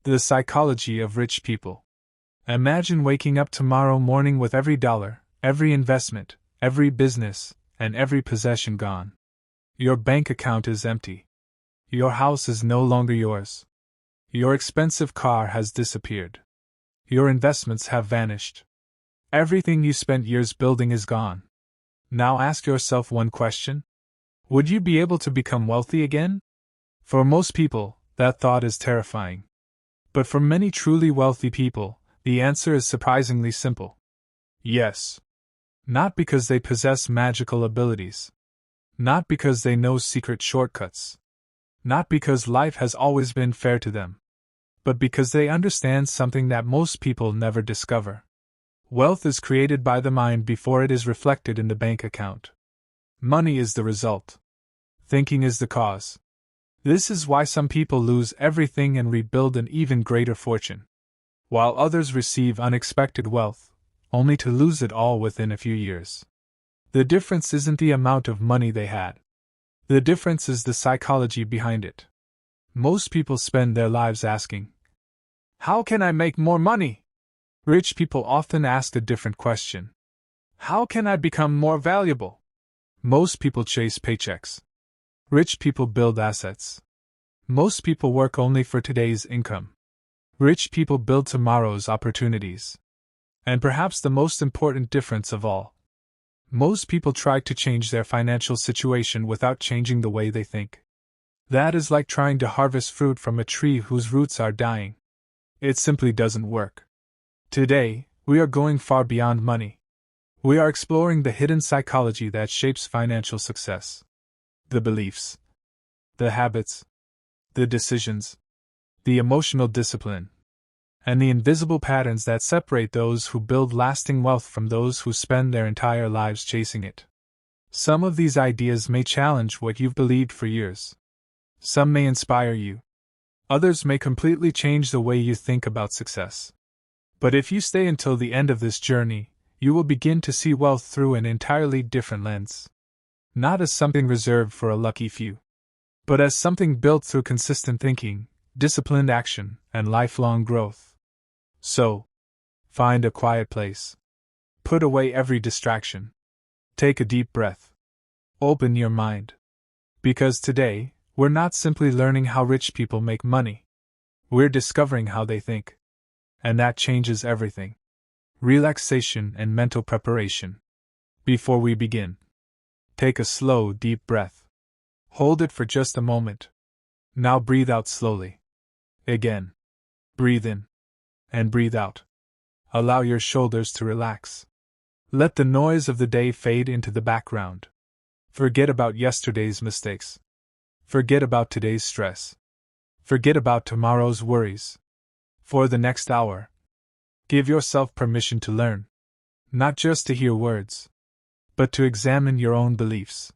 The psychology of rich people. Imagine waking up tomorrow morning with every dollar, every investment, every business, and every possession gone. Your bank account is empty. Your house is no longer yours. Your expensive car has disappeared. Your investments have vanished. Everything you spent years building is gone. Now ask yourself one question. Would you be able to become wealthy again? For most people, that thought is terrifying. But for many truly wealthy people, the answer is surprisingly simple. Yes. Not because they possess magical abilities. Not because they know secret shortcuts. Not because life has always been fair to them. But because they understand something that most people never discover. Wealth is created by the mind before it is reflected in the bank account. Money is the result. Thinking is the cause. This is why some people lose everything and rebuild an even greater fortune, while others receive unexpected wealth, only to lose it all within a few years. The difference isn't the amount of money they had. The difference is the psychology behind it. Most people spend their lives asking, "How can I make more money?" Rich people often ask a different question. "How can I become more valuable?" Most people chase paychecks. Rich people build assets. Most people work only for today's income. Rich people build tomorrow's opportunities. And perhaps the most important difference of all, most people try to change their financial situation without changing the way they think. That is like trying to harvest fruit from a tree whose roots are dying. It simply doesn't work. Today, we are going far beyond money. We are exploring the hidden psychology that shapes financial success. The beliefs, the habits, the decisions, the emotional discipline, and the invisible patterns that separate those who build lasting wealth from those who spend their entire lives chasing it. Some of these ideas may challenge what you've believed for years. Some may inspire you. Others may completely change the way you think about success. But if you stay until the end of this journey, you will begin to see wealth through an entirely different lens. Not as something reserved for a lucky few, but as something built through consistent thinking, disciplined action, and lifelong growth. So, find a quiet place. Put away every distraction. Take a deep breath. Open your mind. Because today, we're not simply learning how rich people make money. We're discovering how they think. And that changes everything. Relaxation and mental preparation. Before we begin, take a slow, deep breath. Hold it for just a moment. Now breathe out slowly. Again. Breathe in. And breathe out. Allow your shoulders to relax. Let the noise of the day fade into the background. Forget about yesterday's mistakes. Forget about today's stress. Forget about tomorrow's worries. For the next hour, give yourself permission to learn. Not just to hear words, but to examine your own beliefs.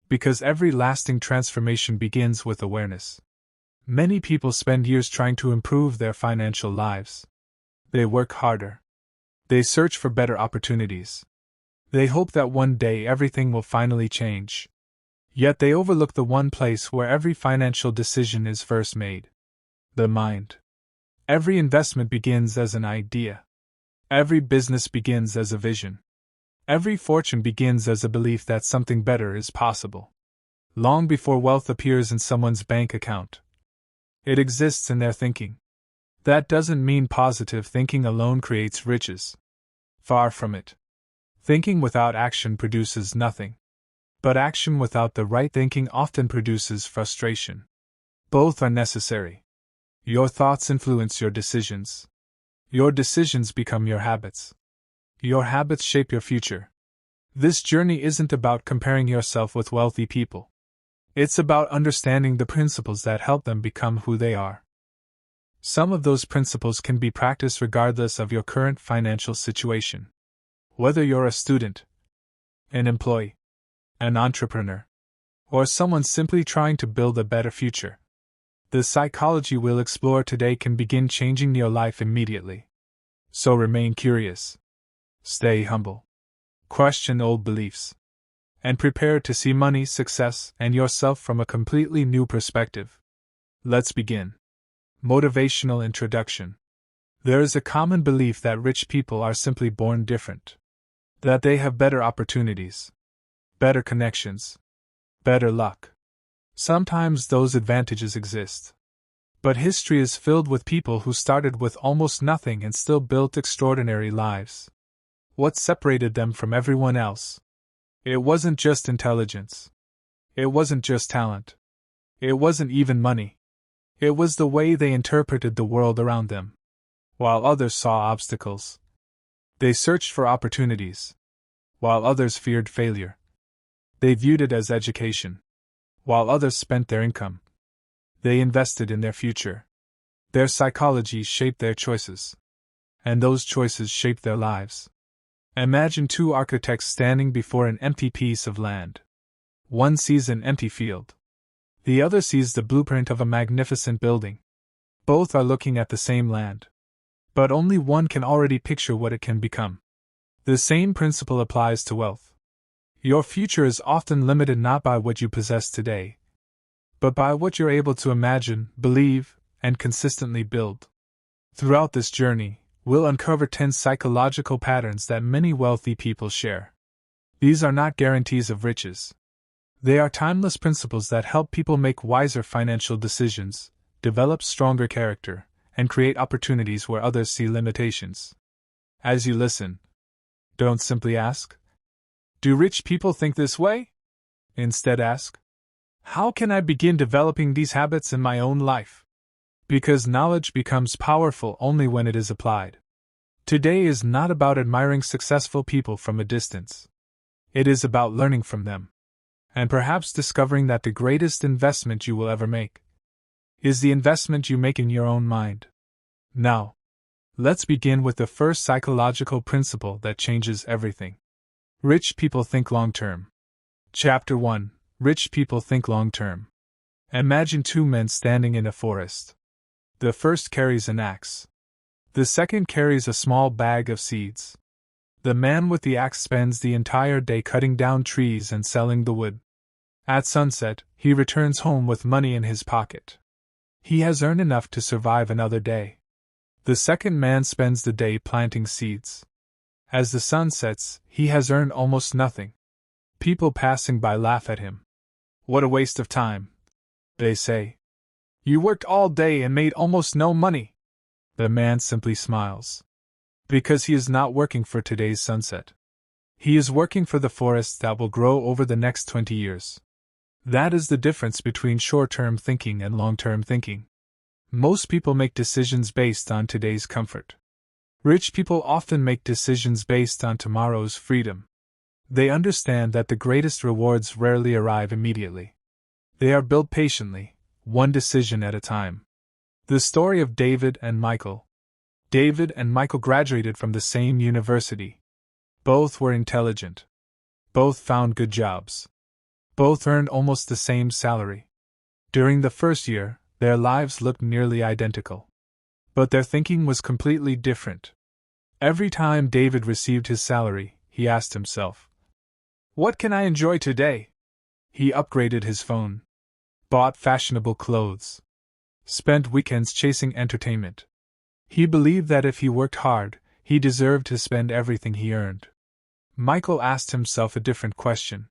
Because every lasting transformation begins with awareness. Many people spend years trying to improve their financial lives. They work harder. They search for better opportunities. They hope that one day everything will finally change. Yet they overlook the one place where every financial decision is first made: the mind. Every investment begins as an idea. Every business begins as a vision. Every fortune begins as a belief that something better is possible. Long before wealth appears in someone's bank account, it exists in their thinking. That doesn't mean positive thinking alone creates riches. Far from it. Thinking without action produces nothing. But action without the right thinking often produces frustration. Both are necessary. Your thoughts influence your decisions. Your decisions become your habits. Your habits shape your future. This journey isn't about comparing yourself with wealthy people. It's about understanding the principles that help them become who they are. Some of those principles can be practiced regardless of your current financial situation. Whether you're a student, an employee, an entrepreneur, or someone simply trying to build a better future, the psychology we'll explore today can begin changing your life immediately. So remain curious. Stay humble. Question old beliefs. And prepare to see money, success, and yourself from a completely new perspective. Let's begin. Motivational introduction. There is a common belief that rich people are simply born different. That they have better opportunities, better connections, better luck. Sometimes those advantages exist. But history is filled with people who started with almost nothing and still built extraordinary lives. What separated them from everyone else? It wasn't just intelligence. It wasn't just talent. It wasn't even money. It was the way they interpreted the world around them. While others saw obstacles, they searched for opportunities. While others feared failure, they viewed it as education. While others spent their income, they invested in their future. Their psychology shaped their choices, and those choices shaped their lives. Imagine two architects standing before an empty piece of land. One sees an empty field. The other sees the blueprint of a magnificent building. Both are looking at the same land, but only one can already picture what it can become. The same principle applies to wealth. Your future is often limited not by what you possess today, but by what you're able to imagine, believe, and consistently build. Throughout this journey, we'll uncover 10 psychological patterns that many wealthy people share. These are not guarantees of riches. They are timeless principles that help people make wiser financial decisions, develop stronger character, and create opportunities where others see limitations. As you listen, don't simply ask, "Do rich people think this way?" Instead ask, "How can I begin developing these habits in my own life?" Because knowledge becomes powerful only when it is applied. Today is not about admiring successful people from a distance. It is about learning from them, and perhaps discovering that the greatest investment you will ever make is the investment you make in your own mind. Now, let's begin with the first psychological principle that changes everything. Rich people think long-term. Chapter 1. Rich people think long-term. Imagine two men standing in a forest. The first carries an axe. The second carries a small bag of seeds. The man with the axe spends the entire day cutting down trees and selling the wood. At sunset, he returns home with money in his pocket. He has earned enough to survive another day. The second man spends the day planting seeds. As the sun sets, he has earned almost nothing. People passing by laugh at him. "What a waste of time," they say. "You worked all day and made almost no money." The man simply smiles. Because he is not working for today's sunset. He is working for the forest that will grow over the next 20 years. That is the difference between short-term thinking and long-term thinking. Most people make decisions based on today's comfort. Rich people often make decisions based on tomorrow's freedom. They understand that the greatest rewards rarely arrive immediately. They are built patiently, one decision at a time. The story of David and Michael. David and Michael graduated from the same university. Both were intelligent. Both found good jobs. Both earned almost the same salary. During the first year, their lives looked nearly identical. But their thinking was completely different. Every time David received his salary, he asked himself, "What can I enjoy today?" He upgraded his phone, bought fashionable clothes, spent weekends chasing entertainment. He believed that if he worked hard, he deserved to spend everything he earned. Michael asked himself a different question.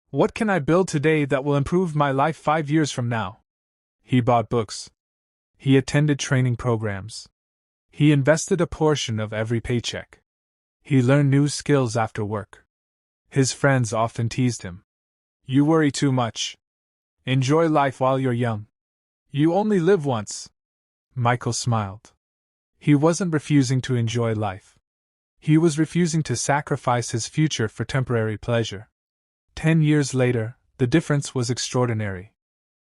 "What can I build today that will improve my life 5 years from now?" He bought books. He attended training programs. He invested a portion of every paycheck. He learned new skills after work. His friends often teased him. "You worry too much. Enjoy life while you're young. You only live once." Michael smiled. He wasn't refusing to enjoy life. He was refusing to sacrifice his future for temporary pleasure. 10 years later, the difference was extraordinary.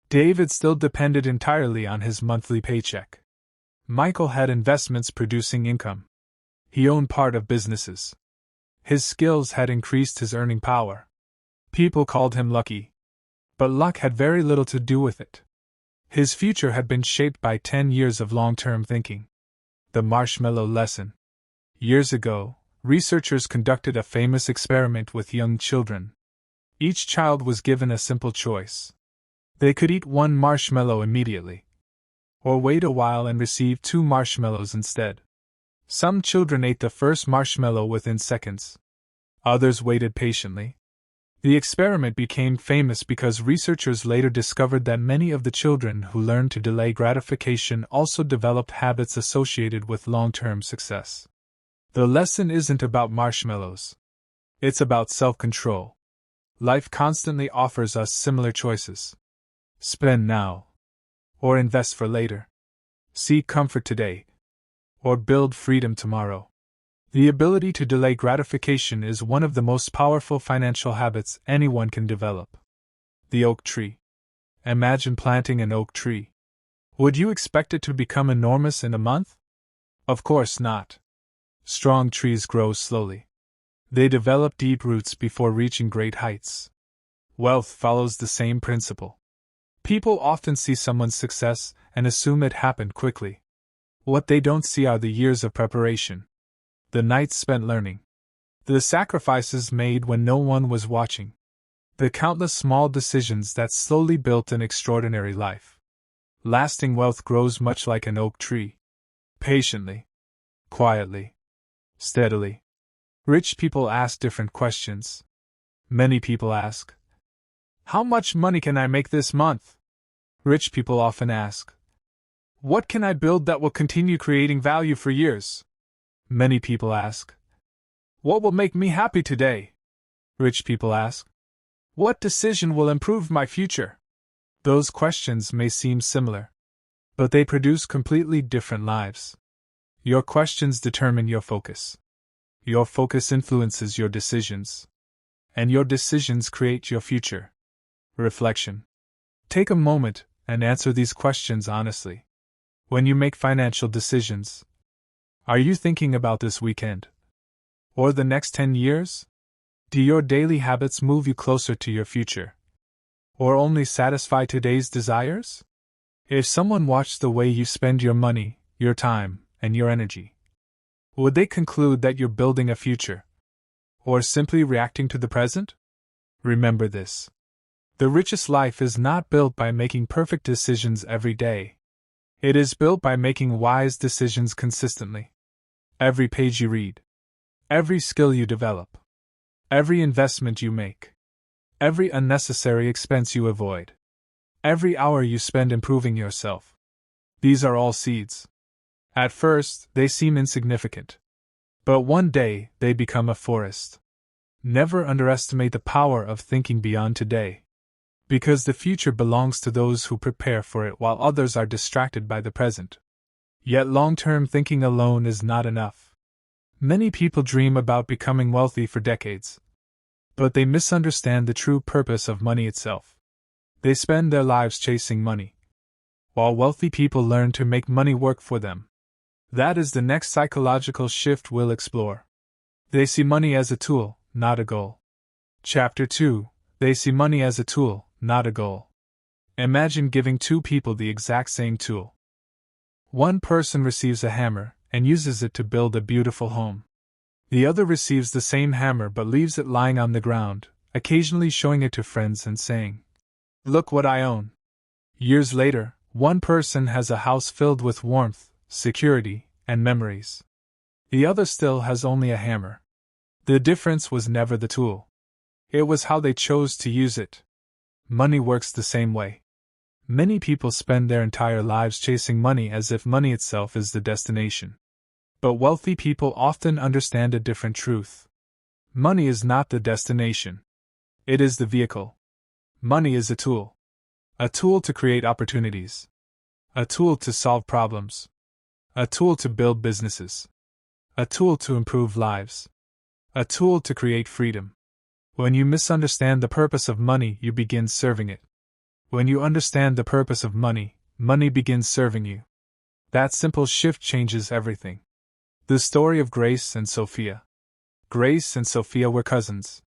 David still depended entirely on his monthly paycheck. Michael had investments producing income. He owned part of businesses. His skills had increased his earning power. People called him lucky. But luck had very little to do with it. His future had been shaped by 10 years of long-term thinking. The marshmallow lesson. Years ago, researchers conducted a famous experiment with young children. Each child was given a simple choice. They could eat one marshmallow immediately, or wait a while and receive 2 marshmallows instead. Some children ate the first marshmallow within seconds. Others waited patiently. The experiment became famous because researchers later discovered that many of the children who learned to delay gratification also developed habits associated with long-term success. The lesson isn't about marshmallows. It's about self-control. Life constantly offers us similar choices. Spend now, or invest for later. Seek comfort today, or build freedom tomorrow. The ability to delay gratification is one of the most powerful financial habits anyone can develop. The oak tree. Imagine planting an oak tree. Would you expect it to become enormous in a month? Of course not. Strong trees grow slowly. They develop deep roots before reaching great heights. Wealth follows the same principle. People often see someone's success and assume it happened quickly. What they don't see are the years of preparation, the nights spent learning, the sacrifices made when no one was watching, the countless small decisions that slowly built an extraordinary life. Lasting wealth grows much like an oak tree. Patiently, quietly, steadily. Rich people ask different questions. Many people ask, "How much money can I make this month?" Rich people often ask, "What can I build that will continue creating value for years?" Many people ask, "What will make me happy today?" Rich people ask, "What decision will improve my future?" Those questions may seem similar, but they produce completely different lives. Your questions determine your focus. Your focus influences your decisions, and your decisions create your future. Reflection. Take a moment and answer these questions honestly. When you make financial decisions, are you thinking about this weekend? Or the next 10 years? Do your daily habits move you closer to your future? Or only satisfy today's desires? If someone watched the way you spend your money, your time, and your energy, would they conclude that you're building a future? Or simply reacting to the present? Remember this. The richest life is not built by making perfect decisions every day. It is built by making wise decisions consistently. Every page you read, every skill you develop, every investment you make, every unnecessary expense you avoid, every hour you spend improving yourself. These are all seeds. At first, they seem insignificant. But one day, they become a forest. Never underestimate the power of thinking beyond today. Because the future belongs to those who prepare for it while others are distracted by the present. Yet long-term thinking alone is not enough. Many people dream about becoming wealthy for decades. But they misunderstand the true purpose of money itself. They spend their lives chasing money, while wealthy people learn to make money work for them. That is the next psychological shift we'll explore. They see money as a tool, not a goal. Chapter 2. They see money as a tool, not a goal. Imagine giving 2 people the exact same tool. One person receives a hammer and uses it to build a beautiful home. The other receives the same hammer but leaves it lying on the ground, occasionally showing it to friends and saying, "Look what I own." Years later, one person has a house filled with warmth, security, and memories. The other still has only a hammer. The difference was never the tool. It was how they chose to use it. Money works the same way. Many people spend their entire lives chasing money as if money itself is the destination. But wealthy people often understand a different truth. Money is not the destination. It is the vehicle. Money is a tool. A tool to create opportunities. A tool to solve problems. A tool to build businesses. A tool to improve lives. A tool to create freedom. When you misunderstand the purpose of money, you begin serving it. When you understand the purpose of money, money begins serving you. That simple shift changes everything. The story of Grace and Sophia. Grace and Sophia were cousins.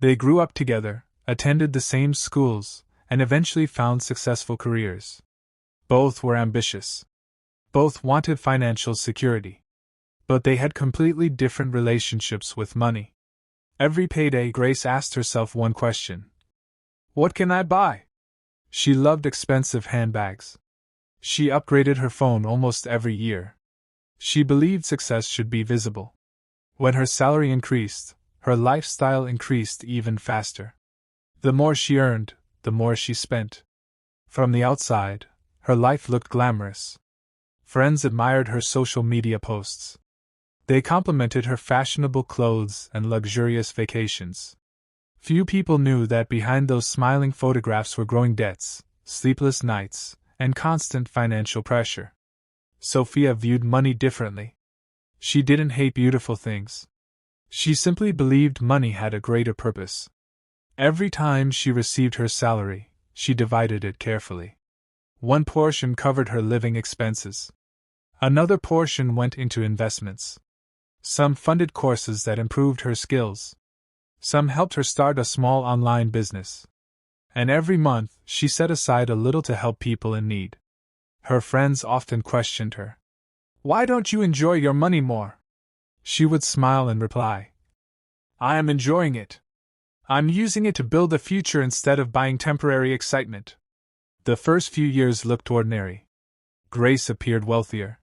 They grew up together, attended the same schools, and eventually found successful careers. Both were ambitious. Both wanted financial security. But they had completely different relationships with money. Every payday, Grace asked herself one question: "What can I buy?" She loved expensive handbags. She upgraded her phone almost every year. She believed success should be visible. When her salary increased, her lifestyle increased even faster. The more she earned, the more she spent. From the outside, her life looked glamorous. Friends admired her social media posts. They complimented her fashionable clothes and luxurious vacations. Few people knew that behind those smiling photographs were growing debts, sleepless nights, and constant financial pressure. Sophia viewed money differently. She didn't hate beautiful things. She simply believed money had a greater purpose. Every time she received her salary, she divided it carefully. One portion covered her living expenses. Another portion went into investments. Some funded courses that improved her skills. Some helped her start a small online business. And every month, she set aside a little to help people in need. Her friends often questioned her. "Why don't you enjoy your money more?" She would smile and reply, "I am enjoying it. I'm using it to build a future instead of buying temporary excitement." The first few years looked ordinary. Grace appeared wealthier.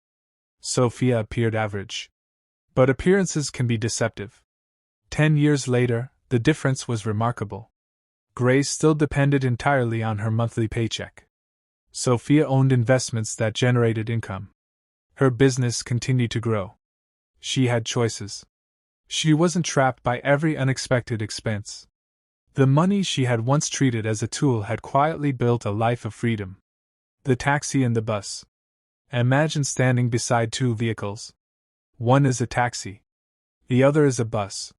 Sophia appeared average. But appearances can be deceptive. 10 years later, the difference was remarkable. Grace still depended entirely on her monthly paycheck. Sophia owned investments that generated income. Her business continued to grow. She had choices. She wasn't trapped by every unexpected expense. The money she had once treated as a tool had quietly built a life of freedom. The taxi and the bus. Imagine standing beside two vehicles. One is a taxi. The other is a bus.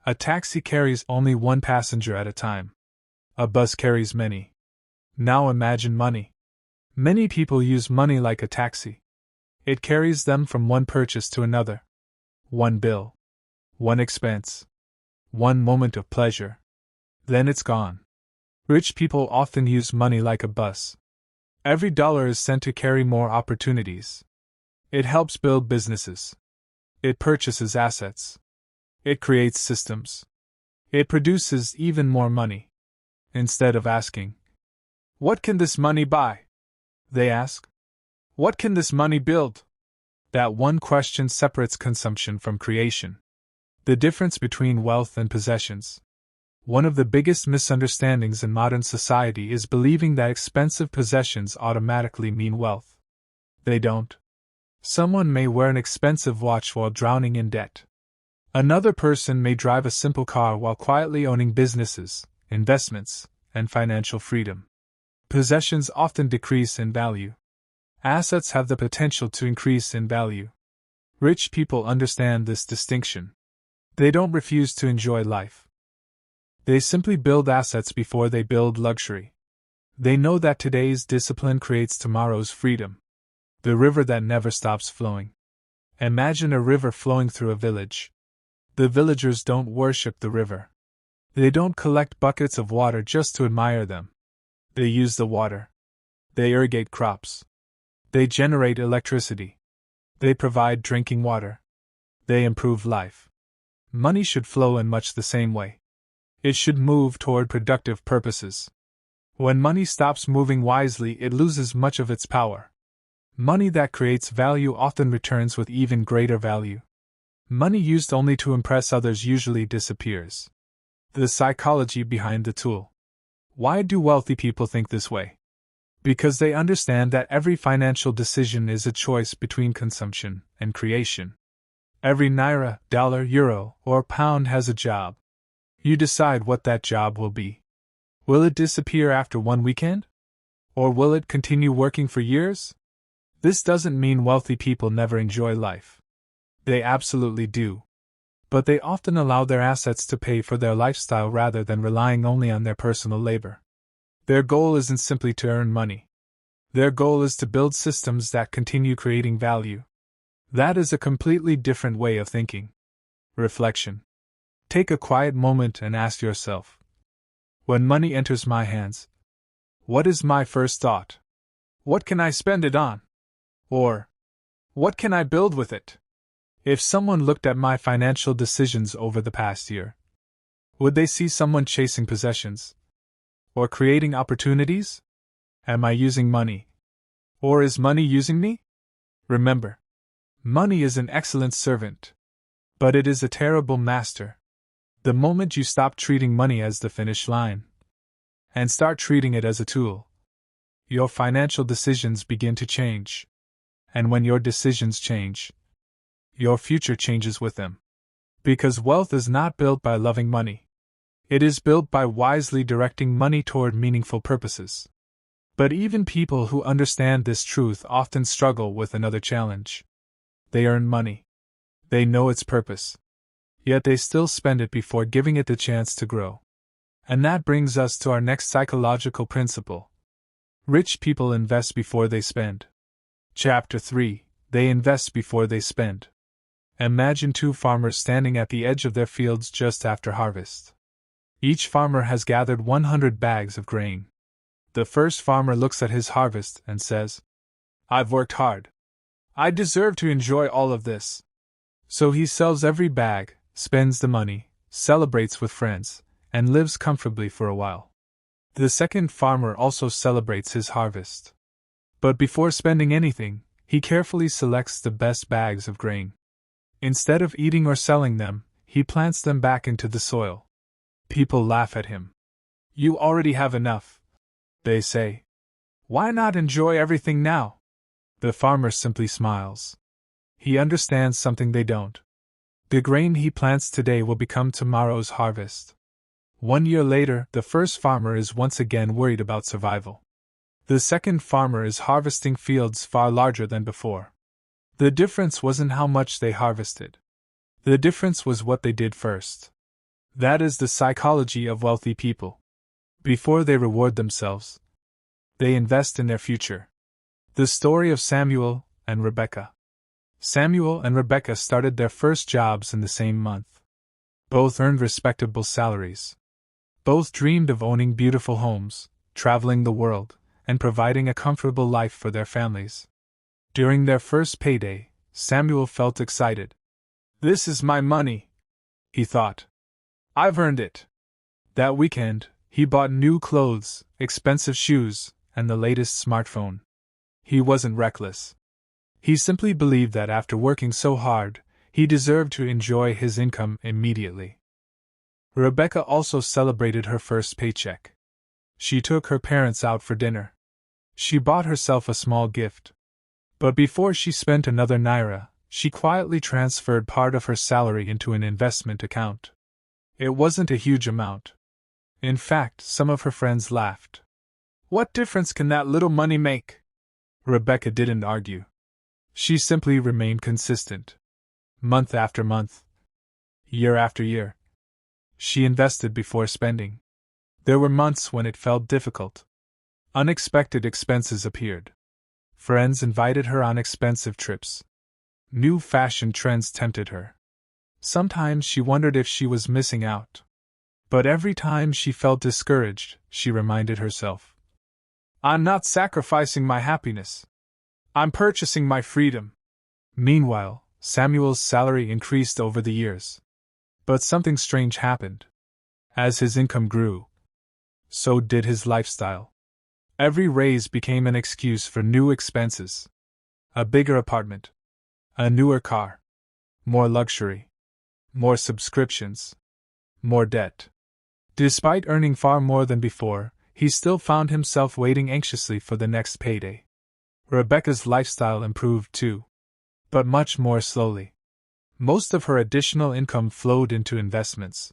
A taxi carries only one passenger at a time. A bus carries many. Now imagine money. Many people use money like a taxi. It carries them from one purchase to another. One bill. One expense. One moment of pleasure. Then it's gone. Rich people often use money like a bus. Every dollar is sent to carry more opportunities. It helps build businesses. It purchases assets. It creates systems. It produces even more money. Instead of asking, "What can this money buy?" they ask, "What can this money build?" That one question separates consumption from creation. The difference between wealth and possessions. One of the biggest misunderstandings in modern society is believing that expensive possessions automatically mean wealth. They don't. Someone may wear an expensive watch while drowning in debt. Another person may drive a simple car while quietly owning businesses, investments, and financial freedom. Possessions often decrease in value. Assets have the potential to increase in value. Rich people understand this distinction. They don't refuse to enjoy life. They simply build assets before they build luxury. They know that today's discipline creates tomorrow's freedom. The river that never stops flowing. Imagine a river flowing through a village. The villagers don't worship the river. They don't collect buckets of water just to admire them. They use the water. They irrigate crops. They generate electricity. They provide drinking water. They improve life. Money should flow in much the same way. It should move toward productive purposes. When money stops moving wisely, it loses much of its power. Money that creates value often returns with even greater value. Money used only to impress others usually disappears. The psychology behind the tool. Why do wealthy people think this way? Because they understand that every financial decision is a choice between consumption and creation. Every naira, dollar, euro, or pound has a job. You decide what that job will be. Will it disappear after one weekend? Or will it continue working for years? This doesn't mean wealthy people never enjoy life. They absolutely do. But they often allow their assets to pay for their lifestyle rather than relying only on their personal labor. Their goal isn't simply to earn money. Their goal is to build systems that continue creating value. That is a completely different way of thinking. Reflection. Take a quiet moment and ask yourself, when money enters my hands, what is my first thought? What can I spend it on? Or, what can I build with it? If someone looked at my financial decisions over the past year, would they see someone chasing possessions? Or creating opportunities? Am I using money? Or is money using me? Remember, money is an excellent servant, but it is a terrible master. The moment you stop treating money as the finish line and start treating it as a tool, your financial decisions begin to change. And when your decisions change, your future changes with them. Because wealth is not built by loving money. It is built by wisely directing money toward meaningful purposes. But even people who understand this truth often struggle with another challenge. They earn money. They know its purpose. Yet they still spend it before giving it the chance to grow. And that brings us to our next psychological principle. Rich people invest before they spend. Chapter 3. They invest before they spend. Imagine two farmers standing at the edge of their fields just after harvest. Each farmer has gathered 100 bags of grain. The first farmer looks at his harvest and says, "I've worked hard. I deserve to enjoy all of this." So he sells every bag, spends the money, celebrates with friends, and lives comfortably for a while. The second farmer also celebrates his harvest. But before spending anything, he carefully selects the best bags of grain. Instead of eating or selling them, he plants them back into the soil. People laugh at him. "You already have enough," they say. "Why not enjoy everything now?" The farmer simply smiles. He understands something they don't. The grain he plants today will become tomorrow's harvest. 1 year later, the first farmer is once again worried about survival. The second farmer is harvesting fields far larger than before. The difference wasn't how much they harvested. The difference was what they did first. That is the psychology of wealthy people. Before they reward themselves, they invest in their future. The story of Samuel and Rebecca. Samuel and Rebecca started their first jobs in the same month. Both earned respectable salaries. Both dreamed of owning beautiful homes, traveling the world, and providing a comfortable life for their families. During their first payday, Samuel felt excited. "This is my money," he thought. "I've earned it." That weekend, he bought new clothes, expensive shoes, and the latest smartphone. He wasn't reckless. He simply believed that after working so hard, he deserved to enjoy his income immediately. Rebecca also celebrated her first paycheck. She took her parents out for dinner. She bought herself a small gift. But before she spent another naira, she quietly transferred part of her salary into an investment account. It wasn't a huge amount. In fact, some of her friends laughed. "What difference can that little money make?" Rebecca didn't argue. She simply remained consistent. Month after month, year after year, she invested before spending. There were months when it felt difficult. Unexpected expenses appeared. Friends invited her on expensive trips. New fashion trends tempted her. Sometimes she wondered if she was missing out. But every time she felt discouraged, she reminded herself, "I'm not sacrificing my happiness. I'm purchasing my freedom." Meanwhile, Samuel's salary increased over the years. But something strange happened. As his income grew, so did his lifestyle. Every raise became an excuse for new expenses. A bigger apartment. A newer car. More luxury. More subscriptions. More debt. Despite earning far more than before, he still found himself waiting anxiously for the next payday. Rebecca's lifestyle improved too. But much more slowly. Most of her additional income flowed into investments.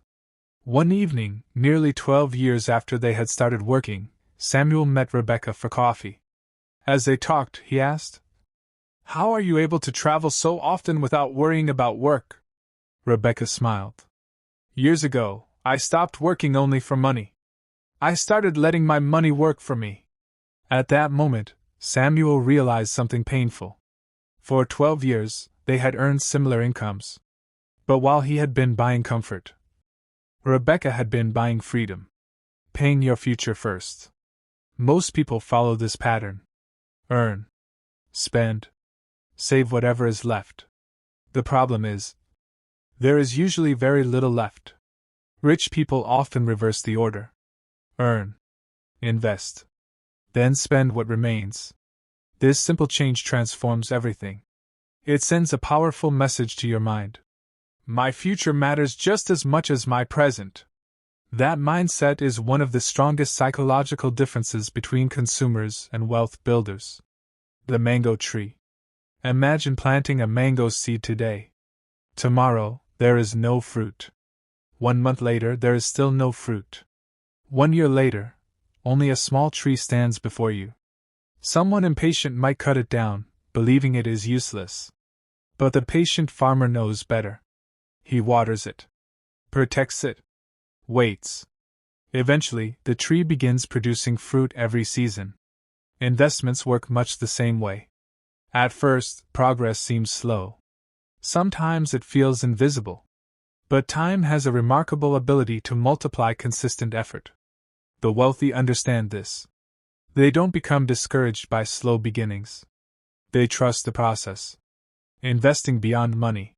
One evening, nearly 12 years after they had started working, Samuel met Rebecca for coffee. As they talked, he asked, "How are you able to travel so often without worrying about work?" Rebecca smiled. "Years ago, I stopped working only for money. I started letting my money work for me." At that moment, Samuel realized something painful. For 12 years, they had earned similar incomes. But while he had been buying comfort, Rebecca had been buying freedom. Paying your future first. Most people follow this pattern. Earn. Spend. Save whatever is left. The problem is, there is usually very little left. Rich people often reverse the order. Earn. Invest. Then spend what remains. This simple change transforms everything. It sends a powerful message to your mind. My future matters just as much as my present. That mindset is one of the strongest psychological differences between consumers and wealth builders. The mango tree. Imagine planting a mango seed today. Tomorrow, there is no fruit. 1 month later, there is still no fruit. 1 year later, only a small tree stands before you. Someone impatient might cut it down, believing it is useless. But the patient farmer knows better. He waters it, protects it, waits. Eventually, the tree begins producing fruit every season. Investments work much the same way. At first, progress seems slow. Sometimes it feels invisible. But time has a remarkable ability to multiply consistent effort. The wealthy understand this. They don't become discouraged by slow beginnings. They trust the process. Investing beyond money.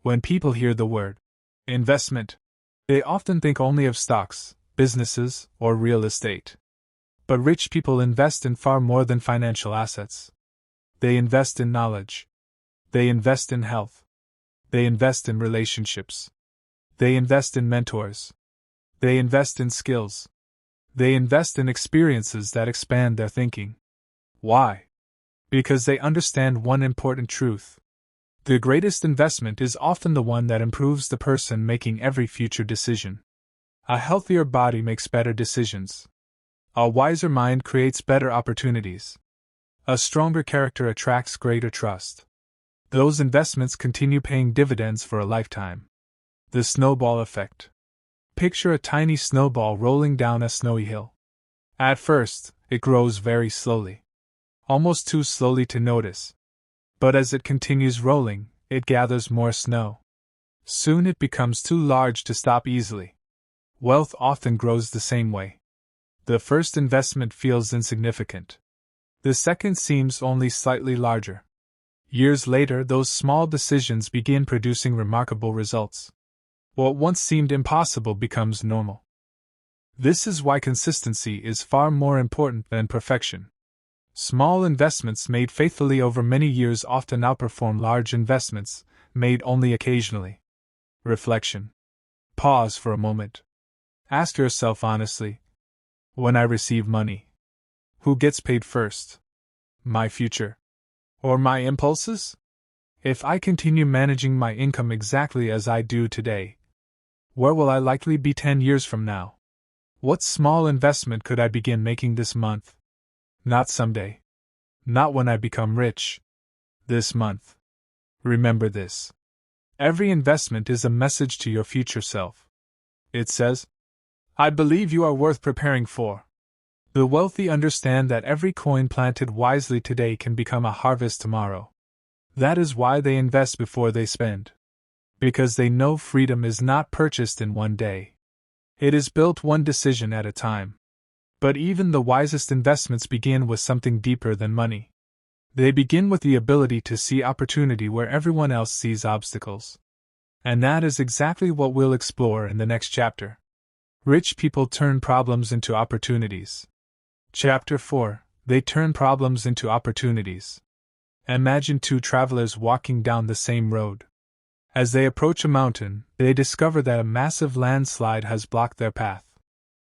When people hear the word investment, they often think only of stocks, businesses, or real estate. But rich people invest in far more than financial assets. They invest in knowledge. They invest in health. They invest in relationships. They invest in mentors. They invest in skills. They invest in experiences that expand their thinking. Why? Because they understand one important truth. The greatest investment is often the one that improves the person making every future decision. A healthier body makes better decisions. A wiser mind creates better opportunities. A stronger character attracts greater trust. Those investments continue paying dividends for a lifetime. The snowball effect. Picture a tiny snowball rolling down a snowy hill. At first, it grows very slowly. Almost too slowly to notice. But as it continues rolling, it gathers more snow. Soon it becomes too large to stop easily. Wealth often grows the same way. The first investment feels insignificant. The second seems only slightly larger. Years later, those small decisions begin producing remarkable results. What once seemed impossible becomes normal. This is why consistency is far more important than perfection. Small investments made faithfully over many years often outperform large investments made only occasionally. Reflection. Pause for a moment. Ask yourself honestly, when I receive money, who gets paid first? My future? Or my impulses? If I continue managing my income exactly as I do today, where will I likely be 10 years from now? What small investment could I begin making this month? Not someday. Not when I become rich. This month. Remember this. Every investment is a message to your future self. It says, I believe you are worth preparing for. The wealthy understand that every coin planted wisely today can become a harvest tomorrow. That is why they invest before they spend. Because they know freedom is not purchased in one day. It is built one decision at a time. But even the wisest investments begin with something deeper than money. They begin with the ability to see opportunity where everyone else sees obstacles. And that is exactly what we'll explore in the next chapter. Rich people turn problems into opportunities. Chapter 4. They turn problems into opportunities. Imagine two travelers walking down the same road. As they approach a mountain, they discover that a massive landslide has blocked their path.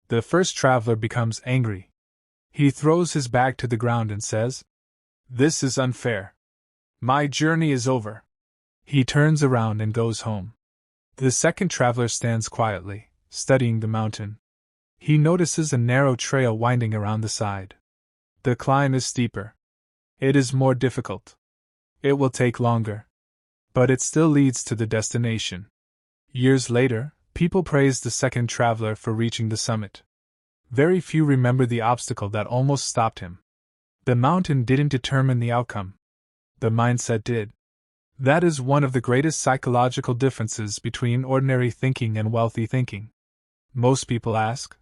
The first traveler becomes angry. He throws his bag to the ground and says, "This is unfair. My journey is over." He turns around and goes home. The second traveler stands quietly, studying the mountain. He notices a narrow trail winding around the side. The climb is steeper. It is more difficult. It will take longer. But it still leads to the destination. Years later, people praise the second traveler for reaching the summit. Very few remember the obstacle that almost stopped him. The mountain didn't determine the outcome. The mindset did. That is one of the greatest psychological differences between ordinary thinking and wealthy thinking. Most people ask,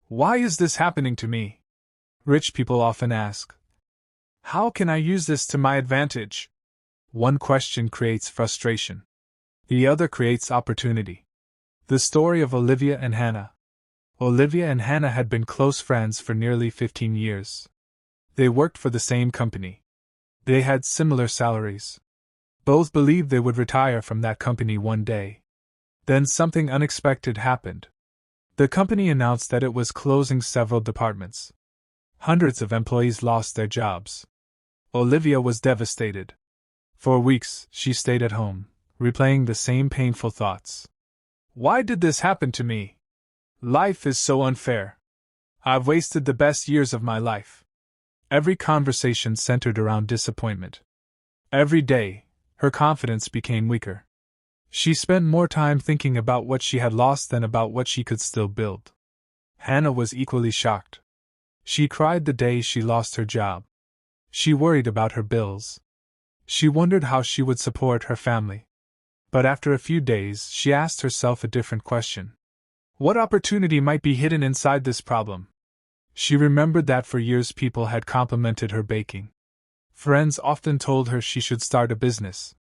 "Why is this happening to me?" Rich people often ask, "How can I use this to my advantage?" One question creates frustration. The other creates opportunity. The story of Olivia and Hannah. Olivia and Hannah had been close friends for nearly 15 years. They worked for the same company. They had similar salaries. Both believed they would retire from that company one day. Then something unexpected happened. The company announced that it was closing several departments. Hundreds of employees lost their jobs. Olivia was devastated. For weeks, she stayed at home, replaying the same painful thoughts. Why did this happen to me? Life is so unfair. I've wasted the best years of my life. Every conversation centered around disappointment. Every day, her confidence became weaker. She spent more time thinking about what she had lost than about what she could still build. Hannah was equally shocked. She cried the day she lost her job. She worried about her bills. She wondered how she would support her family. But after a few days, she asked herself a different question. What opportunity might be hidden inside this problem? She remembered that for years people had complimented her baking. Friends often told her she should start a business.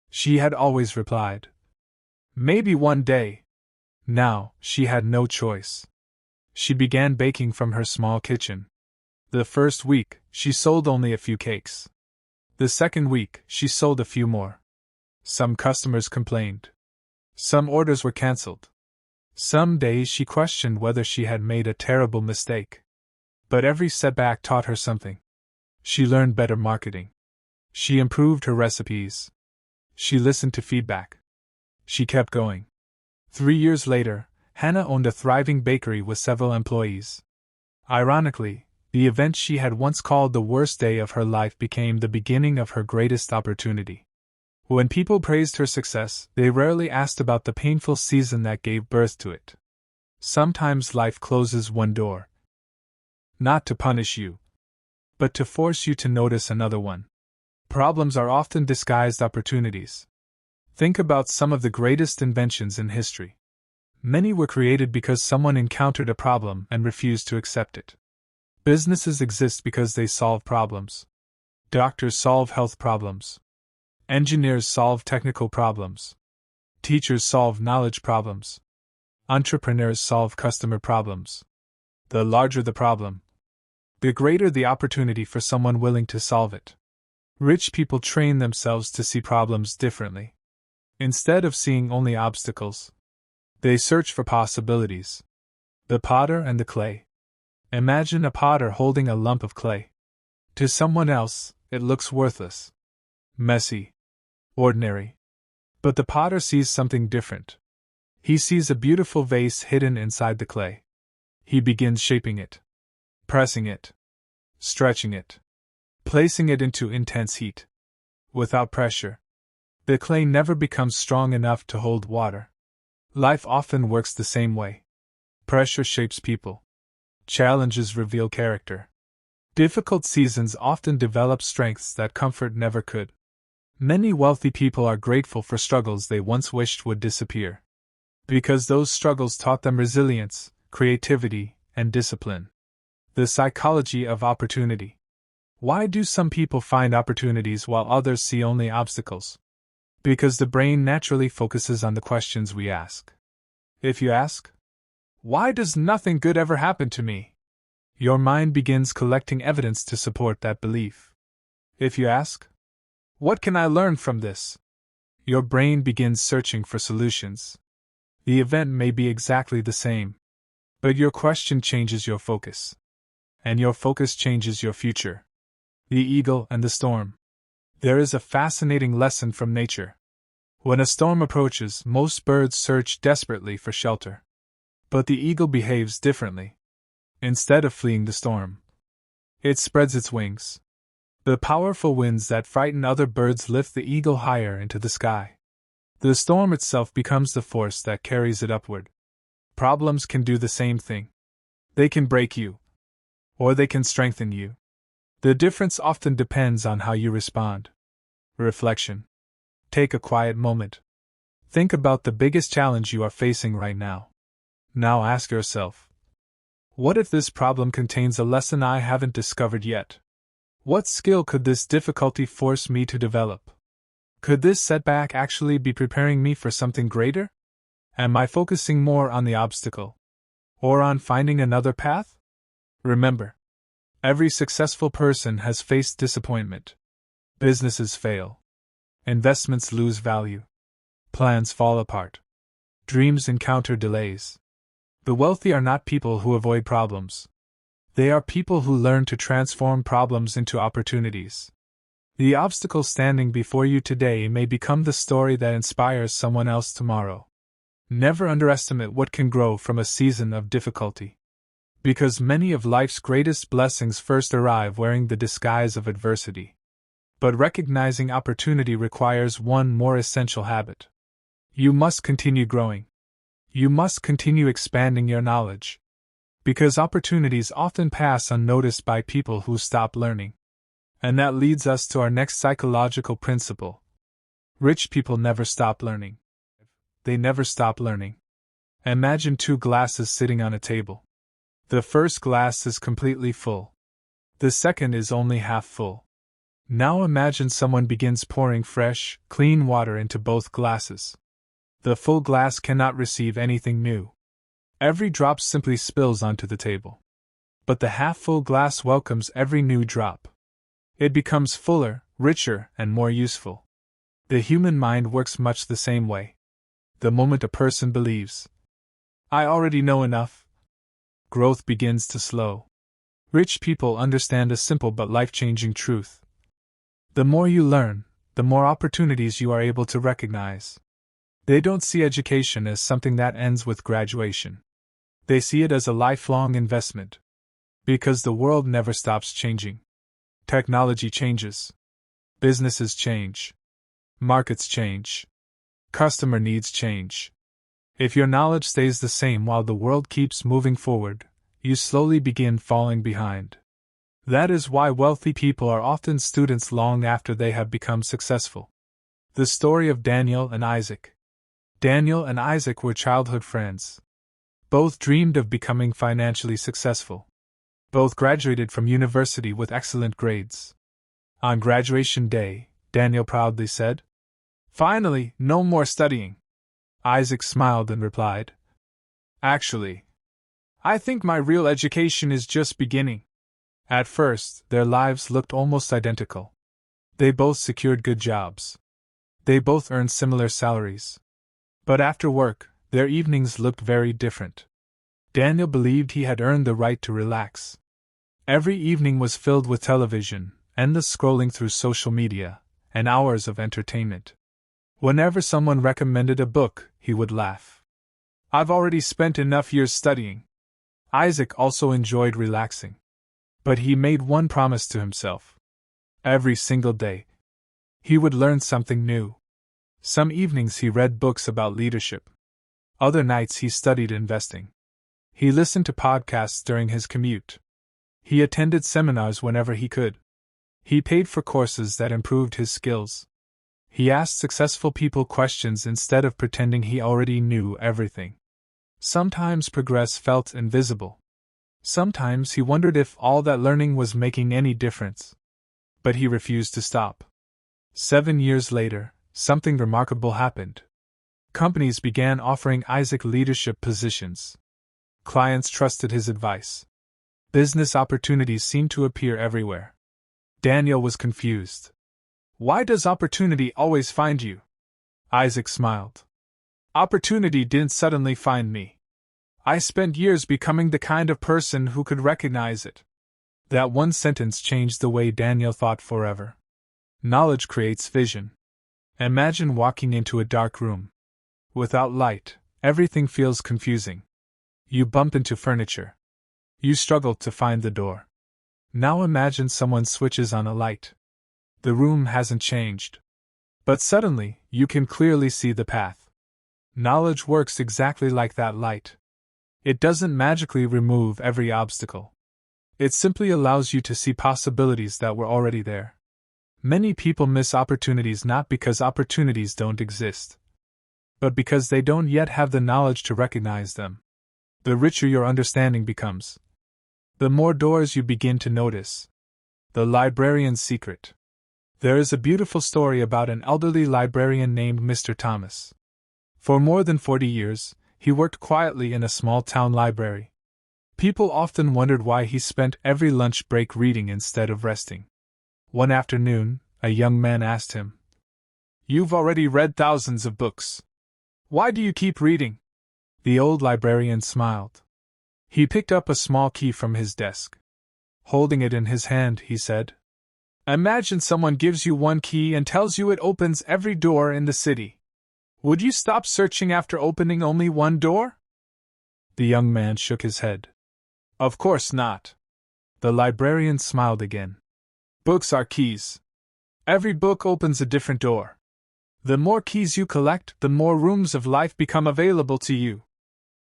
She had always replied, maybe one day. Now, she had no choice. She began baking from her small kitchen. The first week, she sold only a few cakes. The second week, she sold a few more. Some customers complained. Some orders were cancelled. Some days she questioned whether she had made a terrible mistake. But every setback taught her something. She learned better marketing. She improved her recipes. She listened to feedback. She kept going. 3 years later, Hannah owned a thriving bakery with several employees. Ironically, the event she had once called the worst day of her life became the beginning of her greatest opportunity. When people praised her success, they rarely asked about the painful season that gave birth to it. Sometimes life closes one door, not to punish you, but to force you to notice another one. Problems are often disguised opportunities. Think about some of the greatest inventions in history. Many were created because someone encountered a problem and refused to accept it. Businesses exist because they solve problems. Doctors solve health problems. Engineers solve technical problems. Teachers solve knowledge problems. Entrepreneurs solve customer problems. The larger the problem, the greater the opportunity for someone willing to solve it. Rich people train themselves to see problems differently. Instead of seeing only obstacles, they search for possibilities. The potter and the clay. Imagine a potter holding a lump of clay. To someone else, it looks worthless, messy, ordinary. But the potter sees something different. He sees a beautiful vase hidden inside the clay. He begins shaping it, pressing it, stretching it, placing it into intense heat. Without pressure, the clay never becomes strong enough to hold water. Life often works the same way. Pressure shapes people. Challenges reveal character. Difficult seasons often develop strengths that comfort never could. Many wealthy people are grateful for struggles they once wished would disappear. Because those struggles taught them resilience, creativity, and discipline. The psychology of opportunity. Why do some people find opportunities while others see only obstacles? Because the brain naturally focuses on the questions we ask. If you ask, why does nothing good ever happen to me? Your mind begins collecting evidence to support that belief. If you ask, what can I learn from this? Your brain begins searching for solutions. The event may be exactly the same, but your question changes your focus. And your focus changes your future. The eagle and the storm. There is a fascinating lesson from nature. When a storm approaches, most birds search desperately for shelter. But the eagle behaves differently. Instead of fleeing the storm, it spreads its wings. The powerful winds that frighten other birds lift the eagle higher into the sky. The storm itself becomes the force that carries it upward. Problems can do the same thing. They can break you, or they can strengthen you. The difference often depends on how you respond. Reflection. Take a quiet moment. Think about the biggest challenge you are facing right now. Now ask yourself, what if this problem contains a lesson I haven't discovered yet? What skill could this difficulty force me to develop? Could this setback actually be preparing me for something greater? Am I focusing more on the obstacle, or on finding another path? Remember, Every successful person has faced disappointment. Businesses fail. Investments lose value. Plans fall apart. Dreams encounter delays. The wealthy are not people who avoid problems. They are people who learn to transform problems into opportunities. The obstacle standing before you today may become the story that inspires someone else tomorrow. Never underestimate what can grow from a season of difficulty. Because many of life's greatest blessings first arrive wearing the disguise of adversity. But recognizing opportunity requires one more essential habit. You must continue growing. You must continue expanding your knowledge. Because opportunities often pass unnoticed by people who stop learning. And that leads us to our next psychological principle. Rich people never stop learning. They never stop learning. Imagine two glasses sitting on a table. The first glass is completely full. The second is only half full. Now imagine someone begins pouring fresh, clean water into both glasses. The full glass cannot receive anything new. Every drop simply spills onto the table. But the half-full glass welcomes every new drop. It becomes fuller, richer, and more useful. The human mind works much the same way. The moment a person believes, "I already know enough," growth begins to slow. Rich people understand a simple but life-changing truth. The more you learn, the more opportunities you are able to recognize. They don't see education as something that ends with graduation. They see it as a lifelong investment. Because the world never stops changing. Technology changes. Businesses change. Markets change. Customer needs change. If your knowledge stays the same while the world keeps moving forward, you slowly begin falling behind. That is why wealthy people are often students long after they have become successful. The story of Daniel and Isaac. Daniel and Isaac were childhood friends. Both dreamed of becoming financially successful. Both graduated from university with excellent grades. On graduation day, Daniel proudly said, "Finally, no more studying." Isaac smiled and replied, "Actually, I think my real education is just beginning." At first, their lives looked almost identical. They both secured good jobs. They both earned similar salaries. But after work, their evenings looked very different. Daniel believed he had earned the right to relax. Every evening was filled with television, endless scrolling through social media, and hours of entertainment. Whenever someone recommended a book, he would laugh. "I've already spent enough years studying." Isaac also enjoyed relaxing. But he made one promise to himself. Every single day, he would learn something new. Some evenings he read books about leadership. Other nights he studied investing. He listened to podcasts during his commute. He attended seminars whenever he could. He paid for courses that improved his skills. He asked successful people questions instead of pretending he already knew everything. Sometimes progress felt invisible. Sometimes he wondered if all that learning was making any difference. But he refused to stop. 7 years later, something remarkable happened. Companies began offering Isaac leadership positions. Clients trusted his advice. Business opportunities seemed to appear everywhere. Daniel was confused. "Why does opportunity always find you?" Isaac smiled. "Opportunity didn't suddenly find me. I spent years becoming the kind of person who could recognize it." That one sentence changed the way Daniel thought forever. Knowledge creates vision. Imagine walking into a dark room. Without light, everything feels confusing. You bump into furniture. You struggle to find the door. Now imagine someone switches on a light. The room hasn't changed. But suddenly, you can clearly see the path. Knowledge works exactly like that light. It doesn't magically remove every obstacle. It simply allows you to see possibilities that were already there. Many people miss opportunities not because opportunities don't exist, but because they don't yet have the knowledge to recognize them. The richer your understanding becomes, the more doors you begin to notice. The Librarian's Secret. There is a beautiful story about an elderly librarian named Mr. Thomas. For more than 40 years, he worked quietly in a small town library. People often wondered why he spent every lunch break reading instead of resting. One afternoon, a young man asked him, "You've already read thousands of books. Why do you keep reading?" The old librarian smiled. He picked up a small key from his desk. Holding it in his hand, he said, "Imagine someone gives you one key and tells you it opens every door in the city. Would you stop searching after opening only one door?" The young man shook his head. "Of course not." The librarian smiled again. "Books are keys. Every book opens a different door. The more keys you collect, the more rooms of life become available to you."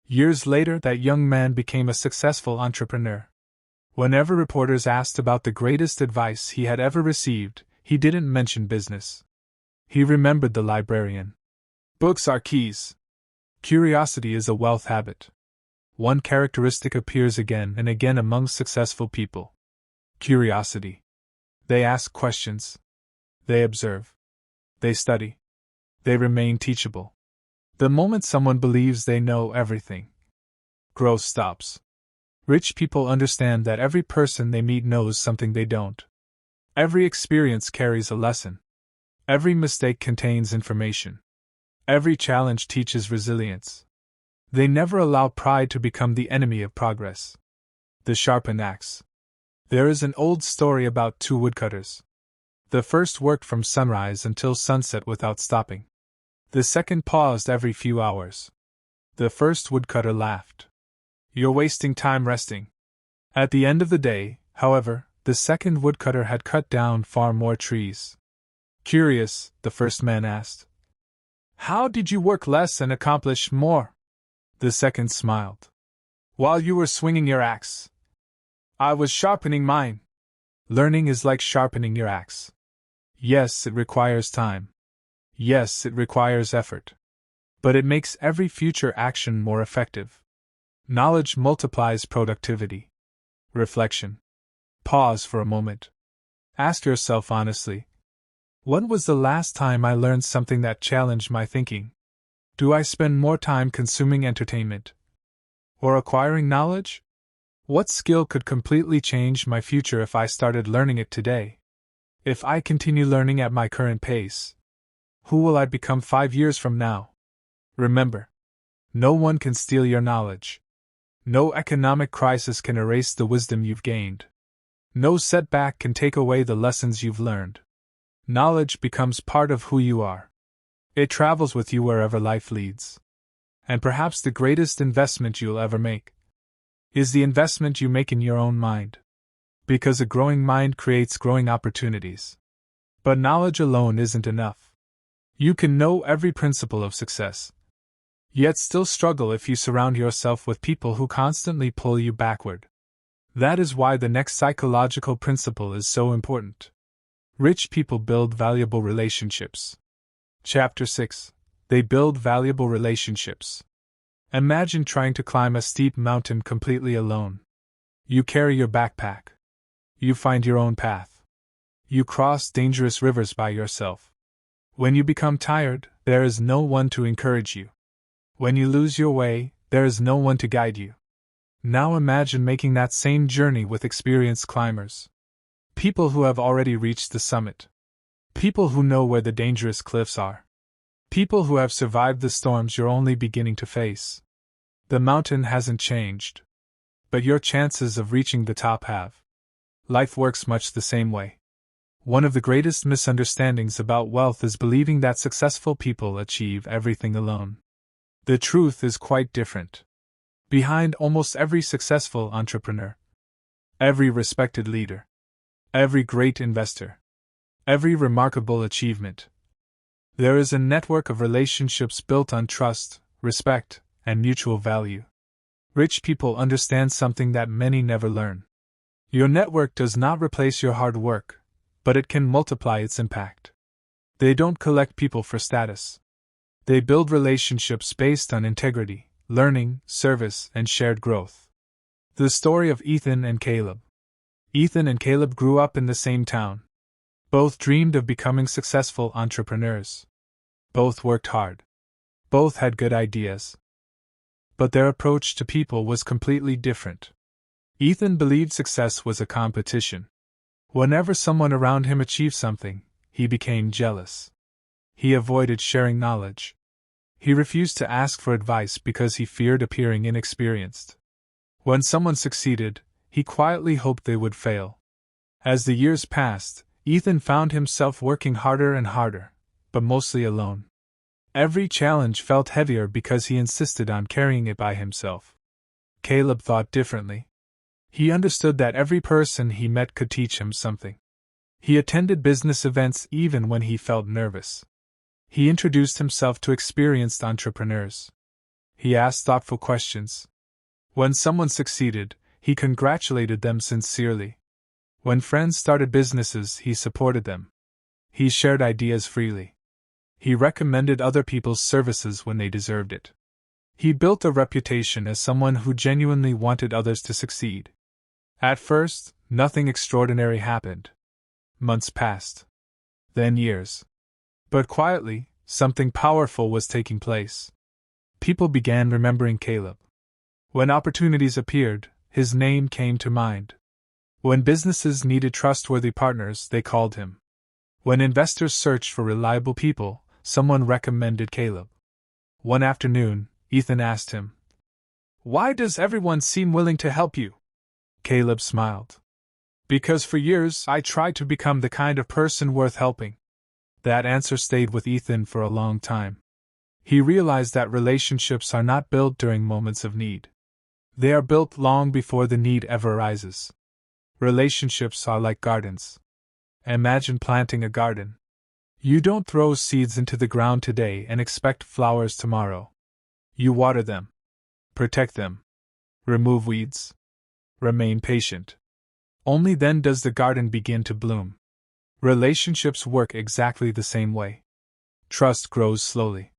Years later, that young man became a successful entrepreneur. Whenever reporters asked about the greatest advice he had ever received, he didn't mention business. He remembered the librarian. Books are keys. Curiosity is a wealth habit. One characteristic appears again and again among successful people: curiosity. They ask questions. They observe. They study. They remain teachable. The moment someone believes they know everything, growth stops. Rich people understand that every person they meet knows something they don't. Every experience carries a lesson. Every mistake contains information. Every challenge teaches resilience. They never allow pride to become the enemy of progress. The sharpened axe. There is an old story about two woodcutters. The first worked from sunrise until sunset without stopping. The second paused every few hours. The first woodcutter laughed. "You're wasting time resting." At the end of the day, however, the second woodcutter had cut down far more trees. Curious, the first man asked, "How did you work less and accomplish more?" The second smiled. "While you were swinging your axe, I was sharpening mine." Learning is like sharpening your axe. Yes, it requires time. Yes, it requires effort. But it makes every future action more effective. Knowledge multiplies productivity. Reflection. Pause for a moment. Ask yourself honestly, when was the last time I learned something that challenged my thinking? Do I spend more time consuming entertainment or acquiring knowledge? What skill could completely change my future if I started learning it today? If I continue learning at my current pace, who will I become 5 years from now? Remember, no one can steal your knowledge. No economic crisis can erase the wisdom you've gained. No setback can take away the lessons you've learned. Knowledge becomes part of who you are. It travels with you wherever life leads. And perhaps the greatest investment you'll ever make is the investment you make in your own mind. Because a growing mind creates growing opportunities. But knowledge alone isn't enough. You can know every principle of success, yet still struggle if you surround yourself with people who constantly pull you backward. That is why the next psychological principle is so important. Rich people build valuable relationships. Chapter 6. They build valuable relationships. Imagine trying to climb a steep mountain completely alone. You carry your backpack. You find your own path. You cross dangerous rivers by yourself. When you become tired, there is no one to encourage you. When you lose your way, there is no one to guide you. Now imagine making that same journey with experienced climbers. People who have already reached the summit. People who know where the dangerous cliffs are. People who have survived the storms you're only beginning to face. The mountain hasn't changed, but your chances of reaching the top have. Life works much the same way. One of the greatest misunderstandings about wealth is believing that successful people achieve everything alone. The truth is quite different. Behind almost every successful entrepreneur, every respected leader, every great investor, every remarkable achievement, there is a network of relationships built on trust, respect, and mutual value. Rich people understand something that many never learn. Your network does not replace your hard work, but it can multiply its impact. They don't collect people for status. They build relationships based on integrity, learning, service, and shared growth. The story of Ethan and Caleb. Ethan and Caleb grew up in the same town. Both dreamed of becoming successful entrepreneurs. Both worked hard. Both had good ideas. But their approach to people was completely different. Ethan believed success was a competition. Whenever someone around him achieved something, he became jealous. He avoided sharing knowledge. He refused to ask for advice because he feared appearing inexperienced. When someone succeeded, he quietly hoped they would fail. As the years passed, Ethan found himself working harder and harder, but mostly alone. Every challenge felt heavier because he insisted on carrying it by himself. Caleb thought differently. He understood that every person he met could teach him something. He attended business events even when he felt nervous. He introduced himself to experienced entrepreneurs. He asked thoughtful questions. When someone succeeded, he congratulated them sincerely. When friends started businesses, he supported them. He shared ideas freely. He recommended other people's services when they deserved it. He built a reputation as someone who genuinely wanted others to succeed. At first, nothing extraordinary happened. Months passed. Then years. But quietly, something powerful was taking place. People began remembering Caleb. When opportunities appeared, his name came to mind. When businesses needed trustworthy partners, they called him. When investors searched for reliable people, someone recommended Caleb. One afternoon, Ethan asked him, "Why does everyone seem willing to help you?" Caleb smiled. "Because for years I tried to become the kind of person worth helping." That answer stayed with Ethan for a long time. He realized that relationships are not built during moments of need. They are built long before the need ever arises. Relationships are like gardens. Imagine planting a garden. You don't throw seeds into the ground today and expect flowers tomorrow. You water them. Protect them. Remove weeds. Remain patient. Only then does the garden begin to bloom. Relationships work exactly the same way. Trust grows slowly.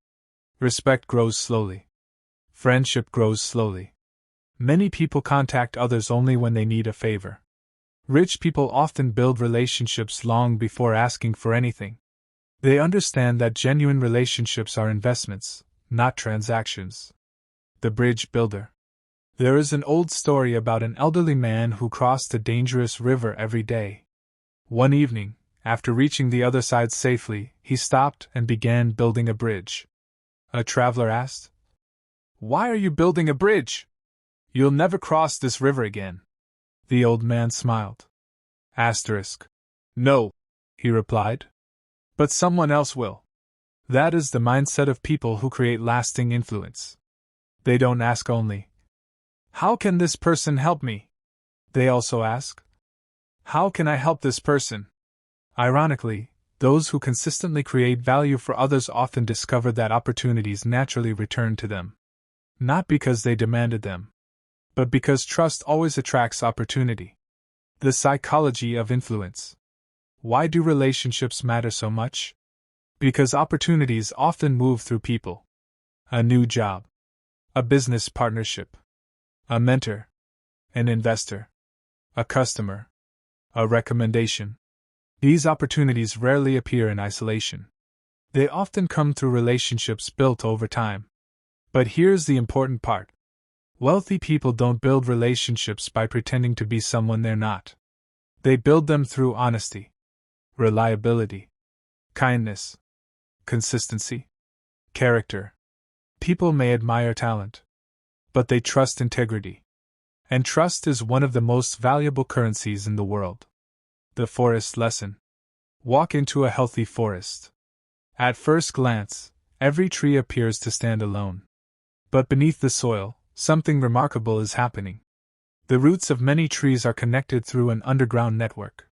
Respect grows slowly. Friendship grows slowly. Many people contact others only when they need a favor. Rich people often build relationships long before asking for anything. They understand that genuine relationships are investments, not transactions. The Bridge Builder. There is an old story about an elderly man who crossed a dangerous river every day. One evening, after reaching the other side safely, he stopped and began building a bridge. A traveler asked, "Why are you building a bridge? You'll never cross this river again." The old man smiled. No, he replied. But someone else will. That is the mindset of people who create lasting influence. They don't ask only, "How can this person help me?" They also ask, "How can I help this person?" Ironically, those who consistently create value for others often discover that opportunities naturally return to them. Not because they demanded them, but because trust always attracts opportunity. The psychology of influence. Why do relationships matter so much? Because opportunities often move through people. A new job. A business partnership. A mentor. An investor. A customer. A recommendation. These opportunities rarely appear in isolation. They often come through relationships built over time. But here's the important part. Wealthy people don't build relationships by pretending to be someone they're not. They build them through honesty, reliability, kindness, consistency, character. People may admire talent, but they trust integrity. And trust is one of the most valuable currencies in the world. The forest lesson. Walk into a healthy forest. At first glance, every tree appears to stand alone. But beneath the soil, something remarkable is happening. The roots of many trees are connected through an underground network.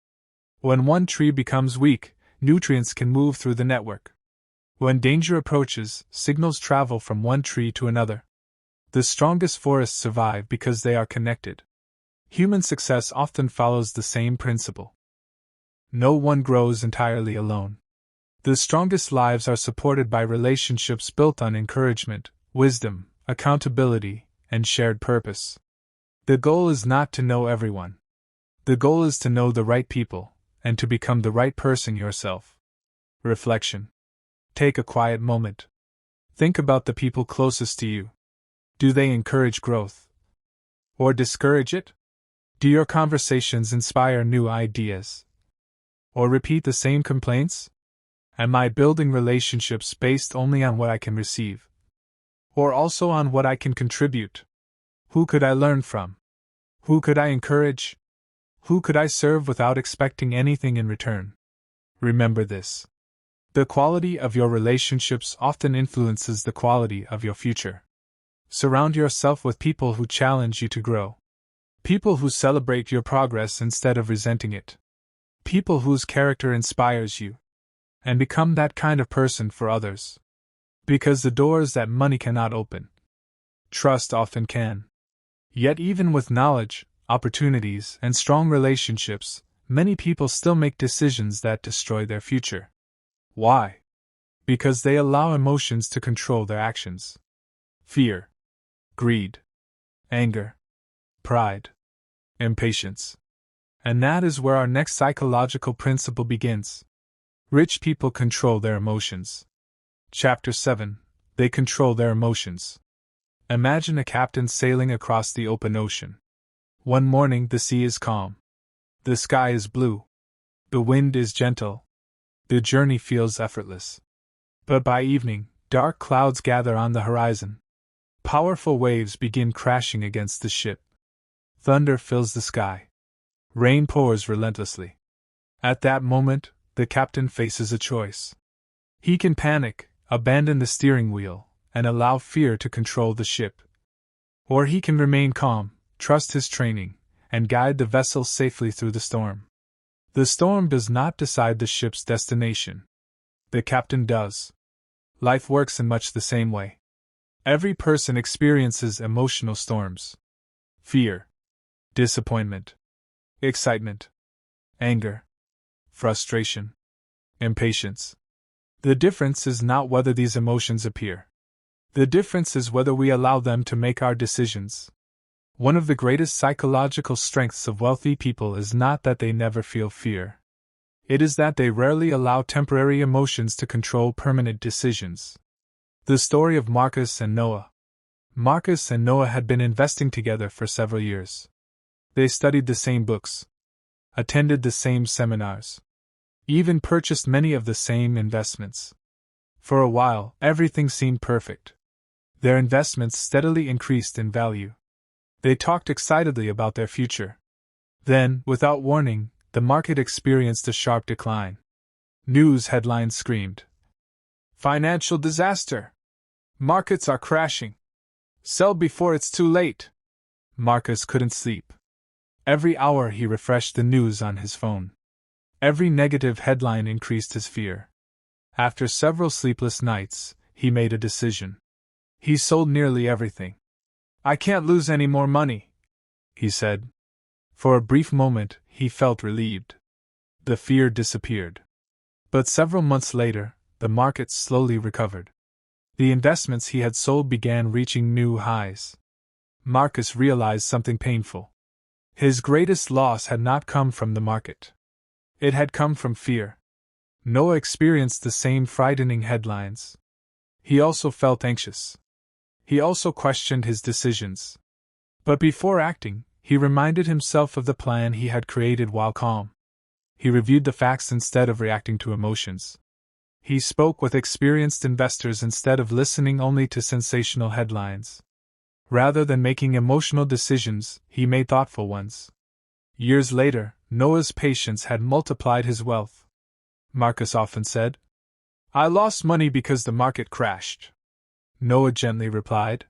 When one tree becomes weak, nutrients can move through the network. When danger approaches, signals travel from one tree to another. The strongest forests survive because they are connected. Human success often follows the same principle. No one grows entirely alone. The strongest lives are supported by relationships built on encouragement, wisdom, accountability, and shared purpose. The goal is not to know everyone. The goal is to know the right people, and to become the right person yourself. Reflection. Take a quiet moment. Think about the people closest to you. Do they encourage growth? Or discourage it? Do your conversations inspire new ideas? Or repeat the same complaints? Am I building relationships based only on what I can receive? Or also on what I can contribute? Who could I learn from? Who could I encourage? Who could I serve without expecting anything in return? Remember this. The quality of your relationships often influences the quality of your future. Surround yourself with people who challenge you to grow. People who celebrate your progress instead of resenting it. People whose character inspires you. And become that kind of person for others. Because the doors that money cannot open, trust often can. Yet even with knowledge, opportunities, and strong relationships, many people still make decisions that destroy their future. Why? Because they allow emotions to control their actions. Fear, greed, anger, pride, impatience. And that is where our next psychological principle begins. Rich people control their emotions. Chapter 7. They control their emotions. Imagine a captain sailing across the open ocean. One morning the sea is calm. The sky is blue. The wind is gentle. The journey feels effortless. But by evening, dark clouds gather on the horizon. Powerful waves begin crashing against the ship. Thunder fills the sky. Rain pours relentlessly. At that moment, the captain faces a choice. He can panic, abandon the steering wheel, and allow fear to control the ship. Or he can remain calm, trust his training, and guide the vessel safely through the storm. The storm does not decide the ship's destination. The captain does. Life works in much the same way. Every person experiences emotional storms. Fear, disappointment, excitement, anger, frustration, impatience. The difference is not whether these emotions appear. The difference is whether we allow them to make our decisions. One of the greatest psychological strengths of wealthy people is not that they never feel fear. It is that they rarely allow temporary emotions to control permanent decisions. The story of Marcus and Noah. Marcus and Noah had been investing together for several years. They studied the same books, attended the same seminars, even purchased many of the same investments. For a while, everything seemed perfect. Their investments steadily increased in value. They talked excitedly about their future. Then, without warning, the market experienced a sharp decline. News headlines screamed, "Financial disaster! Markets are crashing! Sell before it's too late!" Marcus couldn't sleep. Every hour he refreshed the news on his phone. Every negative headline increased his fear. After several sleepless nights, he made a decision. He sold nearly everything. "I can't lose any more money," he said. For a brief moment, he felt relieved. The fear disappeared. But several months later, the market slowly recovered. The investments he had sold began reaching new highs. Marcus realized something painful. His greatest loss had not come from the market. It had come from fear. Noah experienced the same frightening headlines. He also felt anxious. He also questioned his decisions. But before acting, he reminded himself of the plan he had created while calm. He reviewed the facts instead of reacting to emotions. He spoke with experienced investors instead of listening only to sensational headlines. Rather than making emotional decisions, he made thoughtful ones. Years later, Noah's patience had multiplied his wealth. Marcus often said, "I lost money because the market crashed." Noah gently replied,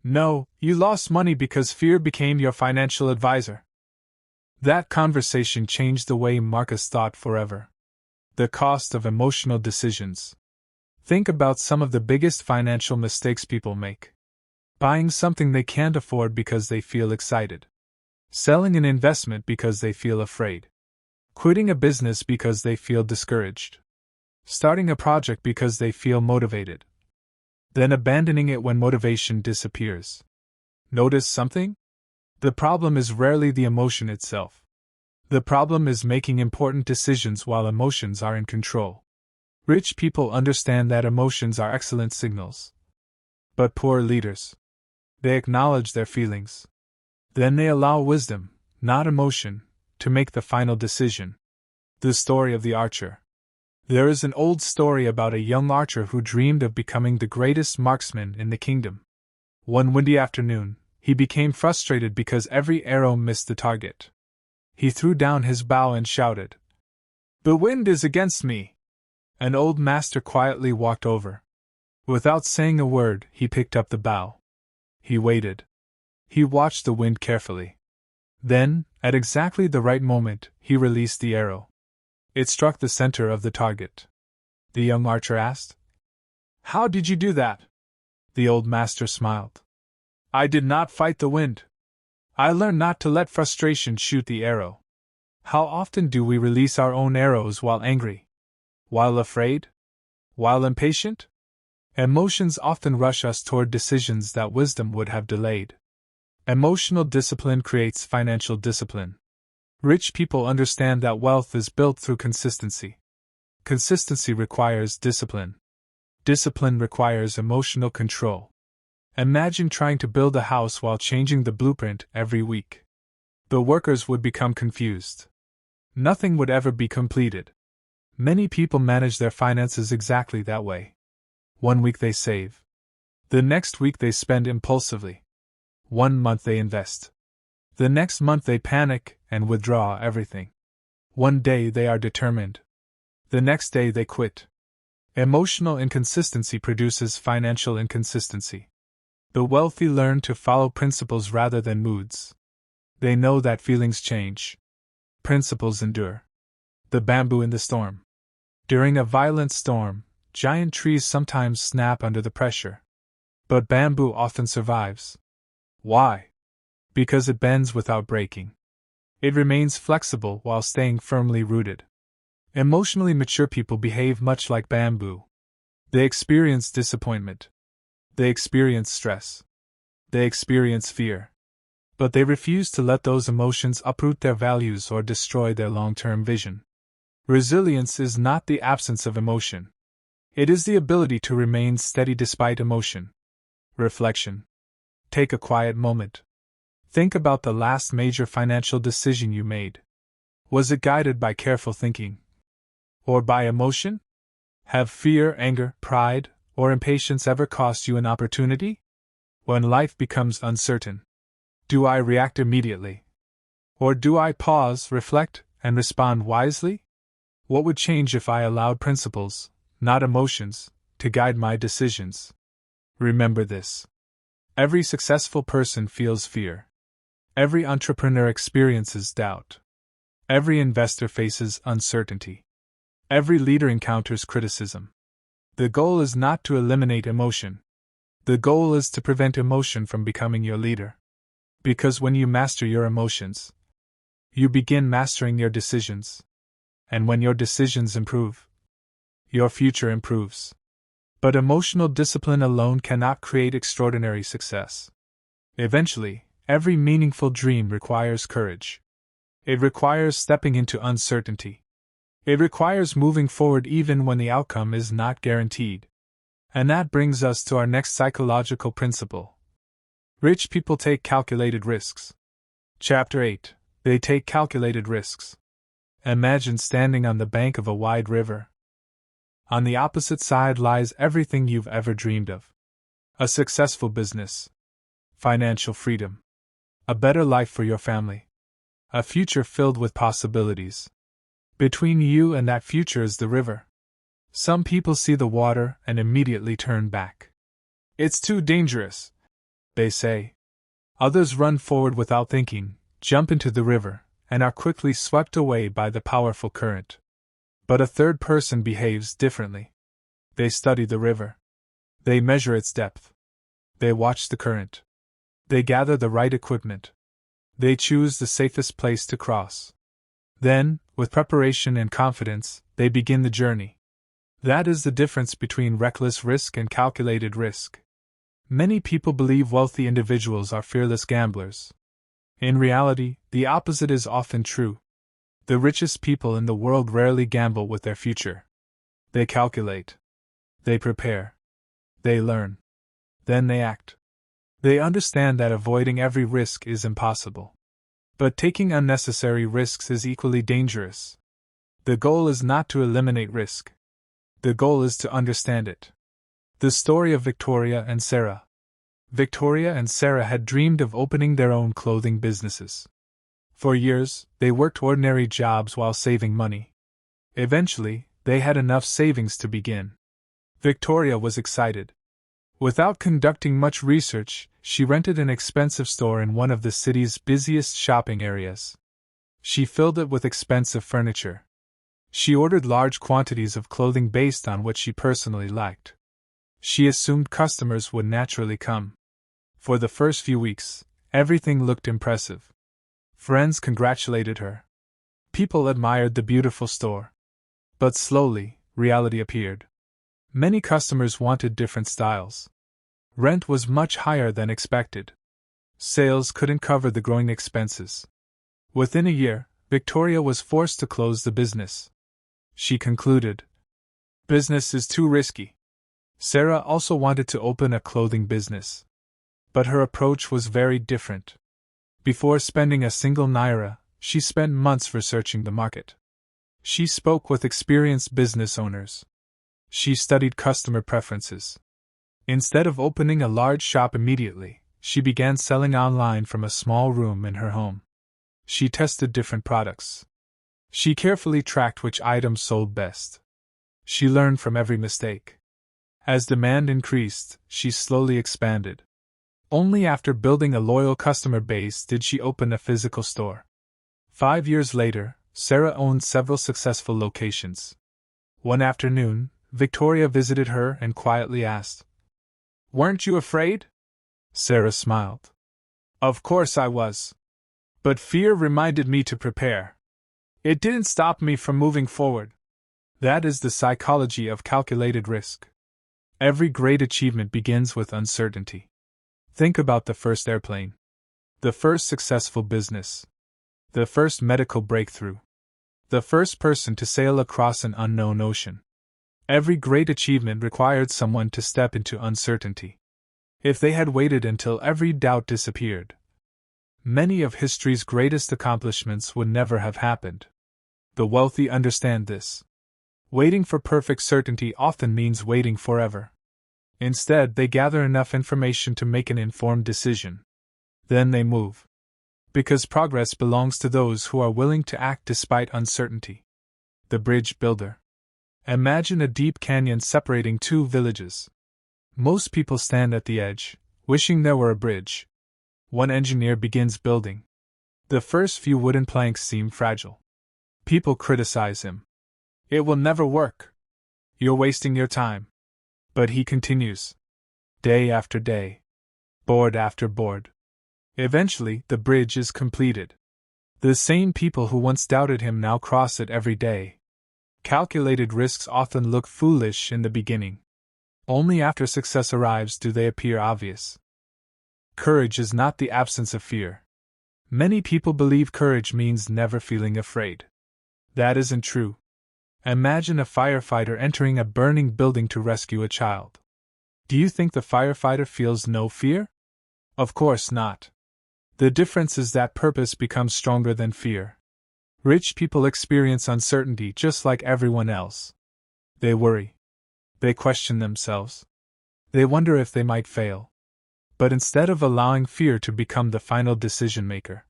"No, you lost money because fear became your financial advisor." That conversation changed the way Marcus thought forever. The cost of emotional decisions. Think about some of the biggest financial mistakes people make. Buying something they can't afford because they feel excited. Selling an investment because they feel afraid. Quitting a business because they feel discouraged. Starting a project because they feel motivated. Then abandoning it when motivation disappears. Notice something? The problem is rarely the emotion itself. The problem is making important decisions while emotions are in control. Rich people understand that emotions are excellent signals. But poor leaders. They acknowledge their feelings. Then they allow wisdom, not emotion, to make the final decision. The story of the archer. There is an old story about a young archer who dreamed of becoming the greatest marksman in the kingdom. One windy afternoon, he became frustrated because every arrow missed the target. He threw down his bow and shouted, "The wind is against me!" An old master quietly walked over. Without saying a word, he picked up the bow. He waited. He watched the wind carefully. Then, at exactly the right moment, he released the arrow. It struck the center of the target. The young archer asked, "How did you do that?" The old master smiled. "I did not fight the wind. I learned not to let frustration shoot the arrow." How often do we release our own arrows while angry? While afraid? While impatient? Emotions often rush us toward decisions that wisdom would have delayed. Emotional discipline creates financial discipline. Rich people understand that wealth is built through consistency. Consistency requires discipline. Discipline requires emotional control. Imagine trying to build a house while changing the blueprint every week. The workers would become confused. Nothing would ever be completed. Many people manage their finances exactly that way. One week they save. The next week they spend impulsively. One month they invest. The next month they panic and withdraw everything. One day they are determined. The next day they quit. Emotional inconsistency produces financial inconsistency. The wealthy learn to follow principles rather than moods. They know that feelings change. Principles endure. The bamboo in the storm. During a violent storm, giant trees sometimes snap under the pressure. But bamboo often survives. Why? Because it bends without breaking. It remains flexible while staying firmly rooted. Emotionally mature people behave much like bamboo. They experience disappointment. They experience stress. They experience fear. But they refuse to let those emotions uproot their values or destroy their long-term vision. Resilience is not the absence of emotion. It is the ability to remain steady despite emotion. Reflection. Take a quiet moment. Think about the last major financial decision you made. Was it guided by careful thinking? Or by emotion? Have fear, anger, pride, or impatience ever cost you an opportunity? When life becomes uncertain, do I react immediately? Or do I pause, reflect, and respond wisely? What would change if I allowed principles, not emotions, to guide my decisions? Remember this. Every successful person feels fear. Every entrepreneur experiences doubt. Every investor faces uncertainty. Every leader encounters criticism. The goal is not to eliminate emotion. The goal is to prevent emotion from becoming your leader. Because when you master your emotions, you begin mastering your decisions. And when your decisions improve, your future improves. But emotional discipline alone cannot create extraordinary success. Eventually, every meaningful dream requires courage. It requires stepping into uncertainty. It requires moving forward even when the outcome is not guaranteed. And that brings us to our next psychological principle. Rich people take calculated risks. Chapter 8. They take calculated risks. Imagine standing on the bank of a wide river. On the opposite side lies everything you've ever dreamed of. A successful business. Financial freedom. A better life for your family. A future filled with possibilities. Between you and that future is the river. Some people see the water and immediately turn back. It's too dangerous, they say. Others run forward without thinking, jump into the river, and are quickly swept away by the powerful current. But a third person behaves differently. They study the river. They measure its depth. They watch the current. They gather the right equipment. They choose the safest place to cross. Then, with preparation and confidence, they begin the journey. That is the difference between reckless risk and calculated risk. Many people believe wealthy individuals are fearless gamblers. In reality, the opposite is often true. The richest people in the world rarely gamble with their future. They calculate. They prepare. They learn. Then they act. They understand that avoiding every risk is impossible. But taking unnecessary risks is equally dangerous. The goal is not to eliminate risk. The goal is to understand it. The story of Victoria and Sarah. Victoria and Sarah had dreamed of opening their own clothing businesses. For years, they worked ordinary jobs while saving money. Eventually, they had enough savings to begin. Victoria was excited. Without conducting much research, she rented an expensive store in one of the city's busiest shopping areas. She filled it with expensive furniture. She ordered large quantities of clothing based on what she personally liked. She assumed customers would naturally come. For the first few weeks, everything looked impressive. Friends congratulated her. People admired the beautiful store. But slowly, reality appeared. Many customers wanted different styles. Rent was much higher than expected. Sales couldn't cover the growing expenses. Within a year, Victoria was forced to close the business. She concluded, "Business is too risky." Sarah also wanted to open a clothing business. But her approach was very different. Before spending a single naira, she spent months researching the market. She spoke with experienced business owners. She studied customer preferences. Instead of opening a large shop immediately, she began selling online from a small room in her home. She tested different products. She carefully tracked which items sold best. She learned from every mistake. As demand increased, she slowly expanded. Only after building a loyal customer base did she open a physical store. 5 years later, Sarah owned several successful locations. One afternoon, Victoria visited her and quietly asked, "Weren't you afraid?" Sarah smiled. "Of course I was. But fear reminded me to prepare. It didn't stop me from moving forward." That is the psychology of calculated risk. Every great achievement begins with uncertainty. Think about the first airplane, the first successful business, the first medical breakthrough, the first person to sail across an unknown ocean. Every great achievement required someone to step into uncertainty. If they had waited until every doubt disappeared, many of history's greatest accomplishments would never have happened. The wealthy understand this. Waiting for perfect certainty often means waiting forever. Instead, they gather enough information to make an informed decision. Then they move. Because progress belongs to those who are willing to act despite uncertainty. The bridge builder. Imagine a deep canyon separating two villages. Most people stand at the edge, wishing there were a bridge. One engineer begins building. The first few wooden planks seem fragile. People criticize him. "It will never work. You're wasting your time." But he continues. Day after day. Board after board. Eventually, the bridge is completed. The same people who once doubted him now cross it every day. Calculated risks often look foolish in the beginning. Only after success arrives do they appear obvious. Courage is not the absence of fear. Many people believe courage means never feeling afraid. That isn't true. Imagine a firefighter entering a burning building to rescue a child. Do you think the firefighter feels no fear? Of course not. The difference is that purpose becomes stronger than fear. Rich people experience uncertainty just like everyone else. They worry. They question themselves. They wonder if they might fail. But instead of allowing fear to become the final decision maker,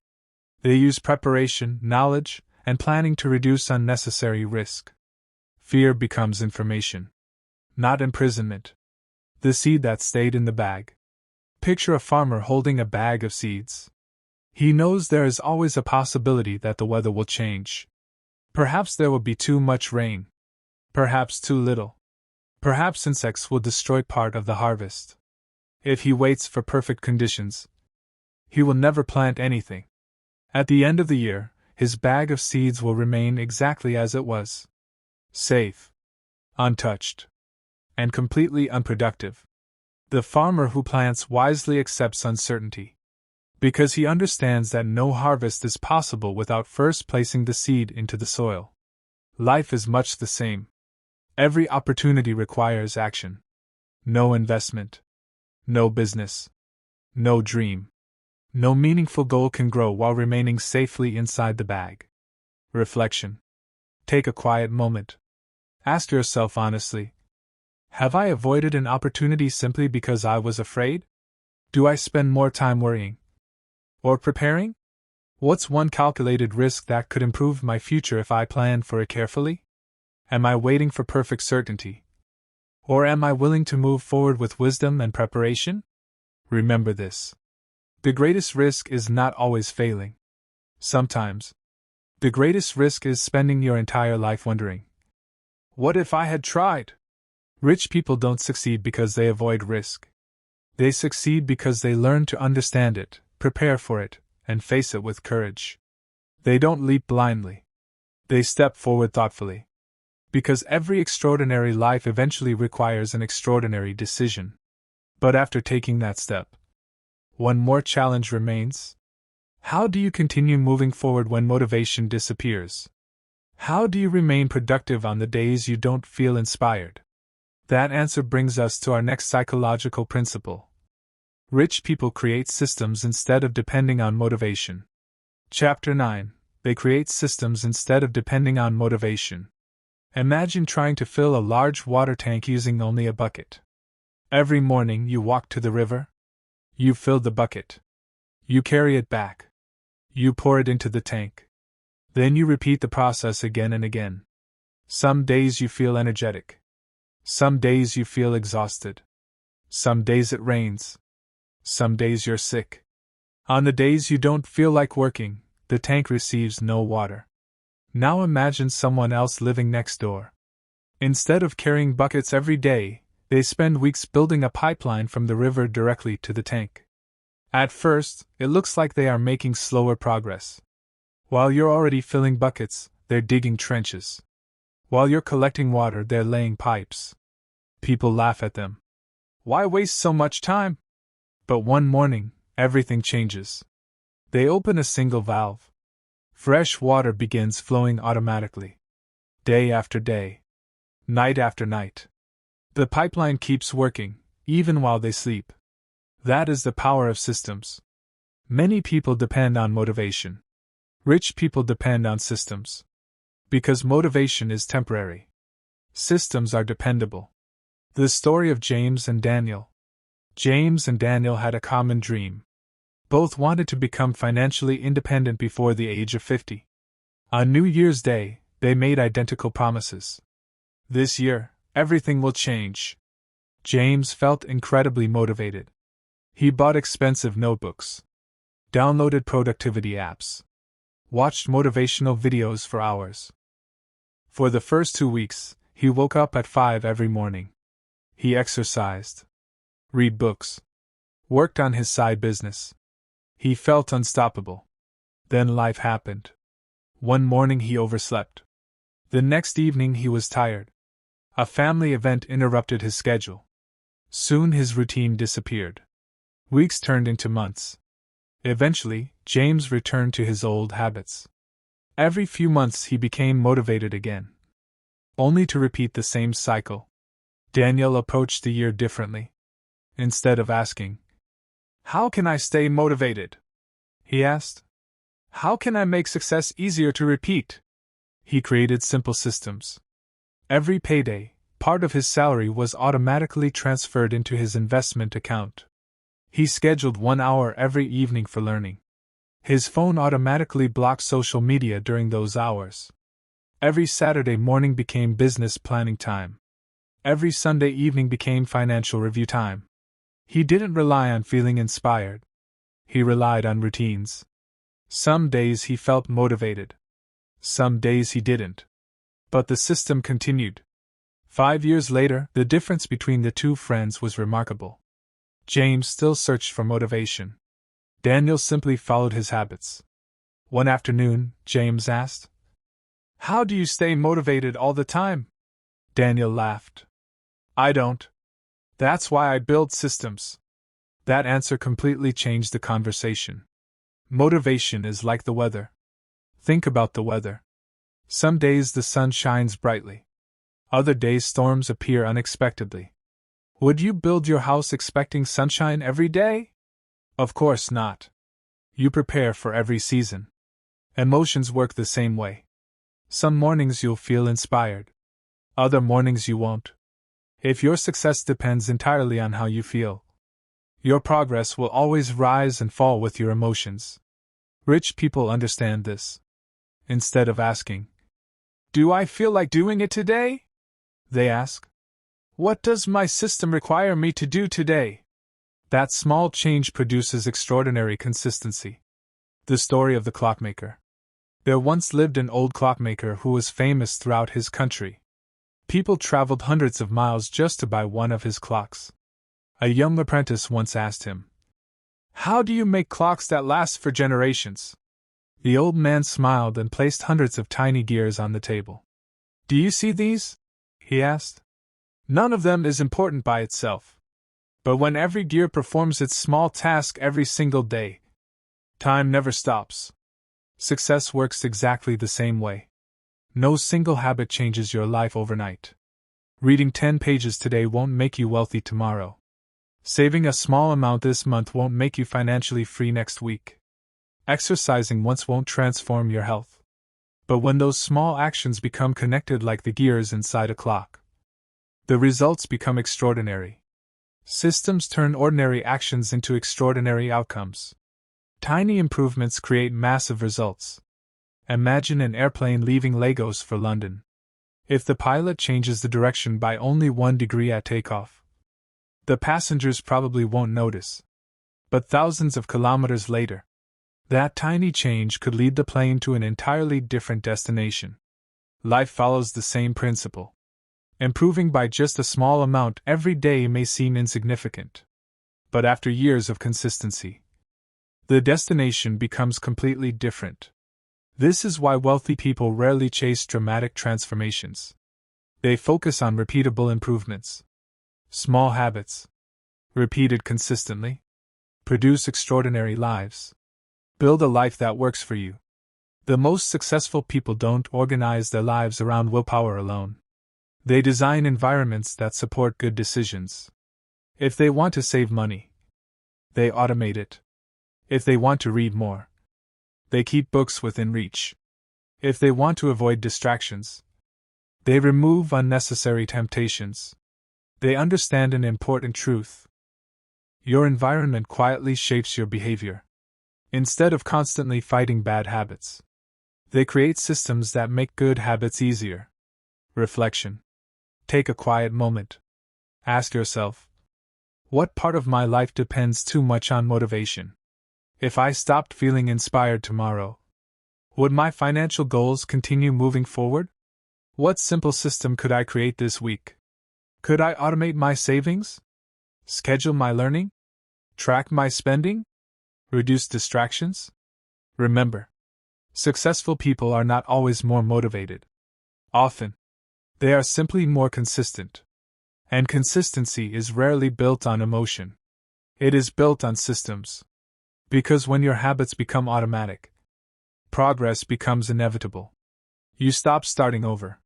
they use preparation, knowledge, and planning to reduce unnecessary risk. Fear becomes information, not imprisonment. The seed that stayed in the bag. Picture a farmer holding a bag of seeds. He knows there is always a possibility that the weather will change. Perhaps there will be too much rain. Perhaps too little. Perhaps insects will destroy part of the harvest. If he waits for perfect conditions, he will never plant anything. At the end of the year, his bag of seeds will remain exactly as it was. Safe, untouched, and completely unproductive. The farmer who plants wisely accepts uncertainty, because he understands that no harvest is possible without first placing the seed into the soil. Life is much the same. Every opportunity requires action. No investment. No business. No dream. No meaningful goal can grow while remaining safely inside the bag. Reflection. Take a quiet moment. Ask yourself honestly, have I avoided an opportunity simply because I was afraid? Do I spend more time worrying or preparing? What's one calculated risk that could improve my future if I planned for it carefully? Am I waiting for perfect certainty? Or am I willing to move forward with wisdom and preparation? Remember this. The greatest risk is not always failing. Sometimes, the greatest risk is spending your entire life wondering, what if I had tried? Rich people don't succeed because they avoid risk. They succeed because they learn to understand it, prepare for it, and face it with courage. They don't leap blindly. They step forward thoughtfully. Because every extraordinary life eventually requires an extraordinary decision. But after taking that step, one more challenge remains. How do you continue moving forward when motivation disappears? How do you remain productive on the days you don't feel inspired? That answer brings us to our next psychological principle. Rich people create systems instead of depending on motivation. Chapter 9. They create systems instead of depending on motivation. Imagine trying to fill a large water tank using only a bucket. Every morning you walk to the river. You fill the bucket. You carry it back. You pour it into the tank. Then you repeat the process again and again. Some days you feel energetic. Some days you feel exhausted. Some days it rains. Some days you're sick. On the days you don't feel like working, the tank receives no water. Now imagine someone else living next door. Instead of carrying buckets every day, they spend weeks building a pipeline from the river directly to the tank. At first, it looks like they are making slower progress. While you're already filling buckets, they're digging trenches. While you're collecting water, they're laying pipes. People laugh at them. Why waste so much time? But one morning, everything changes. They open a single valve. Fresh water begins flowing automatically. Day after day. Night after night. The pipeline keeps working, even while they sleep. That is the power of systems. Many people depend on motivation. Rich people depend on systems. Because motivation is temporary. Systems are dependable. The story of James and Daniel. James and Daniel had a common dream. Both wanted to become financially independent before the age of 50. On New Year's Day, they made identical promises. This year, everything will change. James felt incredibly motivated. He bought expensive notebooks, downloaded productivity apps, watched motivational videos for hours. For the first 2 weeks, he woke up at 5 every morning. He exercised, read books, worked on his side business. He felt unstoppable. Then life happened. One morning he overslept. The next evening he was tired. A family event interrupted his schedule. Soon his routine disappeared. Weeks turned into months. Eventually, James returned to his old habits. Every few months he became motivated again, only to repeat the same cycle. Daniel approached the year differently. Instead of asking, "How can I stay motivated?" he asked, "How can I make success easier to repeat?" He created simple systems. Every payday, part of his salary was automatically transferred into his investment account. He scheduled 1 hour every evening for learning. His phone automatically blocked social media during those hours. Every Saturday morning became business planning time. Every Sunday evening became financial review time. He didn't rely on feeling inspired. He relied on routines. Some days he felt motivated. Some days he didn't. But the system continued. 5 years later, the difference between the two friends was remarkable. James still searched for motivation. Daniel simply followed his habits. One afternoon, James asked, "How do you stay motivated all the time?" Daniel laughed. "I don't. That's why I build systems." That answer completely changed the conversation. Motivation is like the weather. Think about the weather. Some days the sun shines brightly. Other days storms appear unexpectedly. Would you build your house expecting sunshine every day? Of course not. You prepare for every season. Emotions work the same way. Some mornings you'll feel inspired. Other mornings you won't. If your success depends entirely on how you feel, your progress will always rise and fall with your emotions. Rich people understand this. Instead of asking, "Do I feel like doing it today?" they ask, "What does my system require me to do today?" That small change produces extraordinary consistency. The story of the clockmaker. There once lived an old clockmaker who was famous throughout his country. People traveled hundreds of miles just to buy one of his clocks. A young apprentice once asked him, "How do you make clocks that last for generations?" The old man smiled and placed hundreds of tiny gears on the table. "Do you see these?" he asked. "None of them is important by itself. But when every gear performs its small task every single day, time never stops." Success works exactly the same way. No single habit changes your life overnight. Reading 10 pages today won't make you wealthy tomorrow. Saving a small amount this month won't make you financially free next week. Exercising once won't transform your health. But when those small actions become connected like the gears inside a clock, the results become extraordinary. Systems turn ordinary actions into extraordinary outcomes. Tiny improvements create massive results. Imagine an airplane leaving Lagos for London. If the pilot changes the direction by only 1 degree at takeoff, the passengers probably won't notice. But thousands of kilometers later, that tiny change could lead the plane to an entirely different destination. Life follows the same principle. Improving by just a small amount every day may seem insignificant. But after years of consistency, the destination becomes completely different. This is why wealthy people rarely chase dramatic transformations. They focus on repeatable improvements. Small habits, repeated consistently, produce extraordinary lives. Build a life that works for you. The most successful people don't organize their lives around willpower alone. They design environments that support good decisions. If they want to save money, they automate it. If they want to read more, they keep books within reach. If they want to avoid distractions, they remove unnecessary temptations. They understand an important truth. Your environment quietly shapes your behavior. Instead of constantly fighting bad habits, they create systems that make good habits easier. Reflection. Take a quiet moment. Ask yourself, what part of my life depends too much on motivation? If I stopped feeling inspired tomorrow, would my financial goals continue moving forward? What simple system could I create this week? Could I automate my savings? Schedule my learning? Track my spending? Reduce distractions? Remember, successful people are not always more motivated. Often, they are simply more consistent. And consistency is rarely built on emotion. It is built on systems. Because when your habits become automatic, progress becomes inevitable. You stop starting over.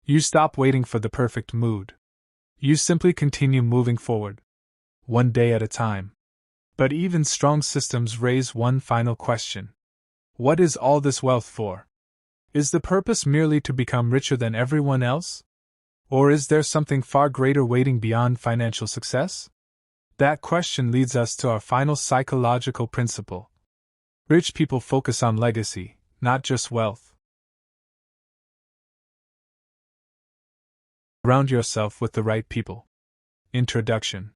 You stop waiting for the perfect mood. You simply continue moving forward, one day at a time. But even strong systems raise one final question. What is all this wealth for? Is the purpose merely to become richer than everyone else? Or is there something far greater waiting beyond financial success? That question leads us to our final psychological principle. Rich people focus on legacy, not just wealth. Surround yourself with the right people. Introduction.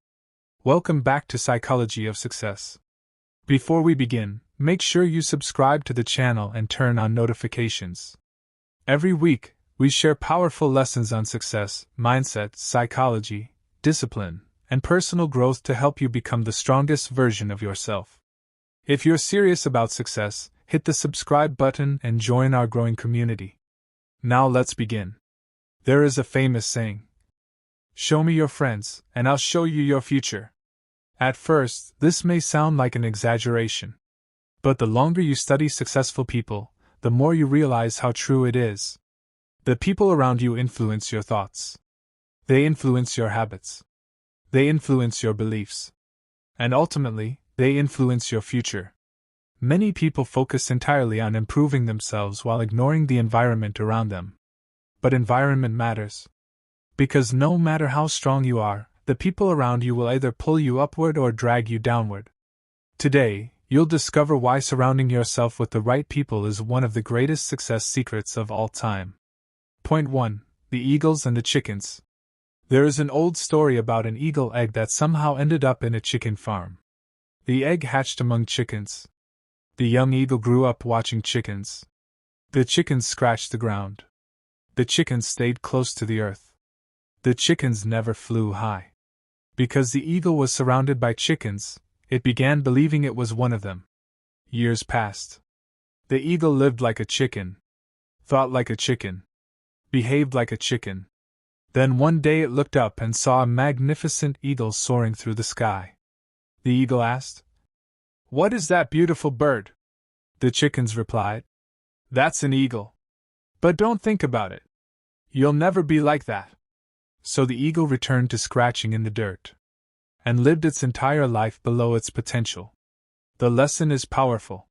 Welcome back to Psychology of Success. Before we begin, make sure you subscribe to the channel and turn on notifications. Every week, we share powerful lessons on success, mindset, psychology, discipline, and personal growth to help you become the strongest version of yourself. If you're serious about success, hit the subscribe button and join our growing community. Now let's begin. There is a famous saying, "Show me your friends, and I'll show you your future." At first, this may sound like an exaggeration. But the longer you study successful people, the more you realize how true it is. The people around you influence your thoughts. They influence your habits. They influence your beliefs. And ultimately, they influence your future. Many people focus entirely on improving themselves while ignoring the environment around them. But environment matters. Because no matter how strong you are, the people around you will either pull you upward or drag you downward. Today, you'll discover why surrounding yourself with the right people is one of the greatest success secrets of all time. Point 1. The Eagles and the Chickens. There is an old story about an eagle egg that somehow ended up in a chicken farm. The egg hatched among chickens. The young eagle grew up watching chickens. The chickens scratched the ground. The chickens stayed close to the earth. The chickens never flew high. Because the eagle was surrounded by chickens, it began believing it was one of them. Years passed. The eagle lived like a chicken, thought like a chicken, behaved like a chicken. Then one day it looked up and saw a magnificent eagle soaring through the sky. The eagle asked, "What is that beautiful bird?" The chickens replied, "That's an eagle. But don't think about it. You'll never be like that." So the eagle returned to scratching in the dirt and lived its entire life below its potential. The lesson is powerful.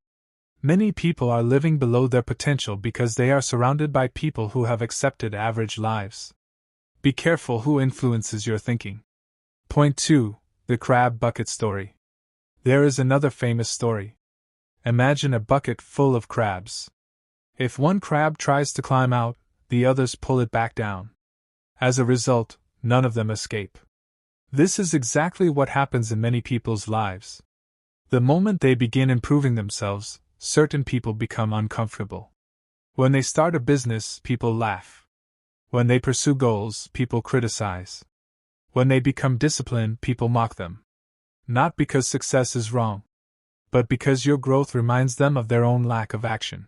Many people are living below their potential because they are surrounded by people who have accepted average lives. Be careful who influences your thinking. Point 2. The Crab Bucket Story. There is another famous story. Imagine a bucket full of crabs. If one crab tries to climb out, the others pull it back down. As a result, none of them escape. This is exactly what happens in many people's lives. The moment they begin improving themselves, certain people become uncomfortable. When they start a business, people laugh. When they pursue goals, people criticize. When they become disciplined, people mock them. Not because success is wrong, but because your growth reminds them of their own lack of action.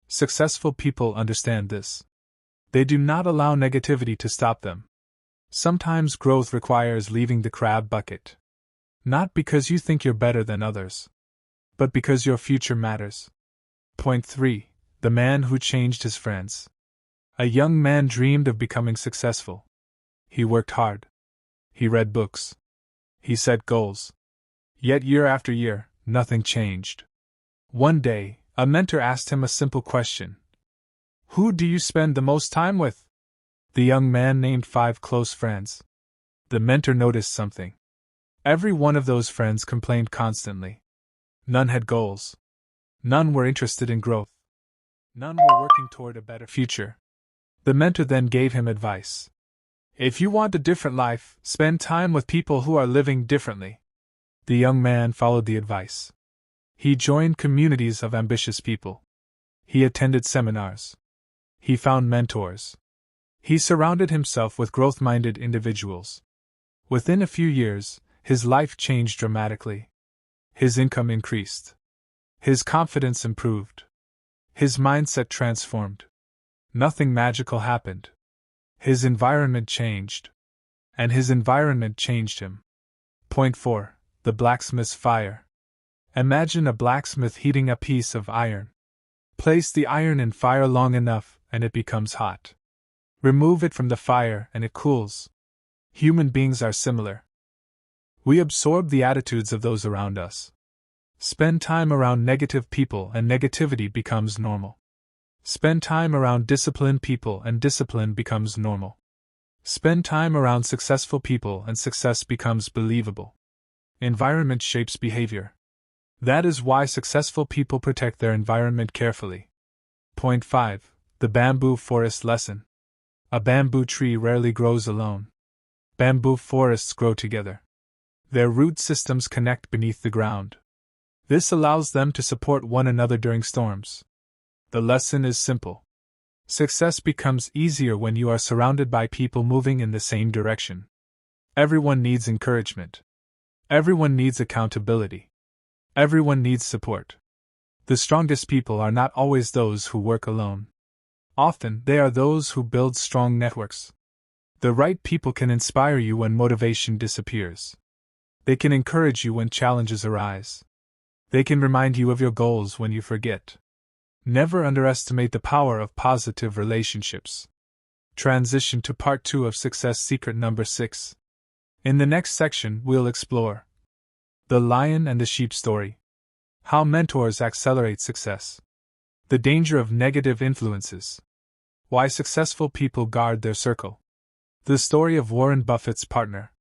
Successful people understand this. They do not allow negativity to stop them. Sometimes growth requires leaving the crab bucket. Not because you think you're better than others, but because your future matters. Point 3. The Man Who Changed His Friends. A young man dreamed of becoming successful. He worked hard. He read books. He set goals. Yet year after year, nothing changed. One day, a mentor asked him a simple question. "Who do you spend the most time with?" The young man named 5 close friends. The mentor noticed something. Every one of those friends complained constantly. None had goals. None were interested in growth. None were working toward a better future. The mentor then gave him advice. "If you want a different life, spend time with people who are living differently." The young man followed the advice. He joined communities of ambitious people. He attended seminars. He found mentors. He surrounded himself with growth-minded individuals. Within a few years, his life changed dramatically. His income increased. His confidence improved. His mindset transformed. Nothing magical happened. His environment changed. And his environment changed him. Point 4. The Blacksmith's Fire. Imagine a blacksmith heating a piece of iron. Place the iron in fire long enough, and it becomes hot. Remove it from the fire, and it cools. Human beings are similar. We absorb the attitudes of those around us. Spend time around negative people, and negativity becomes normal. Spend time around disciplined people, and discipline becomes normal. Spend time around successful people, and success becomes believable. Environment shapes behavior. That is why successful people protect their environment carefully. Point 5. The Bamboo Forest Lesson. A bamboo tree rarely grows alone. Bamboo forests grow together. Their root systems connect beneath the ground. This allows them to support one another during storms. The lesson is simple. Success becomes easier when you are surrounded by people moving in the same direction. Everyone needs encouragement. Everyone needs accountability. Everyone needs support. The strongest people are not always those who work alone. Often, they are those who build strong networks. The right people can inspire you when motivation disappears. They can encourage you when challenges arise. They can remind you of your goals when you forget. Never underestimate the power of positive relationships. Transition to Part 2 of Success Secret Number 6. In the next section, we'll explore the Lion and the Sheep story. How mentors accelerate success. The danger of negative influences. Why successful people guard their circle. The story of Warren Buffett's partner.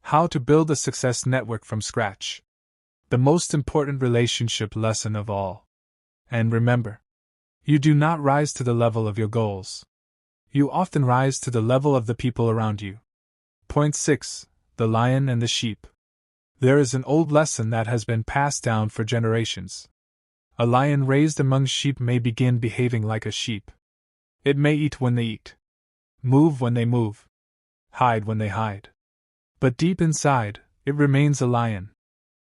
How to build a success network from scratch. The most important relationship lesson of all. And remember, you do not rise to the level of your goals. You often rise to the level of the people around you. Point 6. The Lion and the Sheep. There is an old lesson that has been passed down for generations. A lion raised among sheep may begin behaving like a sheep. It may eat when they eat, move when they move, hide when they hide. But deep inside, it remains a lion.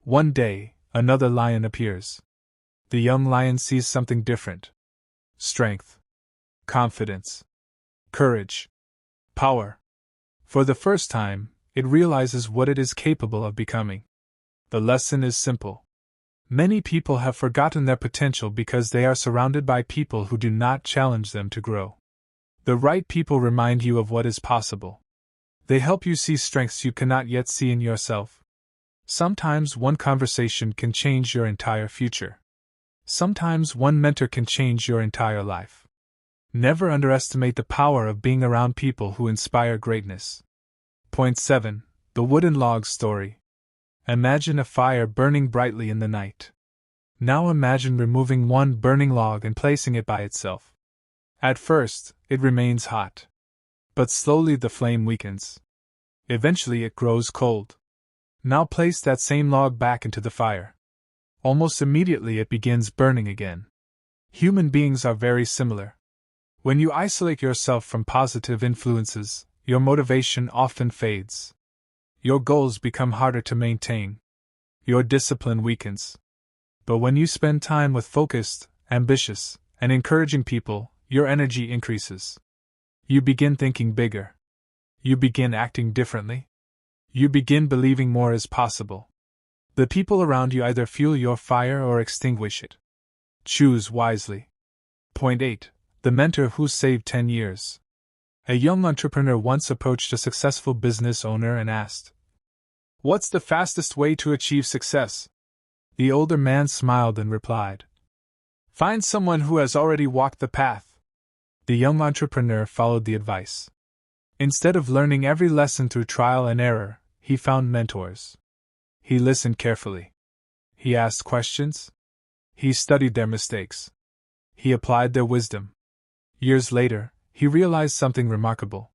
One day, another lion appears. The young lion sees something different. Strength, confidence, courage, power. For the first time, it realizes what it is capable of becoming. The lesson is simple. Many people have forgotten their potential because they are surrounded by people who do not challenge them to grow. The right people remind you of what is possible. They help you see strengths you cannot yet see in yourself. Sometimes one conversation can change your entire future. Sometimes one mentor can change your entire life. Never underestimate the power of being around people who inspire greatness. Point 7. The Wooden Log Story. Imagine a fire burning brightly in the night. Now imagine removing one burning log and placing it by itself. At first, it remains hot. But slowly the flame weakens. Eventually it grows cold. Now place that same log back into the fire. Almost immediately it begins burning again. Human beings are very similar. When you isolate yourself from positive influences, your motivation often fades. Your goals become harder to maintain. Your discipline weakens. But when you spend time with focused, ambitious, and encouraging people, your energy increases. You begin thinking bigger. You begin acting differently. You begin believing more is possible. The people around you either fuel your fire or extinguish it. Choose wisely. Point 8. The Mentor Who Saved 10 Years. A young entrepreneur once approached a successful business owner and asked, "What's the fastest way to achieve success?" The older man smiled and replied, "Find someone who has already walked the path." The young entrepreneur followed the advice. Instead of learning every lesson through trial and error, he found mentors. He listened carefully. He asked questions. He studied their mistakes. He applied their wisdom. Years later, he realized something remarkable.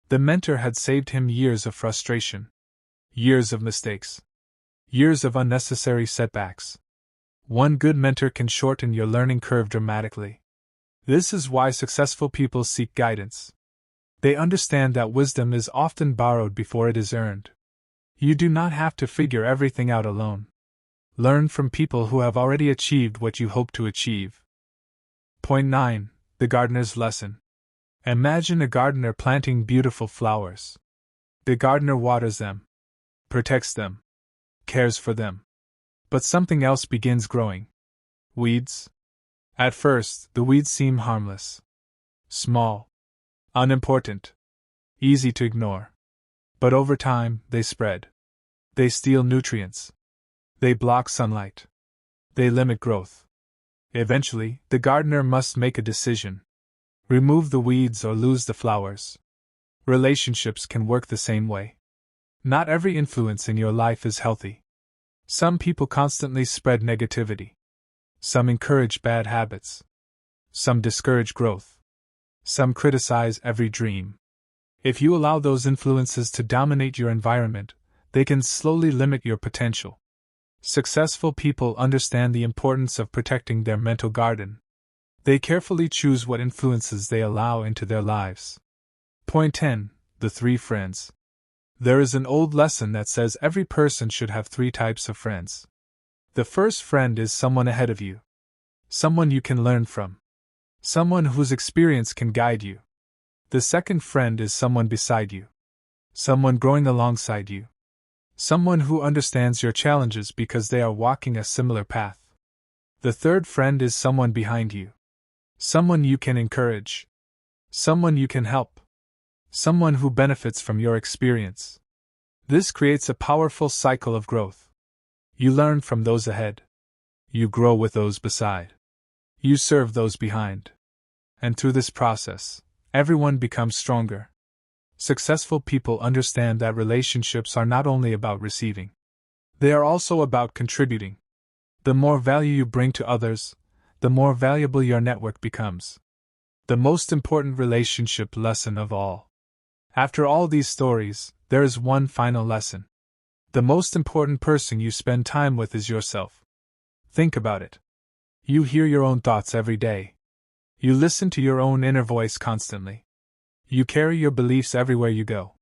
The mentor had saved him years of frustration, years of mistakes, years of unnecessary setbacks. One good mentor can shorten your learning curve dramatically. This is why successful people seek guidance. They understand that wisdom is often borrowed before it is earned. You do not have to figure everything out alone. Learn from people who have already achieved what you hope to achieve. Point 9. The Gardener's Lesson. Imagine a gardener planting beautiful flowers. The gardener waters them, protects them, cares for them. But something else begins growing. Weeds. At first, the weeds seem harmless, small, unimportant, easy to ignore. But over time, they spread. They steal nutrients. They block sunlight. They limit growth. Eventually, the gardener must make a decision. Remove the weeds or lose the flowers. Relationships can work the same way. Not every influence in your life is healthy. Some people constantly spread negativity. Some encourage bad habits. Some discourage growth. Some criticize every dream. If you allow those influences to dominate your environment, they can slowly limit your potential. Successful people understand the importance of protecting their mental garden. They carefully choose what influences they allow into their lives. Point 10. The Three Friends. There is an old lesson that says every person should have 3 types of friends. The first friend is someone ahead of you. Someone you can learn from. Someone whose experience can guide you. The second friend is someone beside you. Someone growing alongside you. Someone who understands your challenges because they are walking a similar path. The third friend is someone behind you. Someone you can encourage. Someone you can help. Someone who benefits from your experience. This creates a powerful cycle of growth. You learn from those ahead. You grow with those beside. You serve those behind. And through this process, everyone becomes stronger. Successful people understand that relationships are not only about receiving, they are also about contributing. The more value you bring to others, the more valuable your network becomes. The most important relationship lesson of all. After all these stories, there is one final lesson. The most important person you spend time with is yourself. Think about it. You hear your own thoughts every day. You listen to your own inner voice constantly. You carry your beliefs everywhere you go.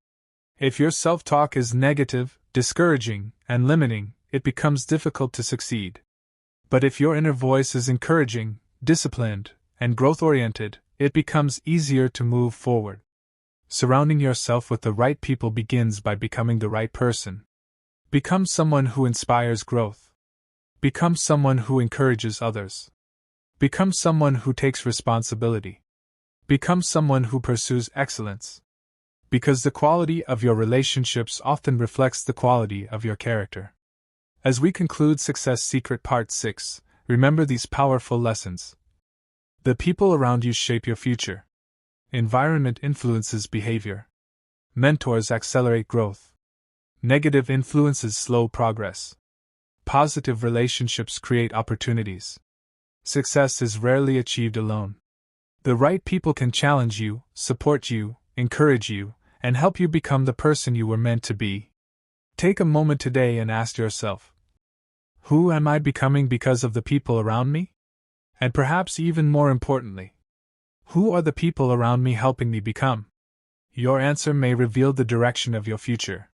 If your self-talk is negative, discouraging, and limiting, it becomes difficult to succeed. But if your inner voice is encouraging, disciplined, and growth-oriented, it becomes easier to move forward. Surrounding yourself with the right people begins by becoming the right person. Become someone who inspires growth. Become someone who encourages others. Become someone who takes responsibility. Become someone who pursues excellence. Because the quality of your relationships often reflects the quality of your character. As we conclude Success Secret Part 6, remember these powerful lessons. The people around you shape your future. Environment influences behavior. Mentors accelerate growth. Negative influences slow progress. Positive relationships create opportunities. Success is rarely achieved alone. The right people can challenge you, support you, encourage you, and help you become the person you were meant to be. Take a moment today and ask yourself, who am I becoming because of the people around me? And perhaps even more importantly, who are the people around me helping me become? Your answer may reveal the direction of your future.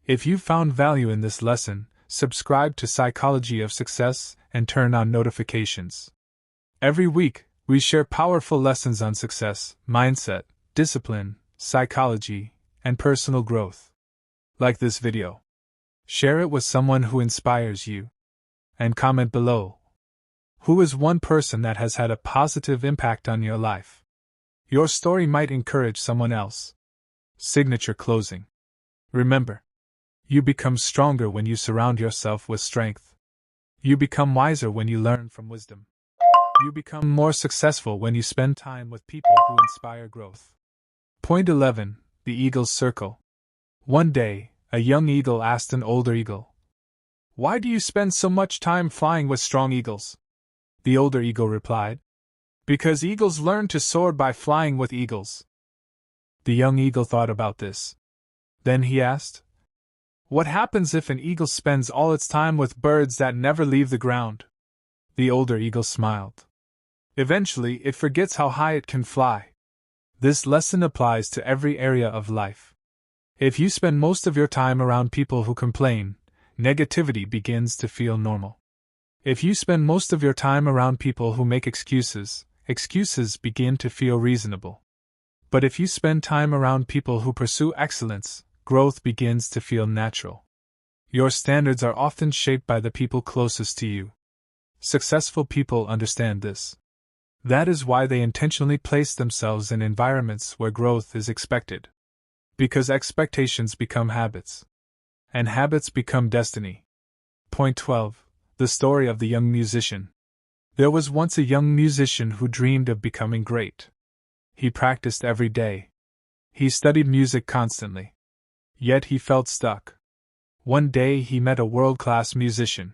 If you found value in this lesson, subscribe to Psychology of Success and turn on notifications. Every week, we share powerful lessons on success, mindset, discipline, psychology, and personal growth. Like this video. Share it with someone who inspires you. And comment below. Who is one person that has had a positive impact on your life? Your story might encourage someone else. Signature closing. Remember, you become stronger when you surround yourself with strength. You become wiser when you learn from wisdom. You become more successful when you spend time with people who inspire growth. Point 11. The Eagle's Circle. One day, a young eagle asked an older eagle, "Why do you spend so much time flying with strong eagles?" The older eagle replied, "Because eagles learn to soar by flying with eagles." The young eagle thought about this. Then he asked, "What happens if an eagle spends all its time with birds that never leave the ground?" The older eagle smiled. "Eventually, it forgets how high it can fly." This lesson applies to every area of life. If you spend most of your time around people who complain, negativity begins to feel normal. If you spend most of your time around people who make excuses, excuses begin to feel reasonable. But if you spend time around people who pursue excellence, growth begins to feel natural. Your standards are often shaped by the people closest to you. Successful people understand this. That is why they intentionally place themselves in environments where growth is expected. Because expectations become habits. And habits become destiny. Point 12. The story of the young musician. There was once a young musician who dreamed of becoming great. He practiced every day. He studied music constantly. Yet he felt stuck. One day he met a world-class musician.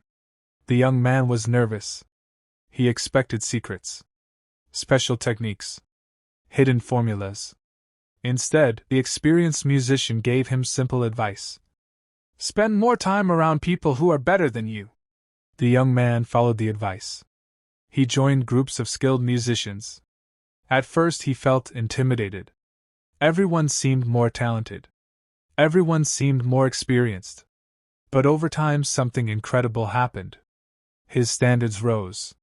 The young man was nervous. He expected secrets, special techniques, hidden formulas. Instead, the experienced musician gave him simple advice. Spend more time around people who are better than you. The young man followed the advice. He joined groups of skilled musicians. At first he felt intimidated. Everyone seemed more talented. Everyone seemed more experienced. But over time something incredible happened. His standards rose.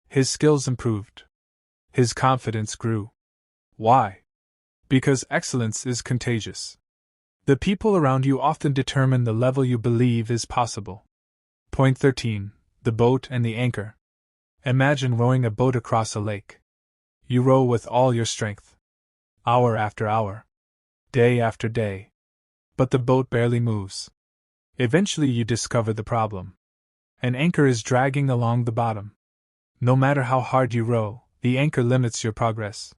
His skills improved. His confidence grew. Why? Because excellence is contagious. The people around you often determine the level you believe is possible. Point 13. The boat and the anchor. Imagine rowing a boat across a lake. You row with all your strength. Hour after hour. Day after day. But the boat barely moves. Eventually you discover the problem. An anchor is dragging along the bottom. No matter how hard you row, the anchor limits your progress.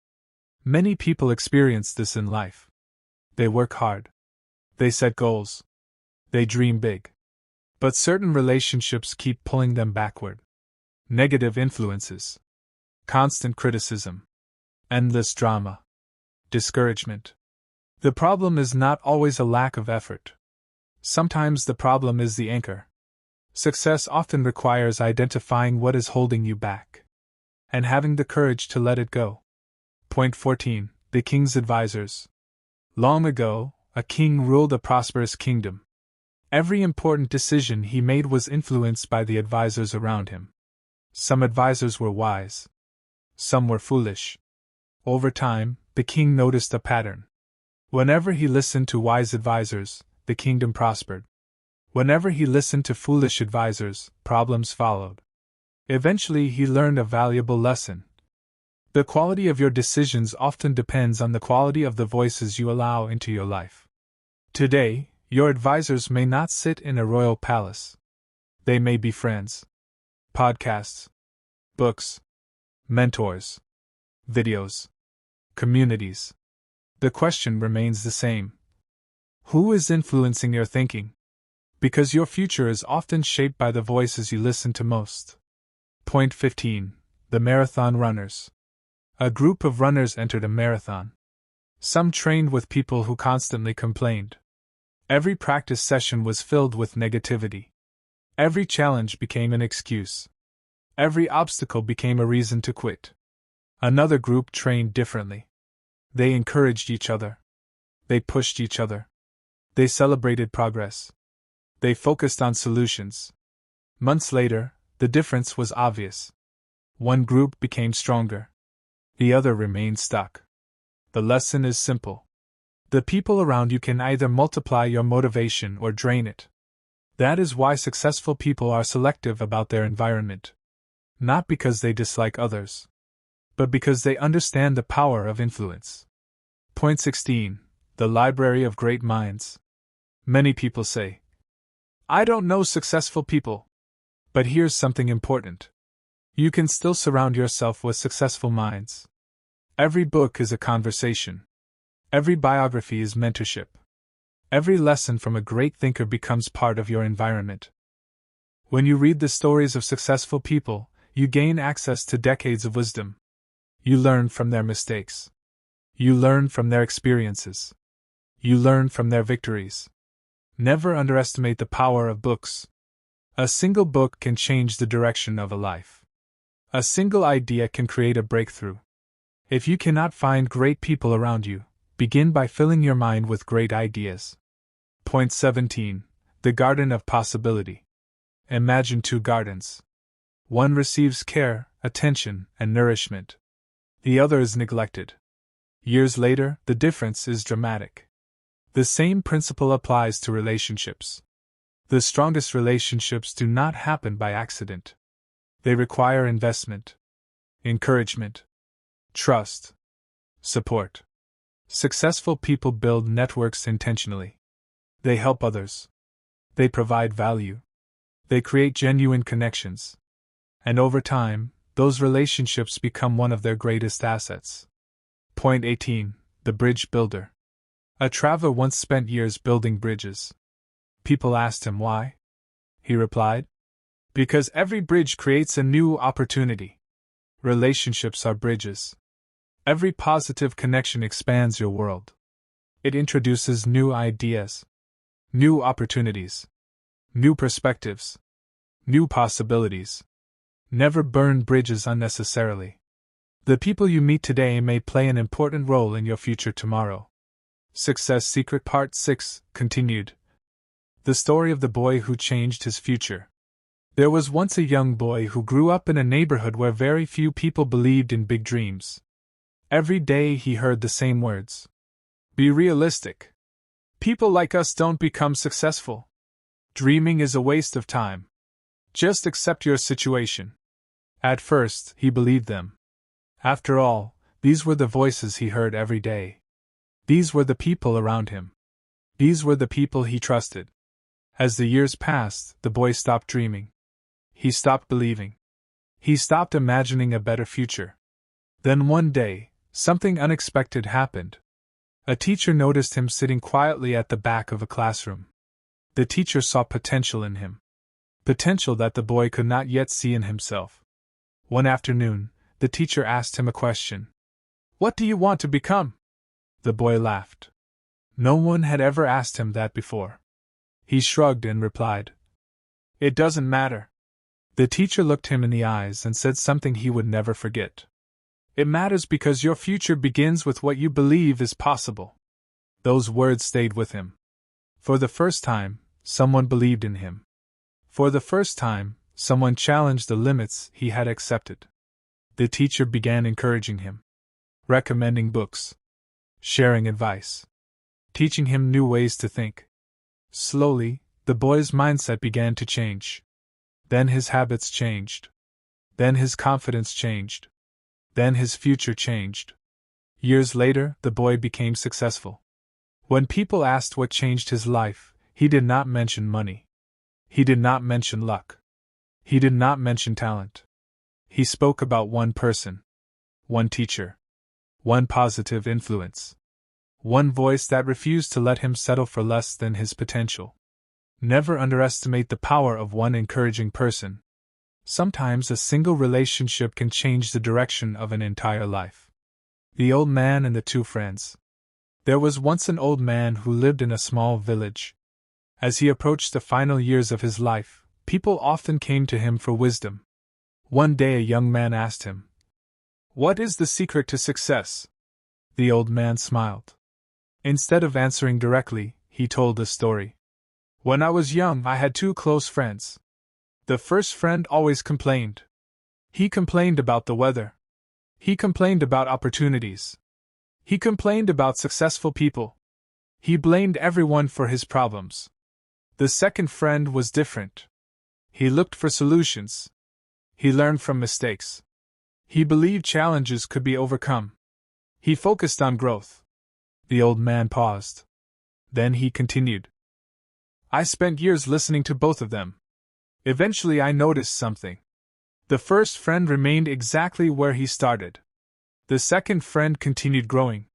Many people experience this in life. They work hard. They set goals. They dream big. But certain relationships keep pulling them backward. Negative influences. Constant criticism. Endless drama. Discouragement. The problem is not always a lack of effort. Sometimes the problem is the anchor. Success often requires identifying what is holding you back and having the courage to let it go. Point 14. The King's Advisors. Long ago, a king ruled a prosperous kingdom. Every important decision he made was influenced by the advisors around him. Some advisors were wise. Some were foolish. Over time, the king noticed a pattern. Whenever he listened to wise advisors, the kingdom prospered. Whenever he listened to foolish advisors, problems followed. Eventually, he learned a valuable lesson. The quality of your decisions often depends on the quality of the voices you allow into your life. Today, your advisors may not sit in a royal palace. They may be friends, podcasts, books, mentors, videos, communities. The question remains the same. Who is influencing your thinking? Because your future is often shaped by the voices you listen to most. Point 15. The Marathon Runners. A group of runners entered a marathon. Some trained with people who constantly complained. Every practice session was filled with negativity. Every challenge became an excuse. Every obstacle became a reason to quit. Another group trained differently. They encouraged each other. They pushed each other. They celebrated progress. They focused on solutions. Months later, the difference was obvious. One group became stronger. The other remained stuck. The lesson is simple. The people around you can either multiply your motivation or drain it. That is why successful people are selective about their environment. Not because they dislike others, but because they understand the power of influence. Point 16. The Library of Great Minds. Many people say, "I don't know successful people." But here's something important. You can still surround yourself with successful minds. Every book is a conversation. Every biography is mentorship. Every lesson from a great thinker becomes part of your environment. When you read the stories of successful people, you gain access to decades of wisdom. You learn from their mistakes. You learn from their experiences. You learn from their victories. Never underestimate the power of books. A single book can change the direction of a life. A single idea can create a breakthrough. If you cannot find great people around you, begin by filling your mind with great ideas. Point 17. The Garden of Possibility. Imagine two gardens. One receives care, attention, and nourishment. The other is neglected. Years later, the difference is dramatic. The same principle applies to relationships. The strongest relationships do not happen by accident. They require investment, encouragement, trust, support. Successful people build networks intentionally. They help others. They provide value. They create genuine connections. And over time, those relationships become one of their greatest assets. Point 18. The Bridge Builder. A traveler once spent years building bridges. People asked him why. He replied, "Because every bridge creates a new opportunity." Relationships are bridges. Every positive connection expands your world. It introduces new ideas, new opportunities, new perspectives, new possibilities. Never burn bridges unnecessarily. The people you meet today may play an important role in your future tomorrow. Success Secret Part 6, continued. The story of the boy who changed his future. There was once a young boy who grew up in a neighborhood where very few people believed in big dreams. Every day he heard the same words. Be realistic. People like us don't become successful. Dreaming is a waste of time. Just accept your situation. At first, he believed them. After all, these were the voices he heard every day. These were the people around him. These were the people he trusted. As the years passed, the boy stopped dreaming. He stopped believing. He stopped imagining a better future. Then one day, something unexpected happened. A teacher noticed him sitting quietly at the back of a classroom. The teacher saw potential in him. Potential that the boy could not yet see in himself. One afternoon, the teacher asked him a question. "What do you want to become?" The boy laughed. No one had ever asked him that before. He shrugged and replied, "It doesn't matter." The teacher looked him in the eyes and said something he would never forget. "It matters because your future begins with what you believe is possible." Those words stayed with him. For the first time, someone believed in him. For the first time, someone challenged the limits he had accepted. The teacher began encouraging him, recommending books, sharing advice, teaching him new ways to think. Slowly, the boy's mindset began to change. Then his habits changed. Then his confidence changed. Then his future changed. Years later, the boy became successful. When people asked what changed his life, he did not mention money. He did not mention luck. He did not mention talent. He spoke about one person, one teacher, one positive influence, one voice that refused to let him settle for less than his potential. Never underestimate the power of one encouraging person. Sometimes a single relationship can change the direction of an entire life. The Old Man and the Two Friends. There was once an old man who lived in a small village. As he approached the final years of his life, people often came to him for wisdom. One day a young man asked him, "What is the secret to success?" The old man smiled. Instead of answering directly, he told a story. "When I was young, I had two close friends. The first friend always complained. He complained about the weather. He complained about opportunities. He complained about successful people. He blamed everyone for his problems. The second friend was different. He looked for solutions. He learned from mistakes. He believed challenges could be overcome. He focused on growth." The old man paused. Then he continued, "I spent years listening to both of them. Eventually I noticed something. The first friend remained exactly where he started. The second friend continued growing.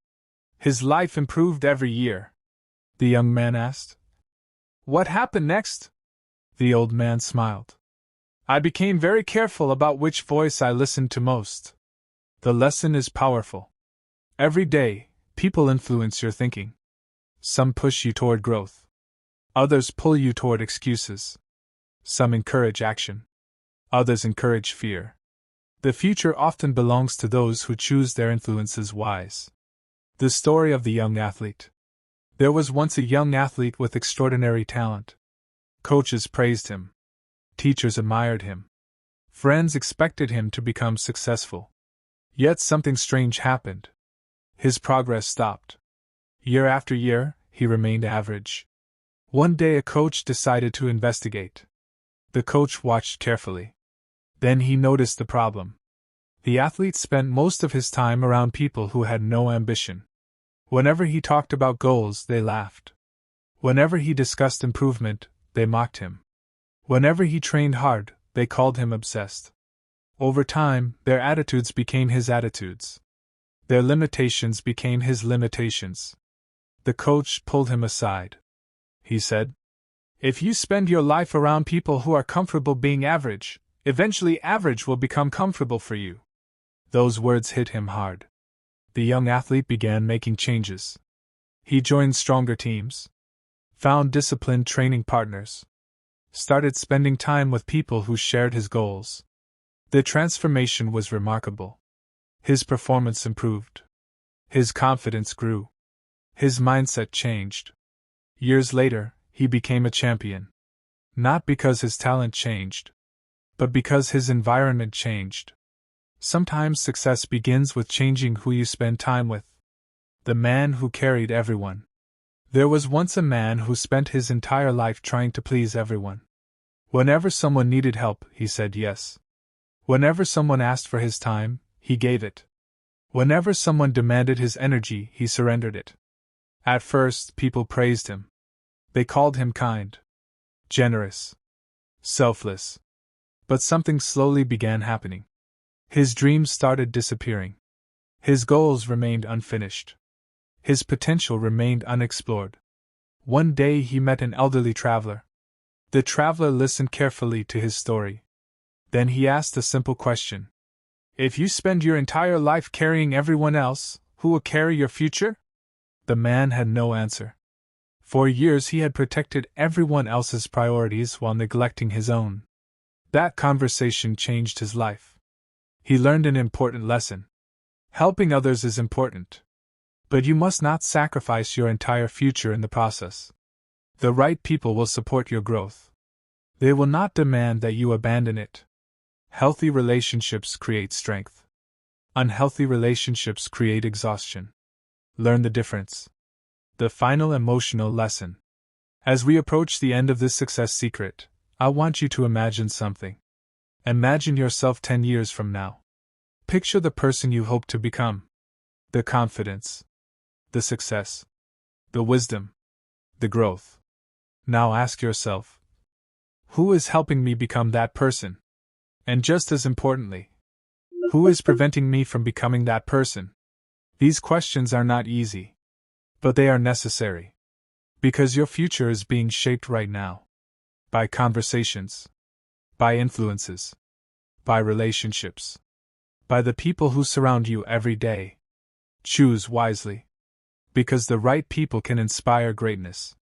His life improved every year." The young man asked, "What happened next?" The old man smiled. "I became very careful about which voice I listened to most." The lesson is powerful. Every day, people influence your thinking. Some push you toward growth. Others pull you toward excuses. Some encourage action. Others encourage fear. The future often belongs to those who choose their influences wise. The story of the young athlete. There was once a young athlete with extraordinary talent. Coaches praised him. Teachers admired him. Friends expected him to become successful. Yet something strange happened. His progress stopped. Year after year, he remained average. One day a coach decided to investigate. The coach watched carefully. Then he noticed the problem. The athlete spent most of his time around people who had no ambition. Whenever he talked about goals, they laughed. Whenever he discussed improvement, they mocked him. Whenever he trained hard, they called him obsessed. Over time, their attitudes became his attitudes. Their limitations became his limitations. The coach pulled him aside. He said, "If you spend your life around people who are comfortable being average, eventually average will become comfortable for you." Those words hit him hard. The young athlete began making changes. He joined stronger teams, found disciplined training partners, started spending time with people who shared his goals. The transformation was remarkable. His performance improved. His confidence grew. His mindset changed. Years later, he became a champion. Not because his talent changed, but because his environment changed. Sometimes success begins with changing who you spend time with. The man who carried everyone. There was once a man who spent his entire life trying to please everyone. Whenever someone needed help, he said yes. Whenever someone asked for his time, he gave it. Whenever someone demanded his energy, he surrendered it. At first, people praised him. They called him kind, generous, selfless. But something slowly began happening. His dreams started disappearing. His goals remained unfinished. His potential remained unexplored. One day he met an elderly traveler. The traveler listened carefully to his story. Then he asked a simple question. If you spend your entire life carrying everyone else, who will carry your future? The man had no answer. For years he had protected everyone else's priorities while neglecting his own. That conversation changed his life. He learned an important lesson. Helping others is important. But you must not sacrifice your entire future in the process. The right people will support your growth. They will not demand that you abandon it. Healthy relationships create strength. Unhealthy relationships create exhaustion. Learn the difference. The final emotional lesson. As we approach the end of this success secret, I want you to imagine something. Imagine yourself 10 years from now. Picture the person you hope to become. The confidence. The success. The wisdom. The growth. Now ask yourself, who is helping me become that person? And just as importantly, who is preventing me from becoming that person? These questions are not easy, but they are necessary. Because your future is being shaped right now. By conversations. By influences. By relationships. By the people who surround you every day. Choose wisely. Because the right people can inspire greatness.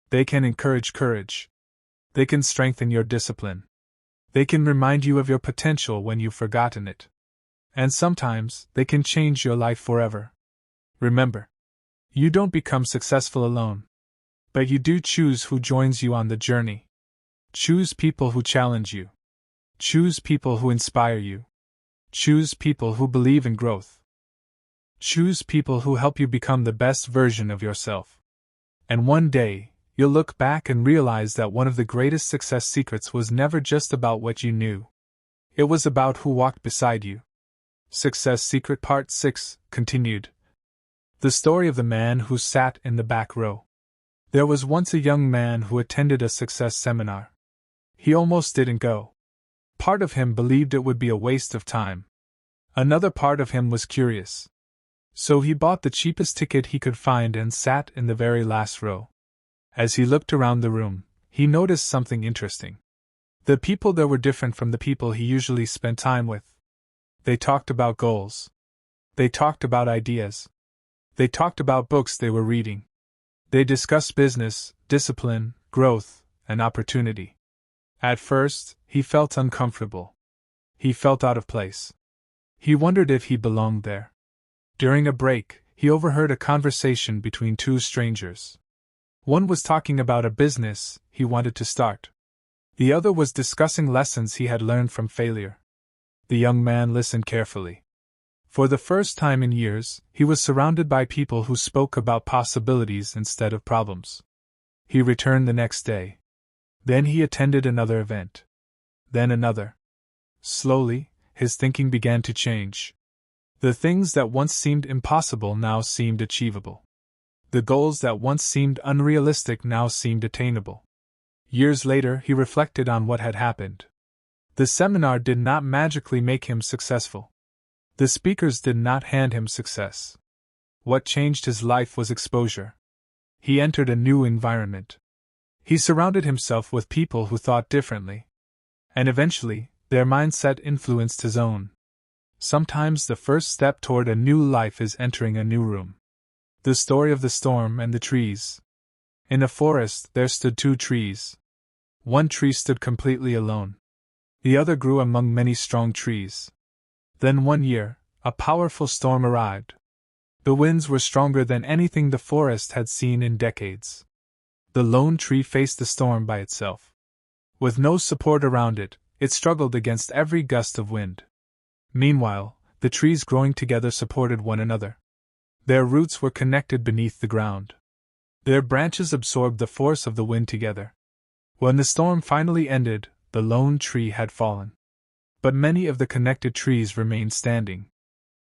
They can encourage courage. They can strengthen your discipline. They can remind you of your potential when you've forgotten it. And sometimes, they can change your life forever. Remember, you don't become successful alone. But you do choose who joins you on the journey. Choose people who challenge you. Choose people who inspire you. Choose people who believe in growth. Choose people who help you become the best version of yourself. And one day, you'll look back and realize that one of the greatest success secrets was never just about what you knew. It was about who walked beside you. Success Secret Part 6, continued. The story of the man who sat in the back row. There was once a young man who attended a success seminar. He almost didn't go. Part of him believed it would be a waste of time. Another part of him was curious. So he bought the cheapest ticket he could find and sat in the very last row. As he looked around the room, he noticed something interesting. The people there were different from the people he usually spent time with. They talked about goals. They talked about ideas. They talked about books they were reading. They discussed business, discipline, growth, and opportunity. At first, he felt uncomfortable. He felt out of place. He wondered if he belonged there. During a break, he overheard a conversation between two strangers. One was talking about a business he wanted to start. The other was discussing lessons he had learned from failure. The young man listened carefully. For the first time in years, he was surrounded by people who spoke about possibilities instead of problems. He returned the next day. Then he attended another event. Then another. Slowly, his thinking began to change. The things that once seemed impossible now seemed achievable. The goals that once seemed unrealistic now seemed attainable. Years later, he reflected on what had happened. The seminar did not magically make him successful. The speakers did not hand him success. What changed his life was exposure. He entered a new environment. He surrounded himself with people who thought differently. And eventually, their mindset influenced his own. Sometimes the first step toward a new life is entering a new room. The story of the storm and the trees. In a forest, there stood two trees. One tree stood completely alone. The other grew among many strong trees. Then one year, a powerful storm arrived. The winds were stronger than anything the forest had seen in decades. The lone tree faced the storm by itself. With no support around it, it struggled against every gust of wind. Meanwhile, the trees growing together supported one another. Their roots were connected beneath the ground. Their branches absorbed the force of the wind together. When the storm finally ended, the lone tree had fallen. But many of the connected trees remained standing.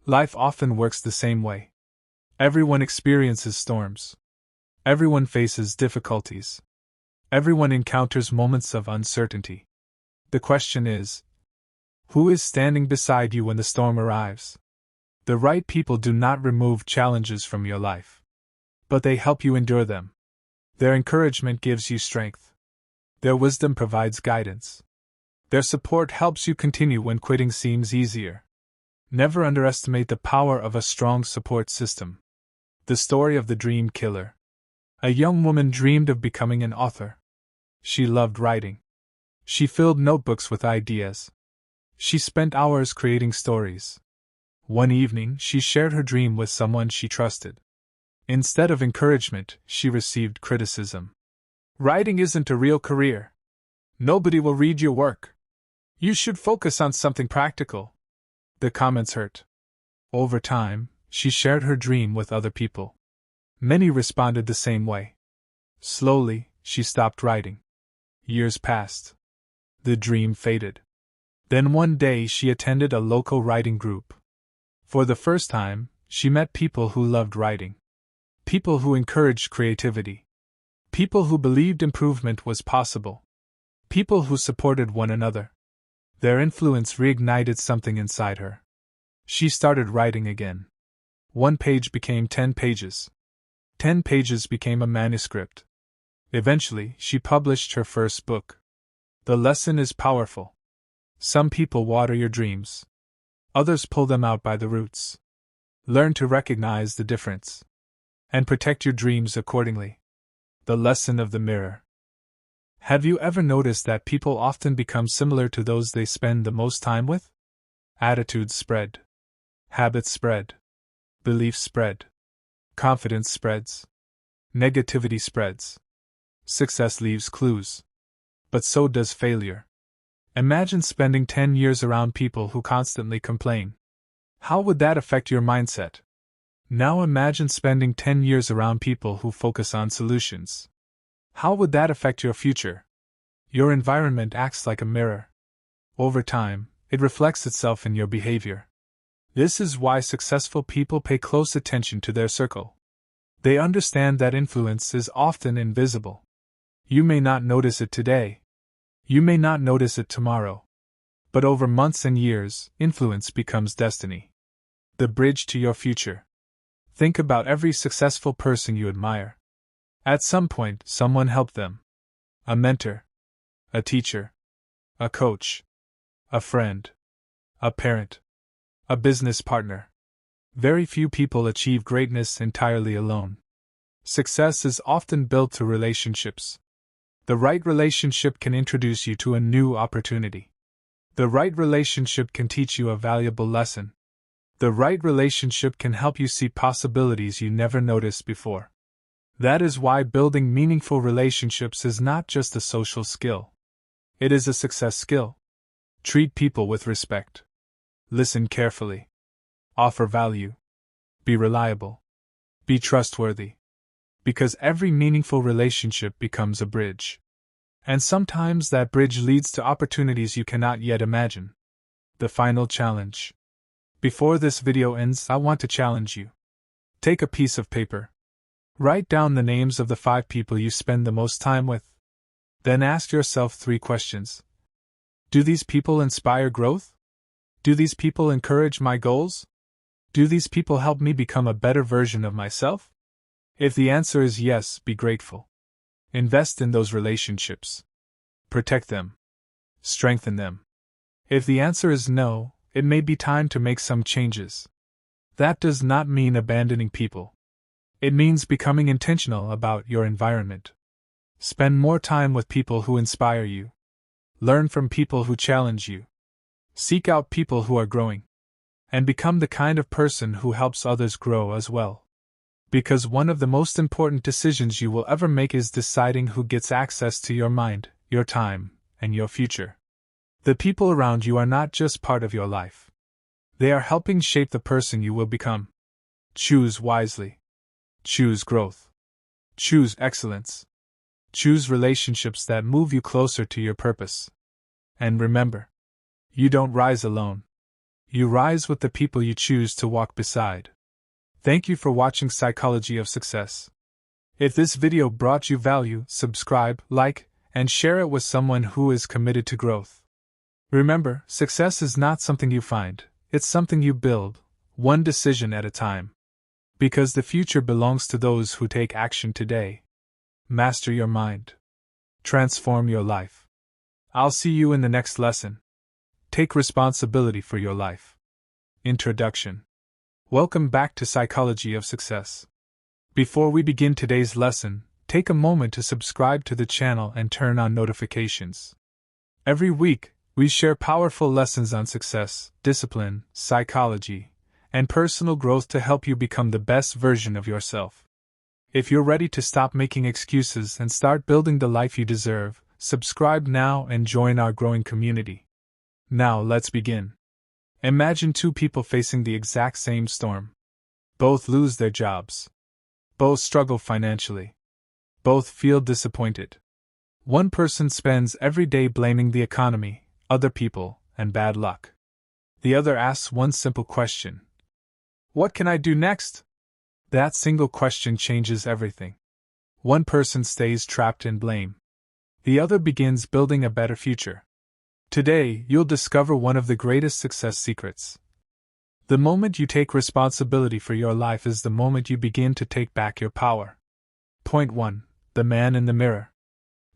Life often works the same way. Everyone experiences storms. Everyone faces difficulties. Everyone encounters moments of uncertainty. The question is, who is standing beside you when the storm arrives? The right people do not remove challenges from your life, but they help you endure them. Their encouragement gives you strength. Their wisdom provides guidance. Their support helps you continue when quitting seems easier. Never underestimate the power of a strong support system. The story of the dream killer. A young woman dreamed of becoming an author. She loved writing. She filled notebooks with ideas. She spent hours creating stories. One evening, she shared her dream with someone she trusted. Instead of encouragement, she received criticism. Writing isn't a real career. Nobody will read your work. You should focus on something practical. The comments hurt. Over time, she shared her dream with other people. Many responded the same way. Slowly, she stopped writing. Years passed. The dream faded. Then one day she attended a local writing group. For the first time, she met people who loved writing. People who encouraged creativity. People who believed improvement was possible. People who supported one another. Their influence reignited something inside her. She started writing again. 1 page became 10 pages. 10 pages became a manuscript. Eventually, she published her first book. The lesson is powerful. Some people water your dreams. Others pull them out by the roots. Learn to recognize the difference. And protect your dreams accordingly. The lesson of the mirror. Have you ever noticed that people often become similar to those they spend the most time with? Attitudes spread. Habits spread. Beliefs spread. Confidence spreads. Negativity spreads. Success leaves clues. But so does failure. Imagine spending 10 years around people who constantly complain. How would that affect your mindset? Now imagine spending 10 years around people who focus on solutions. How would that affect your future? Your environment acts like a mirror. Over time, it reflects itself in your behavior. This is why successful people pay close attention to their circle. They understand that influence is often invisible. You may not notice it today. You may not notice it tomorrow. But over months and years, influence becomes destiny. The bridge to your future. Think about every successful person you admire. At some point, someone helped them. A mentor. A teacher. A coach. A friend. A parent. A business partner. Very few people achieve greatness entirely alone. Success is often built through relationships. The right relationship can introduce you to a new opportunity. The right relationship can teach you a valuable lesson. The right relationship can help you see possibilities you never noticed before. That is why building meaningful relationships is not just a social skill. It is a success skill. Treat people with respect. Listen carefully. Offer value. Be reliable. Be trustworthy. Because every meaningful relationship becomes a bridge. And sometimes that bridge leads to opportunities you cannot yet imagine. The final challenge. Before this video ends, I want to challenge you. Take a piece of paper. Write down the names of the 5 people you spend the most time with. Then ask yourself 3 questions. Do these people inspire growth? Do these people encourage my goals? Do these people help me become a better version of myself? If the answer is yes, be grateful. Invest in those relationships. Protect them. Strengthen them. If the answer is no, it may be time to make some changes. That does not mean abandoning people. It means becoming intentional about your environment. Spend more time with people who inspire you. Learn from people who challenge you. Seek out people who are growing. And become the kind of person who helps others grow as well. Because one of the most important decisions you will ever make is deciding who gets access to your mind, your time, and your future. The people around you are not just part of your life. They are helping shape the person you will become. Choose wisely. Choose growth. Choose excellence. Choose relationships that move you closer to your purpose. And remember, you don't rise alone. You rise with the people you choose to walk beside. Thank you for watching Psychology of Success. If this video brought you value, subscribe, like, and share it with someone who is committed to growth. Remember, success is not something you find, it's something you build, one decision at a time. Because the future belongs to those who take action today. Master your mind. Transform your life. I'll see you in the next lesson. Take responsibility for your life. Introduction. Welcome back to Psychology of Success. Before we begin today's lesson, take a moment to subscribe to the channel and turn on notifications. Every week, we share powerful lessons on success, discipline, psychology, and personal growth to help you become the best version of yourself. If you're ready to stop making excuses and start building the life you deserve, subscribe now and join our growing community. Now let's begin. Imagine two people facing the exact same storm. Both lose their jobs. Both struggle financially. Both feel disappointed. One person spends every day blaming the economy, other people, and bad luck. The other asks one simple question. What can I do next? That single question changes everything. One person stays trapped in blame. The other begins building a better future. Today, you'll discover one of the greatest success secrets. The moment you take responsibility for your life is the moment you begin to take back your power. Point 1. The man in the mirror.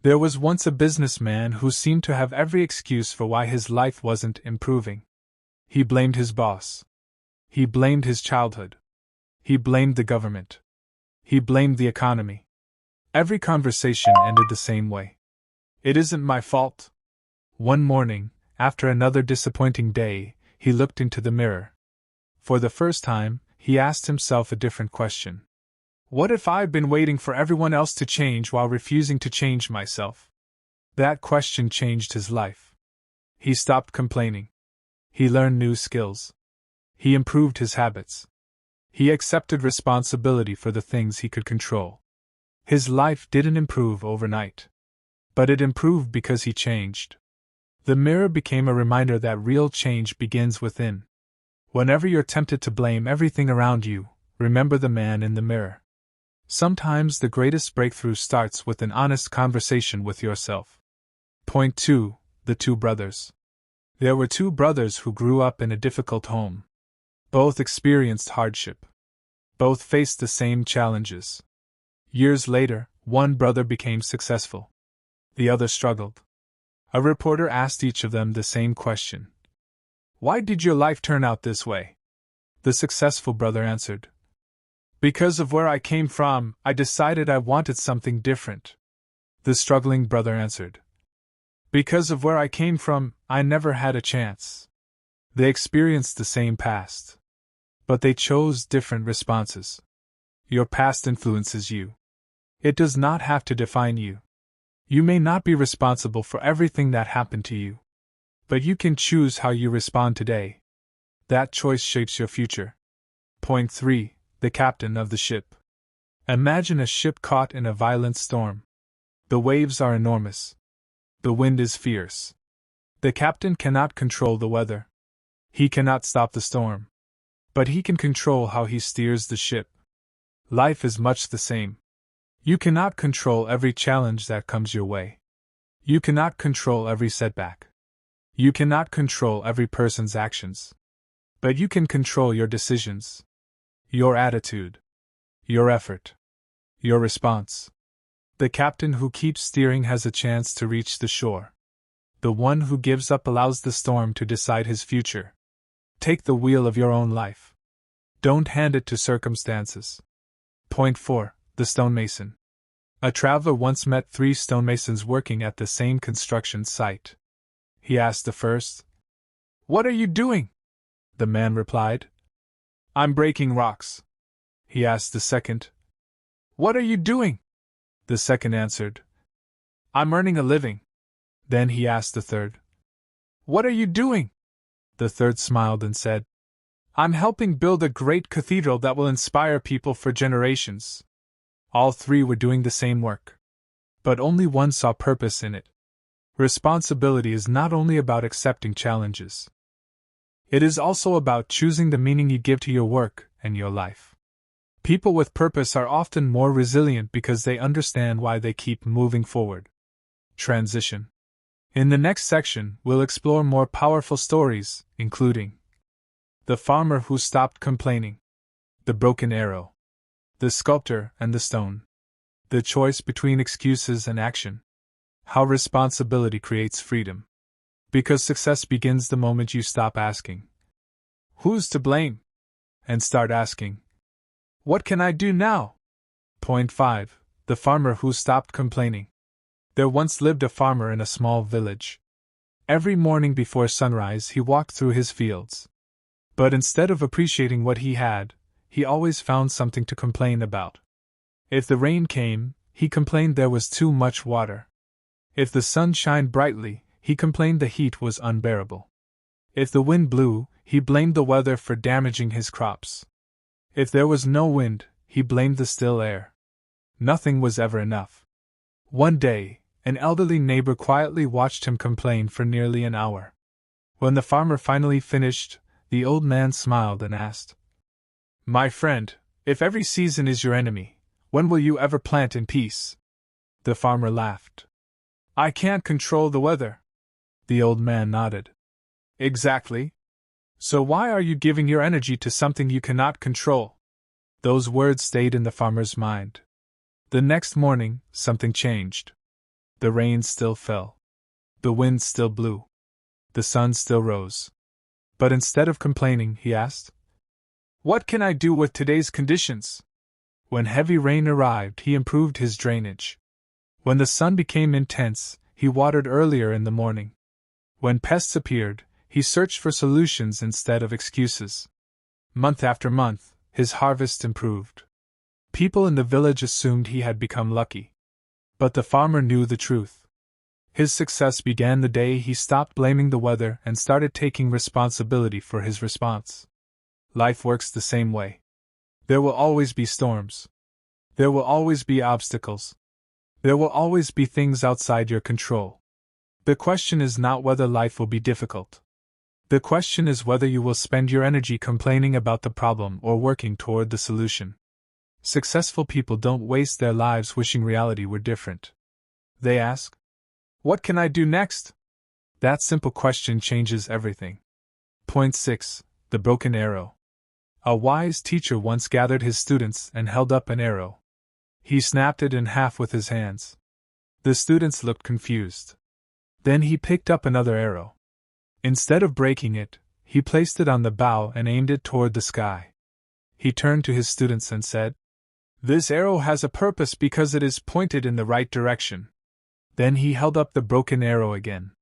There was once a businessman who seemed to have every excuse for why his life wasn't improving. He blamed his boss. He blamed his childhood. He blamed the government. He blamed the economy. Every conversation ended the same way. It isn't my fault. One morning, after another disappointing day, he looked into the mirror. For the first time, he asked himself a different question. What if I've been waiting for everyone else to change while refusing to change myself? That question changed his life. He stopped complaining. He learned new skills. He improved his habits. He accepted responsibility for the things he could control. His life didn't improve overnight. But it improved because he changed. The mirror became a reminder that real change begins within. Whenever you're tempted to blame everything around you, remember the man in the mirror. Sometimes the greatest breakthrough starts with an honest conversation with yourself. Point 2. The two brothers. There were two brothers who grew up in a difficult home. Both experienced hardship. Both faced the same challenges. Years later, one brother became successful. The other struggled. A reporter asked each of them the same question. Why did your life turn out this way? The successful brother answered. Because of where I came from, I decided I wanted something different. The struggling brother answered. Because of where I came from, I never had a chance. They experienced the same past. But they chose different responses. Your past influences you. It does not have to define you. You may not be responsible for everything that happened to you. But you can choose how you respond today. That choice shapes your future. Point 3. The captain of the ship. Imagine a ship caught in a violent storm. The waves are enormous. The wind is fierce. The captain cannot control the weather. He cannot stop the storm. But he can control how he steers the ship. Life is much the same. You cannot control every challenge that comes your way. You cannot control every setback. You cannot control every person's actions. But you can control your decisions. Your attitude. Your effort. Your response. The captain who keeps steering has a chance to reach the shore. The one who gives up allows the storm to decide his future. Take the wheel of your own life. Don't hand it to circumstances. Point 4. The stonemason. A traveler once met three stonemasons working at the same construction site. He asked the first, "What are you doing?" The man replied, "I'm breaking rocks." He asked the second, "What are you doing?" The second answered, "I'm earning a living." Then he asked the third, "What are you doing?" The third smiled and said, "I'm helping build a great cathedral that will inspire people for generations." All three were doing the same work. But only one saw purpose in it. Responsibility is not only about accepting challenges. It is also about choosing the meaning you give to your work and your life. People with purpose are often more resilient because they understand why they keep moving forward. Transition. In the next section, we'll explore more powerful stories, including the farmer who stopped complaining, the broken arrow, the sculptor and the stone, the choice between excuses and action, how responsibility creates freedom. Because success begins the moment you stop asking, "Who's to blame?" and start asking, "What can I do now?" Point 5. The farmer who stopped complaining. There once lived a farmer in a small village. Every morning before sunrise he walked through his fields. But instead of appreciating what he had, he always found something to complain about. If the rain came, he complained there was too much water. If the sun shined brightly, he complained the heat was unbearable. If the wind blew, he blamed the weather for damaging his crops. If there was no wind, he blamed the still air. Nothing was ever enough. One day, an elderly neighbor quietly watched him complain for nearly an hour. When the farmer finally finished, the old man smiled and asked, "My friend, if every season is your enemy, when will you ever plant in peace?" The farmer laughed. "I can't control the weather." The old man nodded. "Exactly. So why are you giving your energy to something you cannot control?" Those words stayed in the farmer's mind. The next morning, something changed. The rain still fell. The wind still blew. The sun still rose. But instead of complaining, he asked, "What can I do with today's conditions?" When heavy rain arrived, he improved his drainage. When the sun became intense, he watered earlier in the morning. When pests appeared, he searched for solutions instead of excuses. Month after month, his harvest improved. People in the village assumed he had become lucky. But the farmer knew the truth. His success began the day he stopped blaming the weather and started taking responsibility for his response. Life works the same way. There will always be storms. There will always be obstacles. There will always be things outside your control. The question is not whether life will be difficult. The question is whether you will spend your energy complaining about the problem or working toward the solution. Successful people don't waste their lives wishing reality were different. They ask, "What can I do next?" That simple question changes everything. Point 6. The broken arrow. A wise teacher once gathered his students and held up an arrow. He snapped it in half with his hands. The students looked confused. Then he picked up another arrow. Instead of breaking it, he placed it on the bow and aimed it toward the sky. He turned to his students and said, "This arrow has a purpose because it is pointed in the right direction." Then he held up the broken arrow again.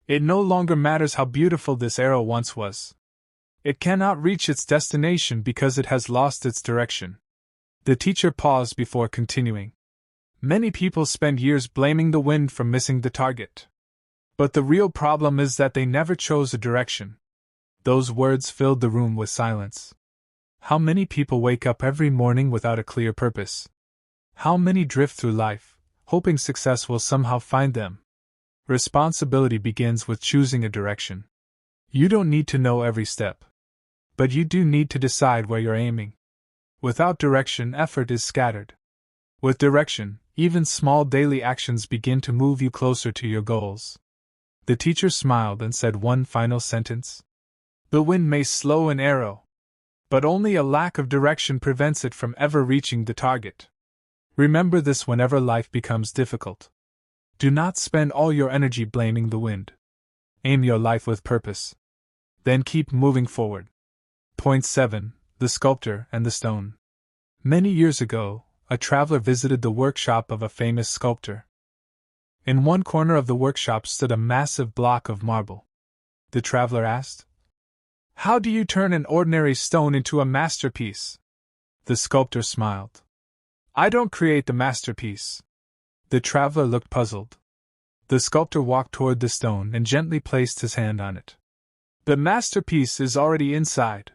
"It no longer matters how beautiful this arrow once was. It cannot reach its destination because it has lost its direction." The teacher paused before continuing. "Many people spend years blaming the wind for missing the target. But the real problem is that they never chose a direction." Those words filled the room with silence. How many people wake up every morning without a clear purpose? How many drift through life, hoping success will somehow find them? Responsibility begins with choosing a direction. You don't need to know every step. But you do need to decide where you're aiming. Without direction, effort is scattered. With direction, even small daily actions begin to move you closer to your goals. The teacher smiled and said one final sentence. "The wind may slow an arrow, but only a lack of direction prevents it from ever reaching the target." Remember this whenever life becomes difficult. Do not spend all your energy blaming the wind. Aim your life with purpose. Then keep moving forward. Point 7. The sculptor and the stone. Many years ago, a traveler visited the workshop of a famous sculptor. In one corner of the workshop stood a massive block of marble. The traveler asked, "How do you turn an ordinary stone into a masterpiece?" The sculptor smiled. "I don't create the masterpiece." The traveler looked puzzled. The sculptor walked toward the stone and gently placed his hand on it. "The masterpiece is already inside.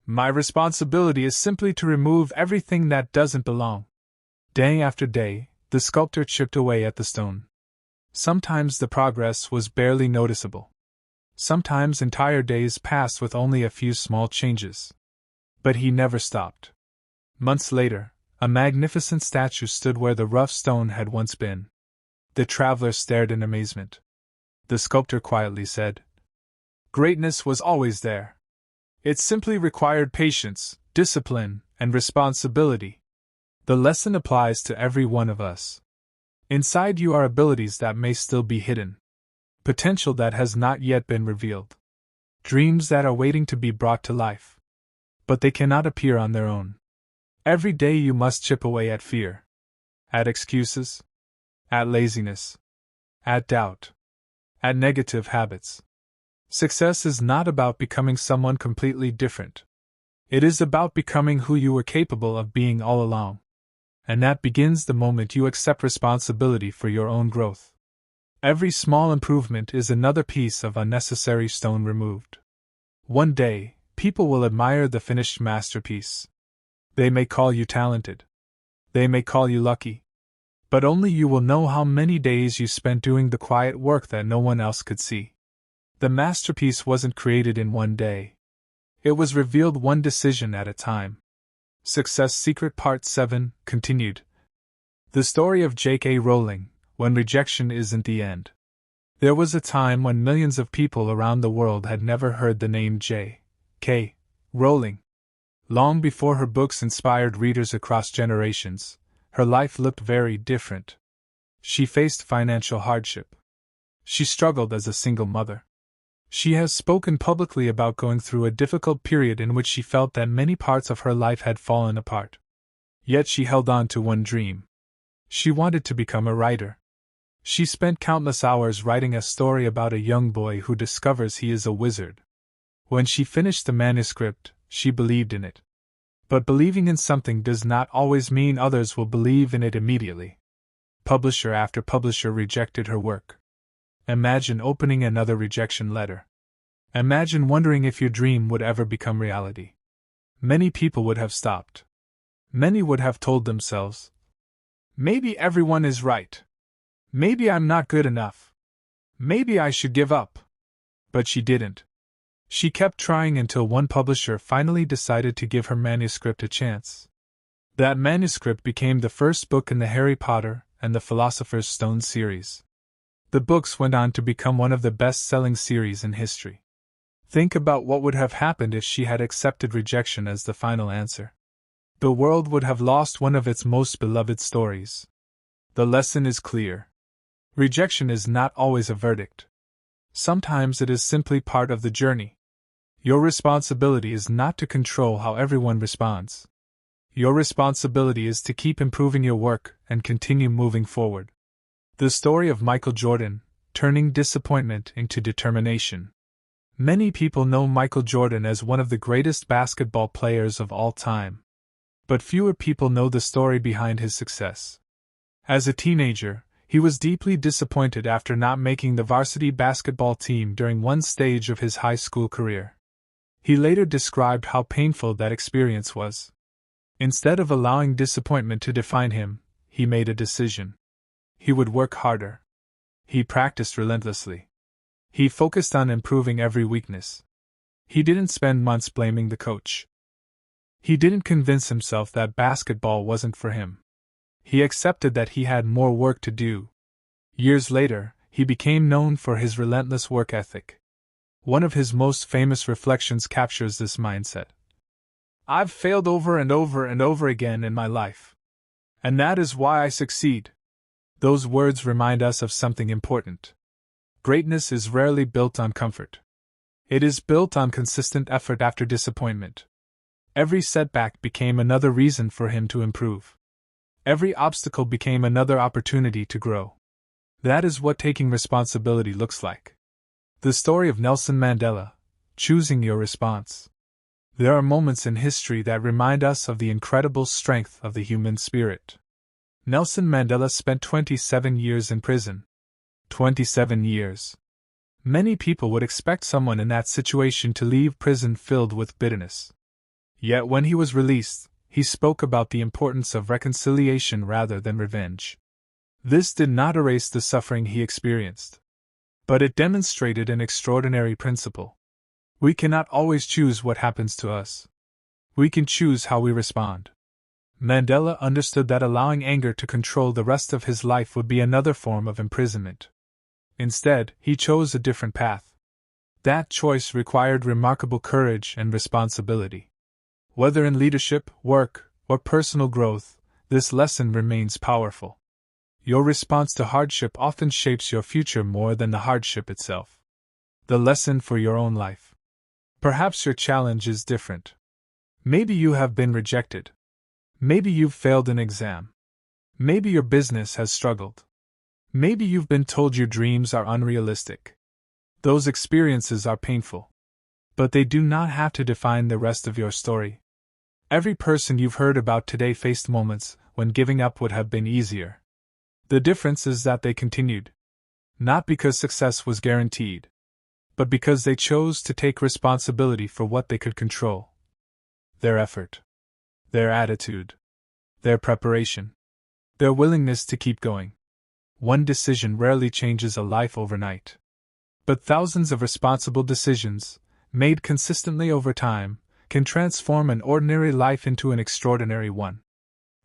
My responsibility is simply to remove everything that doesn't belong." Day after day, the sculptor chipped away at the stone. Sometimes the progress was barely noticeable. Sometimes entire days passed with only a few small changes. But he never stopped. Months later, a magnificent statue stood where the rough stone had once been. The traveler stared in amazement. the sculptor quietly said. Greatness was always there. It simply required patience, discipline, and responsibility. The lesson applies to every one of us. Inside you are abilities that may still be hidden, potential that has not yet been revealed, dreams that are waiting to be brought to life. But they cannot appear on their own. Every day you must chip away at fear, at excuses, at laziness, at doubt, at negative habits. Success is not about becoming someone completely different. It is about becoming who you were capable of being all along. And that begins the moment you accept responsibility for your own growth. Every small improvement is another piece of unnecessary stone removed. One day, people will admire the finished masterpiece. They may call you talented. They may call you lucky. But only you will know how many days you spent doing the quiet work that no one else could see. The masterpiece wasn't created in one day. It was revealed one decision at a time. Success Secret Part 7 continued. The story of J.K. Rowling, when rejection isn't the end. There was a time when millions of people around the world had never heard the name J.K. Rowling. Long before her books inspired readers across generations, her life looked very different. She faced financial hardship. She struggled as a single mother. She has spoken publicly about going through a difficult period in which she felt that many parts of her life had fallen apart. Yet she held on to one dream. She wanted to become a writer. She spent countless hours writing a story about a young boy who discovers he is a wizard. When she finished the manuscript, she believed in it. But believing in something does not always mean others will believe in it immediately. Publisher after publisher rejected her work. Imagine opening another rejection letter. Imagine wondering if your dream would ever become reality. Many people would have stopped. Many would have told themselves, maybe everyone is right. Maybe I'm not good enough. Maybe I should give up. But she didn't. She kept trying until one publisher finally decided to give her manuscript a chance. That manuscript became the first book in the Harry Potter and the Philosopher's Stone series. The books went on to become one of the best-selling series in history. Think about what would have happened if she had accepted rejection as the final answer. The world would have lost one of its most beloved stories. The lesson is clear. Rejection is not always a verdict. Sometimes it is simply part of the journey. Your responsibility is not to control how everyone responds. Your responsibility is to keep improving your work and continue moving forward. The story of Michael Jordan, turning disappointment into determination. Many people know Michael Jordan as one of the greatest basketball players of all time. But fewer people know the story behind his success. As a teenager, he was deeply disappointed after not making the varsity basketball team during one stage of his high school career. He later described how painful that experience was. Instead of allowing disappointment to define him, he made a decision. He would work harder. He practiced relentlessly. He focused on improving every weakness. He didn't spend months blaming the coach. He didn't convince himself that basketball wasn't for him. He accepted that he had more work to do. Years later, he became known for his relentless work ethic. One of his most famous reflections captures this mindset. I've failed over and over and over again in my life. And that is why I succeed. Those words remind us of something important. Greatness is rarely built on comfort. It is built on consistent effort after disappointment. Every setback became another reason for him to improve. Every obstacle became another opportunity to grow. That is what taking responsibility looks like. The story of Nelson Mandela, choosing your response. There are moments in history that remind us of the incredible strength of the human spirit. Nelson Mandela spent 27 years in prison. 27 years. Many people would expect someone in that situation to leave prison filled with bitterness. Yet when he was released, he spoke about the importance of reconciliation rather than revenge. This did not erase the suffering he experienced. But it demonstrated an extraordinary principle. We cannot always choose what happens to us. We can choose how we respond. Mandela understood that allowing anger to control the rest of his life would be another form of imprisonment. Instead, he chose a different path. That choice required remarkable courage and responsibility. Whether in leadership, work, or personal growth, this lesson remains powerful. Your response to hardship often shapes your future more than the hardship itself. The lesson for your own life. Perhaps your challenge is different. Maybe you have been rejected. Maybe you've failed an exam. Maybe your business has struggled. Maybe you've been told your dreams are unrealistic. Those experiences are painful. But they do not have to define the rest of your story. Every person you've heard about today faced moments when giving up would have been easier. The difference is that they continued. Not because success was guaranteed, but because they chose to take responsibility for what they could control. Their effort. Their attitude. Their preparation. Their willingness to keep going. One decision rarely changes a life overnight. But thousands of responsible decisions, made consistently over time, can transform an ordinary life into an extraordinary one.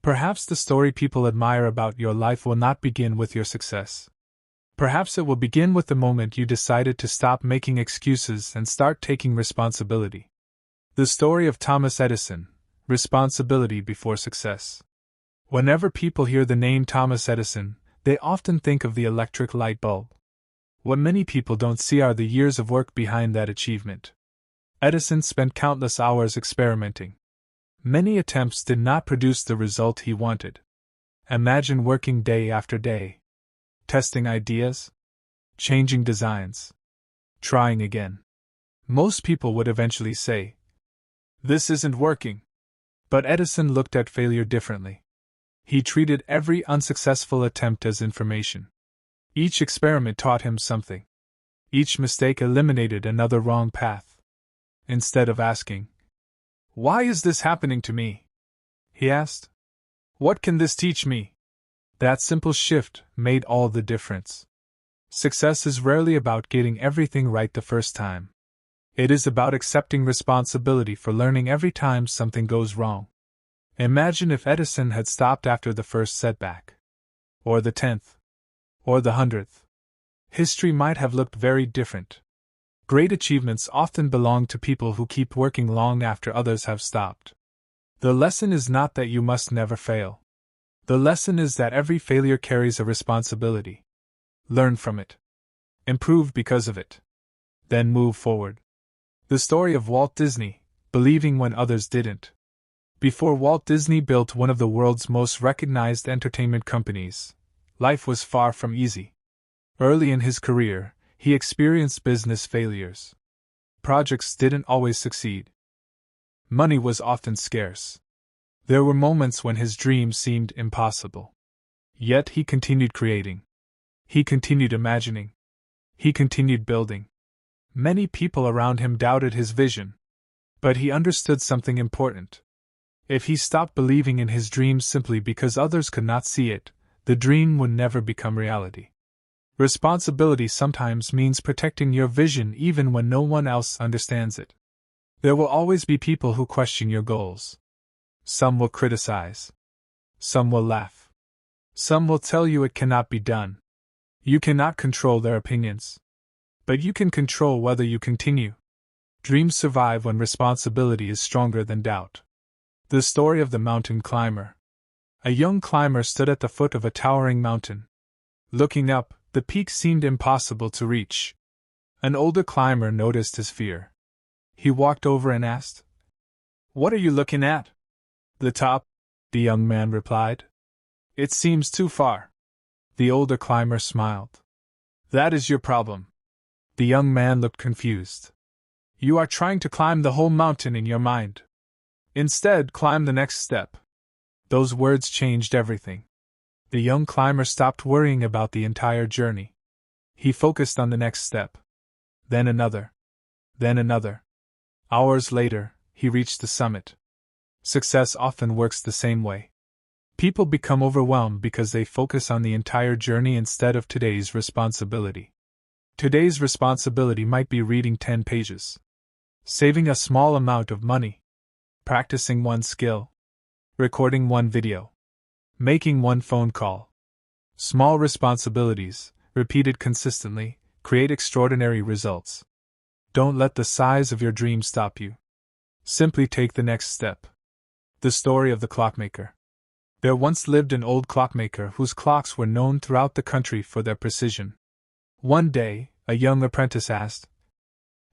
Perhaps the story people admire about your life will not begin with your success. Perhaps it will begin with the moment you decided to stop making excuses and start taking responsibility. The story of Thomas Edison, responsibility before success. Whenever people hear the name Thomas Edison, they often think of the electric light bulb. What many people don't see are the years of work behind that achievement. Edison spent countless hours experimenting. Many attempts did not produce the result he wanted. Imagine working day after day. Testing ideas. Changing designs. Trying again. Most people would eventually say, "This isn't working." But Edison looked at failure differently. He treated every unsuccessful attempt as information. Each experiment taught him something. Each mistake eliminated another wrong path. Instead of asking, "Why is this happening to me?" he asked, "What can this teach me?" That simple shift made all the difference. Success is rarely about getting everything right the first time. It is about accepting responsibility for learning every time something goes wrong. Imagine if Edison had stopped after the first setback. Or the 10th. Or the 100th. History might have looked very different. Great achievements often belong to people who keep working long after others have stopped. The lesson is not that you must never fail. The lesson is that every failure carries a responsibility. Learn from it. Improve because of it. Then move forward. The story of Walt Disney, believing when others didn't. Before Walt Disney built one of the world's most recognized entertainment companies, life was far from easy. Early in his career, he experienced business failures. Projects didn't always succeed. Money was often scarce. There were moments when his dreams seemed impossible. Yet he continued creating. He continued imagining. He continued building. Many people around him doubted his vision. But he understood something important. If he stopped believing in his dreams simply because others could not see it, the dream would never become reality. Responsibility sometimes means protecting your vision even when no one else understands it. There will always be people who question your goals. Some will criticize. Some will laugh. Some will tell you it cannot be done. You cannot control their opinions. But you can control whether you continue. Dreams survive when responsibility is stronger than doubt. The story of the mountain climber. A young climber stood at the foot of a towering mountain. Looking up, the peak seemed impossible to reach. An older climber noticed his fear. He walked over and asked, "What are you looking at?" "The top," the young man replied. "It seems too far." The older climber smiled. "That is your problem." The young man looked confused. "You are trying to climb the whole mountain in your mind. Instead, climb the next step." Those words changed everything. The young climber stopped worrying about the entire journey. He focused on the next step. Then another. Then another. Hours later, he reached the summit. Success often works the same way. People become overwhelmed because they focus on the entire journey instead of today's responsibility. Today's responsibility might be reading 10 pages, saving a small amount of money, practicing one skill, recording one video, making one phone call. Small responsibilities, repeated consistently, create extraordinary results. Don't let the size of your dream stop you. Simply take the next step. The story of the clockmaker. There once lived an old clockmaker whose clocks were known throughout the country for their precision. One day, a young apprentice asked,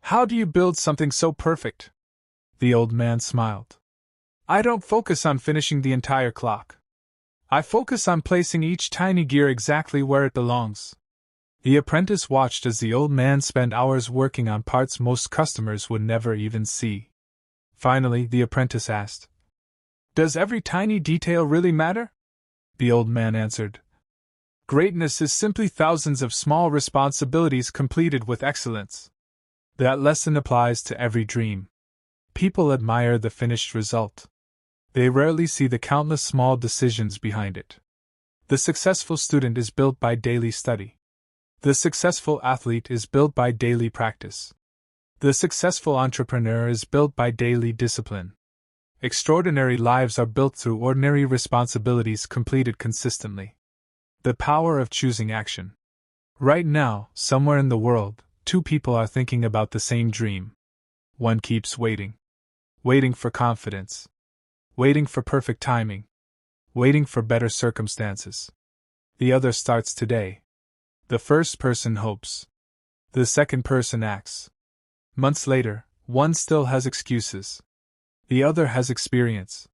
"How do you build something so perfect?" The old man smiled. "I don't focus on finishing the entire clock. I focus on placing each tiny gear exactly where it belongs." The apprentice watched as the old man spent hours working on parts most customers would never even see. Finally, the apprentice asked, "Does every tiny detail really matter?" The old man answered, "Greatness is simply thousands of small responsibilities completed with excellence." That lesson applies to every dream. People admire the finished result. They rarely see the countless small decisions behind it. The successful student is built by daily study. The successful athlete is built by daily practice. The successful entrepreneur is built by daily discipline. Extraordinary lives are built through ordinary responsibilities completed consistently. The power of choosing action. Right now, somewhere in the world, two people are thinking about the same dream. One keeps waiting. Waiting for confidence. Waiting for perfect timing. Waiting for better circumstances. The other starts today. The first person hopes. The second person acts. Months later, one still has excuses. The other has experience.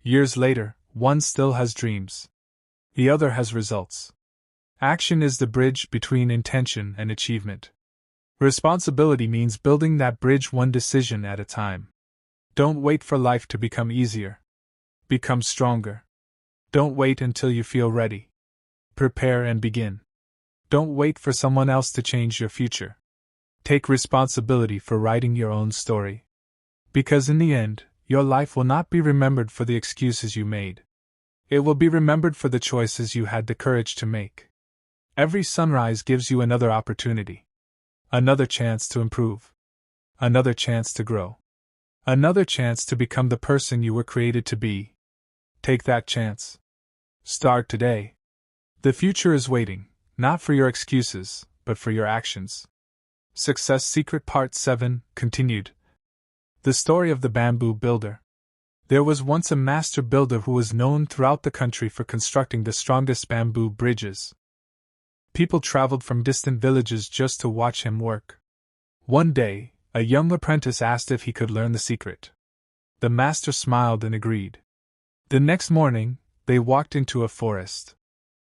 Years later, one still has dreams. The other has results. Action is the bridge between intention and achievement. Responsibility means building that bridge one decision at a time. Don't wait for life to become easier. Become stronger. Don't wait until you feel ready. Prepare and begin. Don't wait for someone else to change your future. Take responsibility for writing your own story. Because in the end, your life will not be remembered for the excuses you made. It will be remembered for the choices you had the courage to make. Every sunrise gives you another opportunity. Another chance to improve. Another chance to grow. Another chance to become the person you were created to be. Take that chance. Start today. The future is waiting, not for your excuses, but for your actions. Success Secret Part 7, continued. The story of the bamboo builder. There was once a master builder who was known throughout the country for constructing the strongest bamboo bridges. People traveled from distant villages just to watch him work. One day, a young apprentice asked if he could learn the secret. The master smiled and agreed. The next morning, they walked into a forest.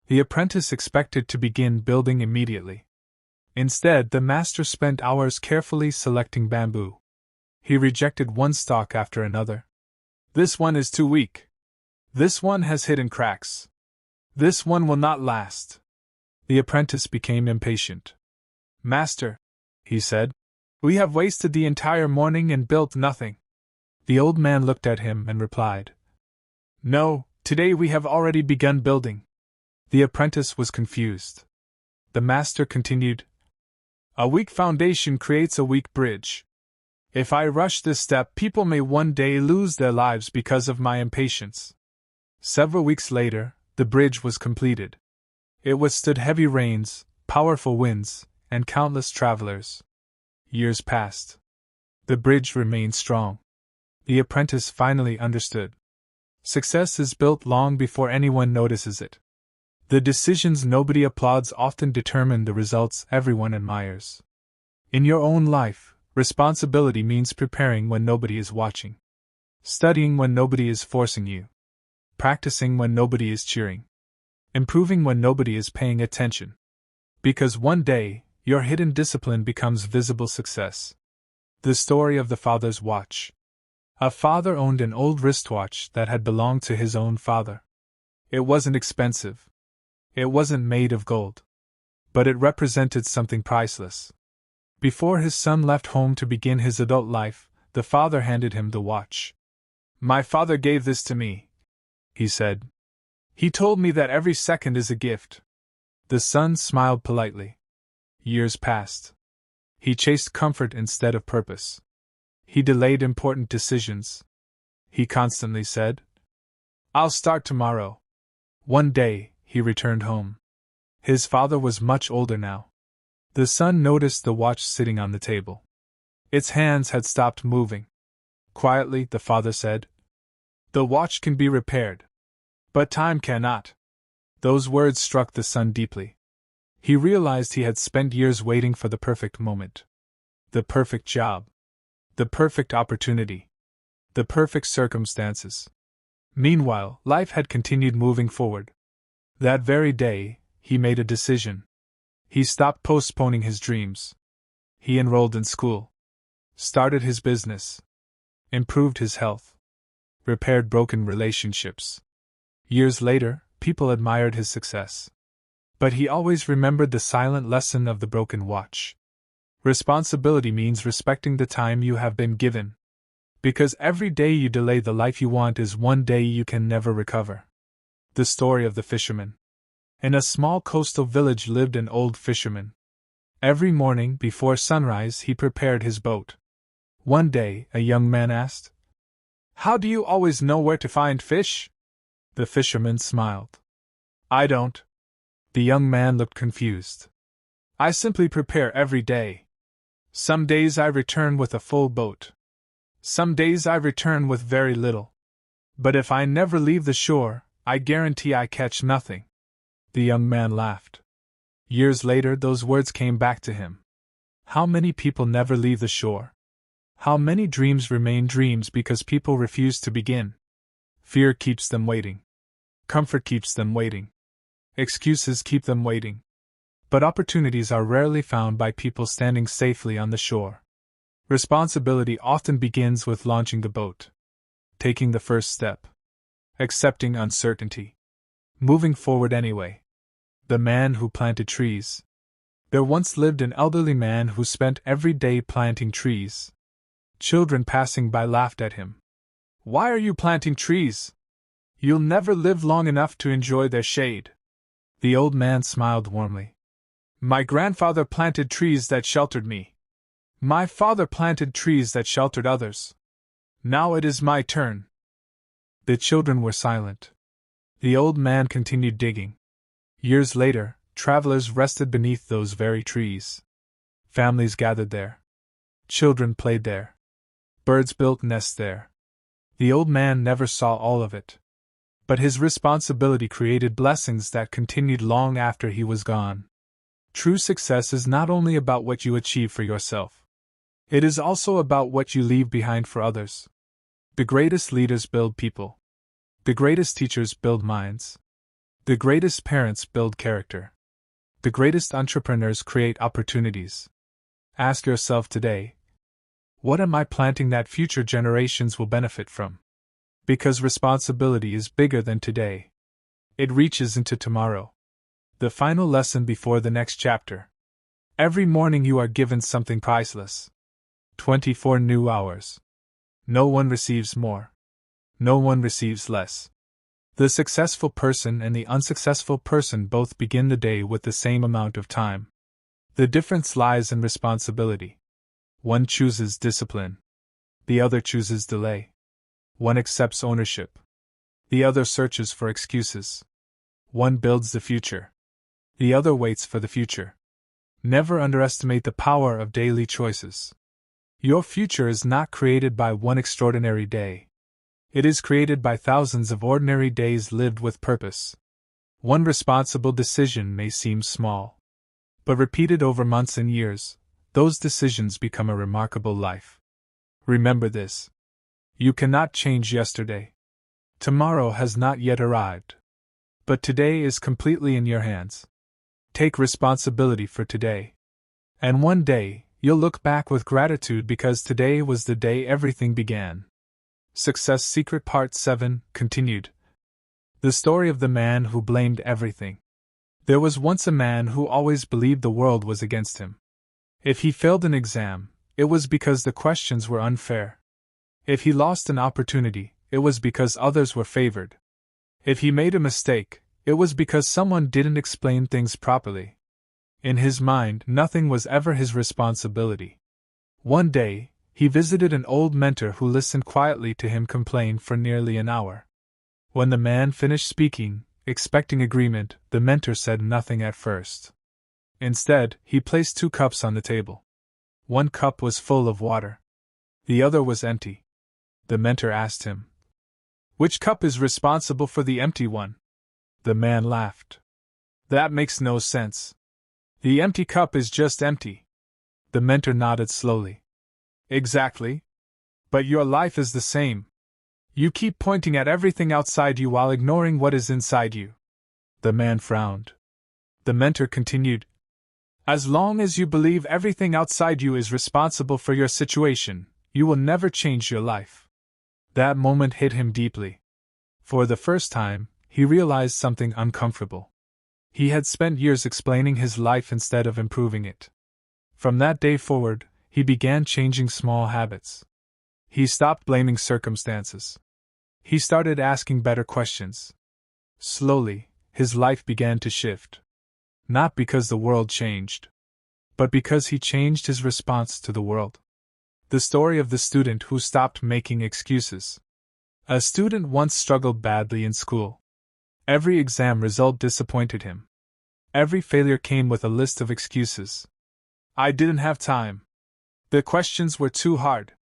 The apprentice expected to begin building immediately. Instead, the master spent hours carefully selecting bamboo. He rejected one stalk after another. "This one is too weak. This one has hidden cracks. This one will not last." The apprentice became impatient. "Master," he said, "we have wasted the entire morning and built nothing." The old man looked at him and replied, "No, today we have already begun building." The apprentice was confused. The master continued, "A weak foundation creates a weak bridge. If I rush this step, people may one day lose their lives because of my impatience." Several weeks later, the bridge was completed. It withstood heavy rains, powerful winds, and countless travelers. Years passed. The bridge remained strong. The apprentice finally understood. Success is built long before anyone notices it. The decisions nobody applauds often determine the results everyone admires. In your own life, responsibility means preparing when nobody is watching. Studying when nobody is forcing you. Practicing when nobody is cheering. Improving when nobody is paying attention. Because one day, your hidden discipline becomes visible success. The story of the father's watch. A father owned an old wristwatch that had belonged to his own father. It wasn't expensive. It wasn't made of gold. But it represented something priceless. Before his son left home to begin his adult life, the father handed him the watch. "My father gave this to me," he said. "He told me that every second is a gift." The son smiled politely. Years passed. He chased comfort instead of purpose. He delayed important decisions. He constantly said, "I'll start tomorrow." One day, he returned home. His father was much older now. The son noticed the watch sitting on the table. Its hands had stopped moving. Quietly, the father said, "The watch can be repaired. But time cannot." Those words struck the son deeply. He realized he had spent years waiting for the perfect moment. The perfect job. The perfect opportunity. The perfect circumstances. Meanwhile, life had continued moving forward. That very day, he made a decision. He stopped postponing his dreams. He enrolled in school. Started his business. Improved his health. Repaired broken relationships. Years later, people admired his success. But he always remembered the silent lesson of the broken watch. Responsibility means respecting the time you have been given. Because every day you delay the life you want is one day you can never recover. The story of the fisherman. In a small coastal village lived an old fisherman. Every morning before sunrise he prepared his boat. One day, a young man asked, "How do you always know where to find fish?" The fisherman smiled. "I don't." The young man looked confused. "I simply prepare every day. Some days I return with a full boat. Some days I return with very little. But if I never leave the shore, I guarantee I catch nothing." The young man laughed. Years later, those words came back to him. How many people never leave the shore? How many dreams remain dreams because people refuse to begin? Fear keeps them waiting. Comfort keeps them waiting. Excuses keep them waiting. But opportunities are rarely found by people standing safely on the shore. Responsibility often begins with launching the boat. Taking the first step. Accepting uncertainty. Moving forward anyway. The man who planted trees. There once lived an elderly man who spent every day planting trees. Children passing by laughed at him. "Why are you planting trees? You'll never live long enough to enjoy their shade." The old man smiled warmly. "My grandfather planted trees that sheltered me. My father planted trees that sheltered others. Now it is my turn." The children were silent. The old man continued digging. Years later, travelers rested beneath those very trees. Families gathered there. Children played there. Birds built nests there. The old man never saw all of it. But his responsibility created blessings that continued long after he was gone. True success is not only about what you achieve for yourself. It is also about what you leave behind for others. The greatest leaders build people. The greatest teachers build minds. The greatest parents build character. The greatest entrepreneurs create opportunities. Ask yourself today, what am I planting that future generations will benefit from? Because responsibility is bigger than today. It reaches into tomorrow. The final lesson before the next chapter. Every morning you are given something priceless. 24 new hours. No one receives more. No one receives less. The successful person and the unsuccessful person both begin the day with the same amount of time. The difference lies in responsibility. One chooses discipline. The other chooses delay. One accepts ownership. The other searches for excuses. One builds the future. The other waits for the future. Never underestimate the power of daily choices. Your future is not created by one extraordinary day. It is created by thousands of ordinary days lived with purpose. One responsible decision may seem small. But repeated over months and years, those decisions become a remarkable life. Remember this. You cannot change yesterday. Tomorrow has not yet arrived. But today is completely in your hands. Take responsibility for today. And one day, you'll look back with gratitude because today was the day everything began. Success Secret Part 7, continued. The story of the man who blamed everything. There was once a man who always believed the world was against him. If he failed an exam, it was because the questions were unfair. If he lost an opportunity, it was because others were favored. If he made a mistake, it was because someone didn't explain things properly. In his mind, nothing was ever his responsibility. One day, he visited an old mentor who listened quietly to him complain for nearly an hour. When the man finished speaking, expecting agreement, the mentor said nothing at first. Instead, he placed 2 cups on the table. One cup was full of water. The other was empty. The mentor asked him, "Which cup is responsible for the empty one?" The man laughed. "That makes no sense. The empty cup is just empty." The mentor nodded slowly. "Exactly. But your life is the same. You keep pointing at everything outside you while ignoring what is inside you." The man frowned. The mentor continued, "As long as you believe everything outside you is responsible for your situation, you will never change your life." That moment hit him deeply. For the first time, he realized something uncomfortable. He had spent years explaining his life instead of improving it. From that day forward, he began changing small habits. He stopped blaming circumstances. He started asking better questions. Slowly, his life began to shift. Not because the world changed, but because he changed his response to the world. The story of the student who stopped making excuses. A student once struggled badly in school. Every exam result disappointed him. Every failure came with a list of excuses. "I didn't have time. The questions were too hard.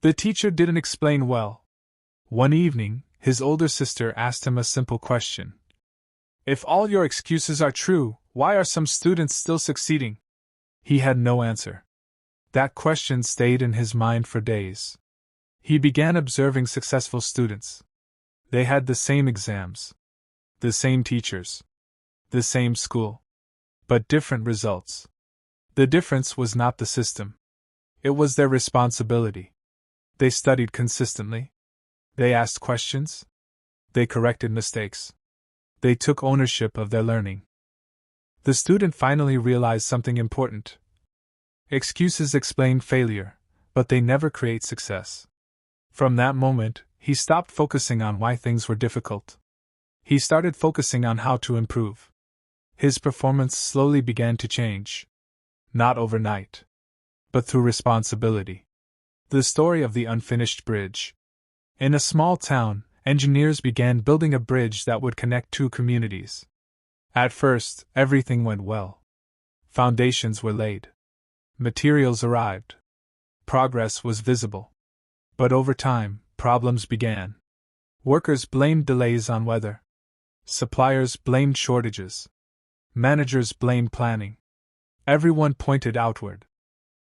The teacher didn't explain well." One evening, his older sister asked him a simple question. "If all your excuses are true, why are some students still succeeding?" He had no answer. That question stayed in his mind for days. He began observing successful students. They had the same exams, the same teachers, the same school, but different results. The difference was not the system. It was their responsibility. They studied consistently. They asked questions. They corrected mistakes. They took ownership of their learning. The student finally realized something important. Excuses explain failure, but they never create success. From that moment, he stopped focusing on why things were difficult. He started focusing on how to improve. His performance slowly began to change. Not overnight, but through responsibility. The story of the unfinished bridge. In a small town, engineers began building a bridge that would connect 2 communities. At first, everything went well. Foundations were laid. Materials arrived. Progress was visible. But over time, problems began. Workers blamed delays on weather. Suppliers blamed shortages. Managers blamed planning. Everyone pointed outward.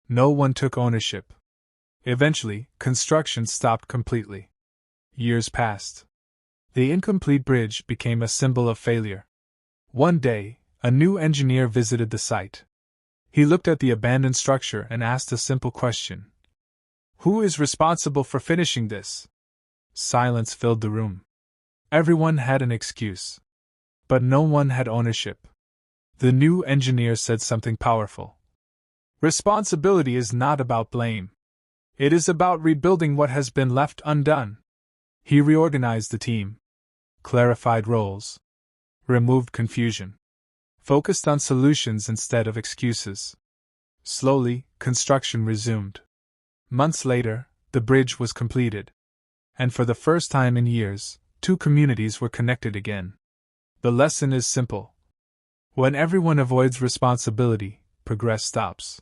No one took ownership. Eventually, construction stopped completely. Years passed. The incomplete bridge became a symbol of failure. One day, a new engineer visited the site. He looked at the abandoned structure and asked a simple question. "Who is responsible for finishing this?" Silence filled the room. Everyone had an excuse. But no one had ownership. The new engineer said something powerful. "Responsibility is not about blame. It is about rebuilding what has been left undone." He reorganized the team, clarified roles, removed confusion, focused on solutions instead of excuses. Slowly, construction resumed. Months later, the bridge was completed. And for the first time in years, 2 communities were connected again. The lesson is simple. When everyone avoids responsibility, progress stops.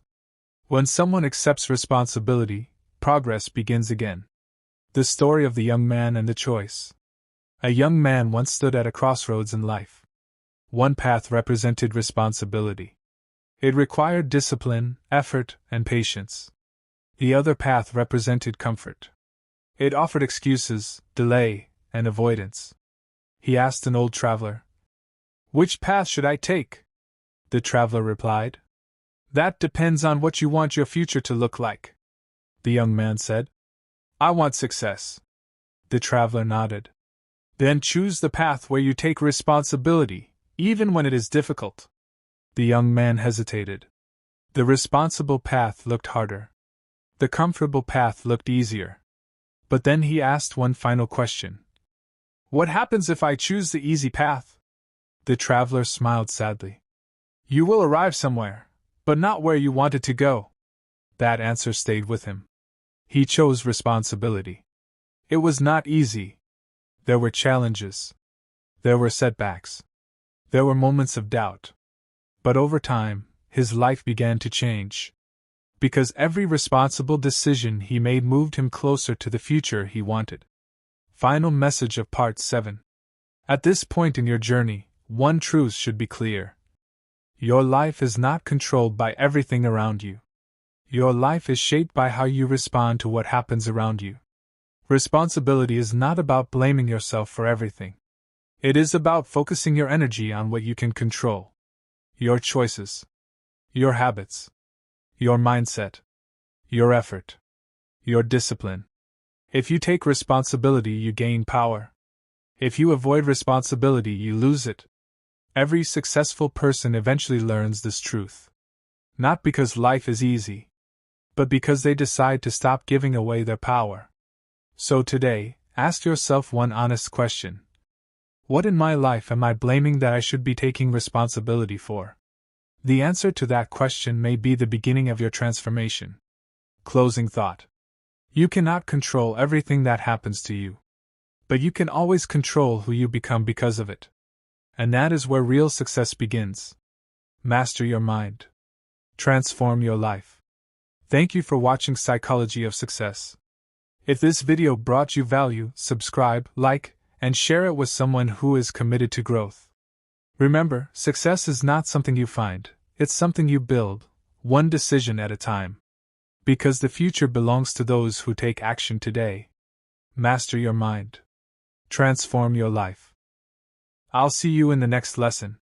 When someone accepts responsibility, progress begins again. The story of the young man and the choice. A young man once stood at a crossroads in life. One path represented responsibility. It required discipline, effort, and patience. The other path represented comfort. It offered excuses, delay, and avoidance. He asked an old traveler, "Which path should I take?" The traveler replied, "That depends on what you want your future to look like." The young man said, "I want success." The traveler nodded. "Then choose the path where you take responsibility, even when it is difficult." The young man hesitated. The responsible path looked harder. The comfortable path looked easier. But then he asked one final question. "What happens if I choose the easy path?" The traveler smiled sadly. "You will arrive somewhere, but not where you wanted to go." That answer stayed with him. He chose responsibility. It was not easy. There were challenges. There were setbacks. There were moments of doubt. But over time, his life began to change. Because every responsible decision he made moved him closer to the future he wanted. Final message of Part 7. At this point in your journey, one truth should be clear. Your life is not controlled by everything around you. Your life is shaped by how you respond to what happens around you. Responsibility is not about blaming yourself for everything. It is about focusing your energy on what you can control. Your choices. Your habits. Your mindset. Your effort. Your discipline. If you take responsibility, you gain power. If you avoid responsibility, you lose it. Every successful person eventually learns this truth. Not because life is easy, but because they decide to stop giving away their power. So today, ask yourself one honest question. What in my life am I blaming that I should be taking responsibility for? The answer to that question may be the beginning of your transformation. Closing thought. You cannot control everything that happens to you. But you can always control who you become because of it. And that is where real success begins. Master your mind. Transform your life. Thank you for watching Psychology of Success. If this video brought you value, subscribe, like, and share it with someone who is committed to growth. Remember, success is not something you find, it's something you build, one decision at a time. Because the future belongs to those who take action today. Master your mind. Transform your life. I'll see you in the next lesson.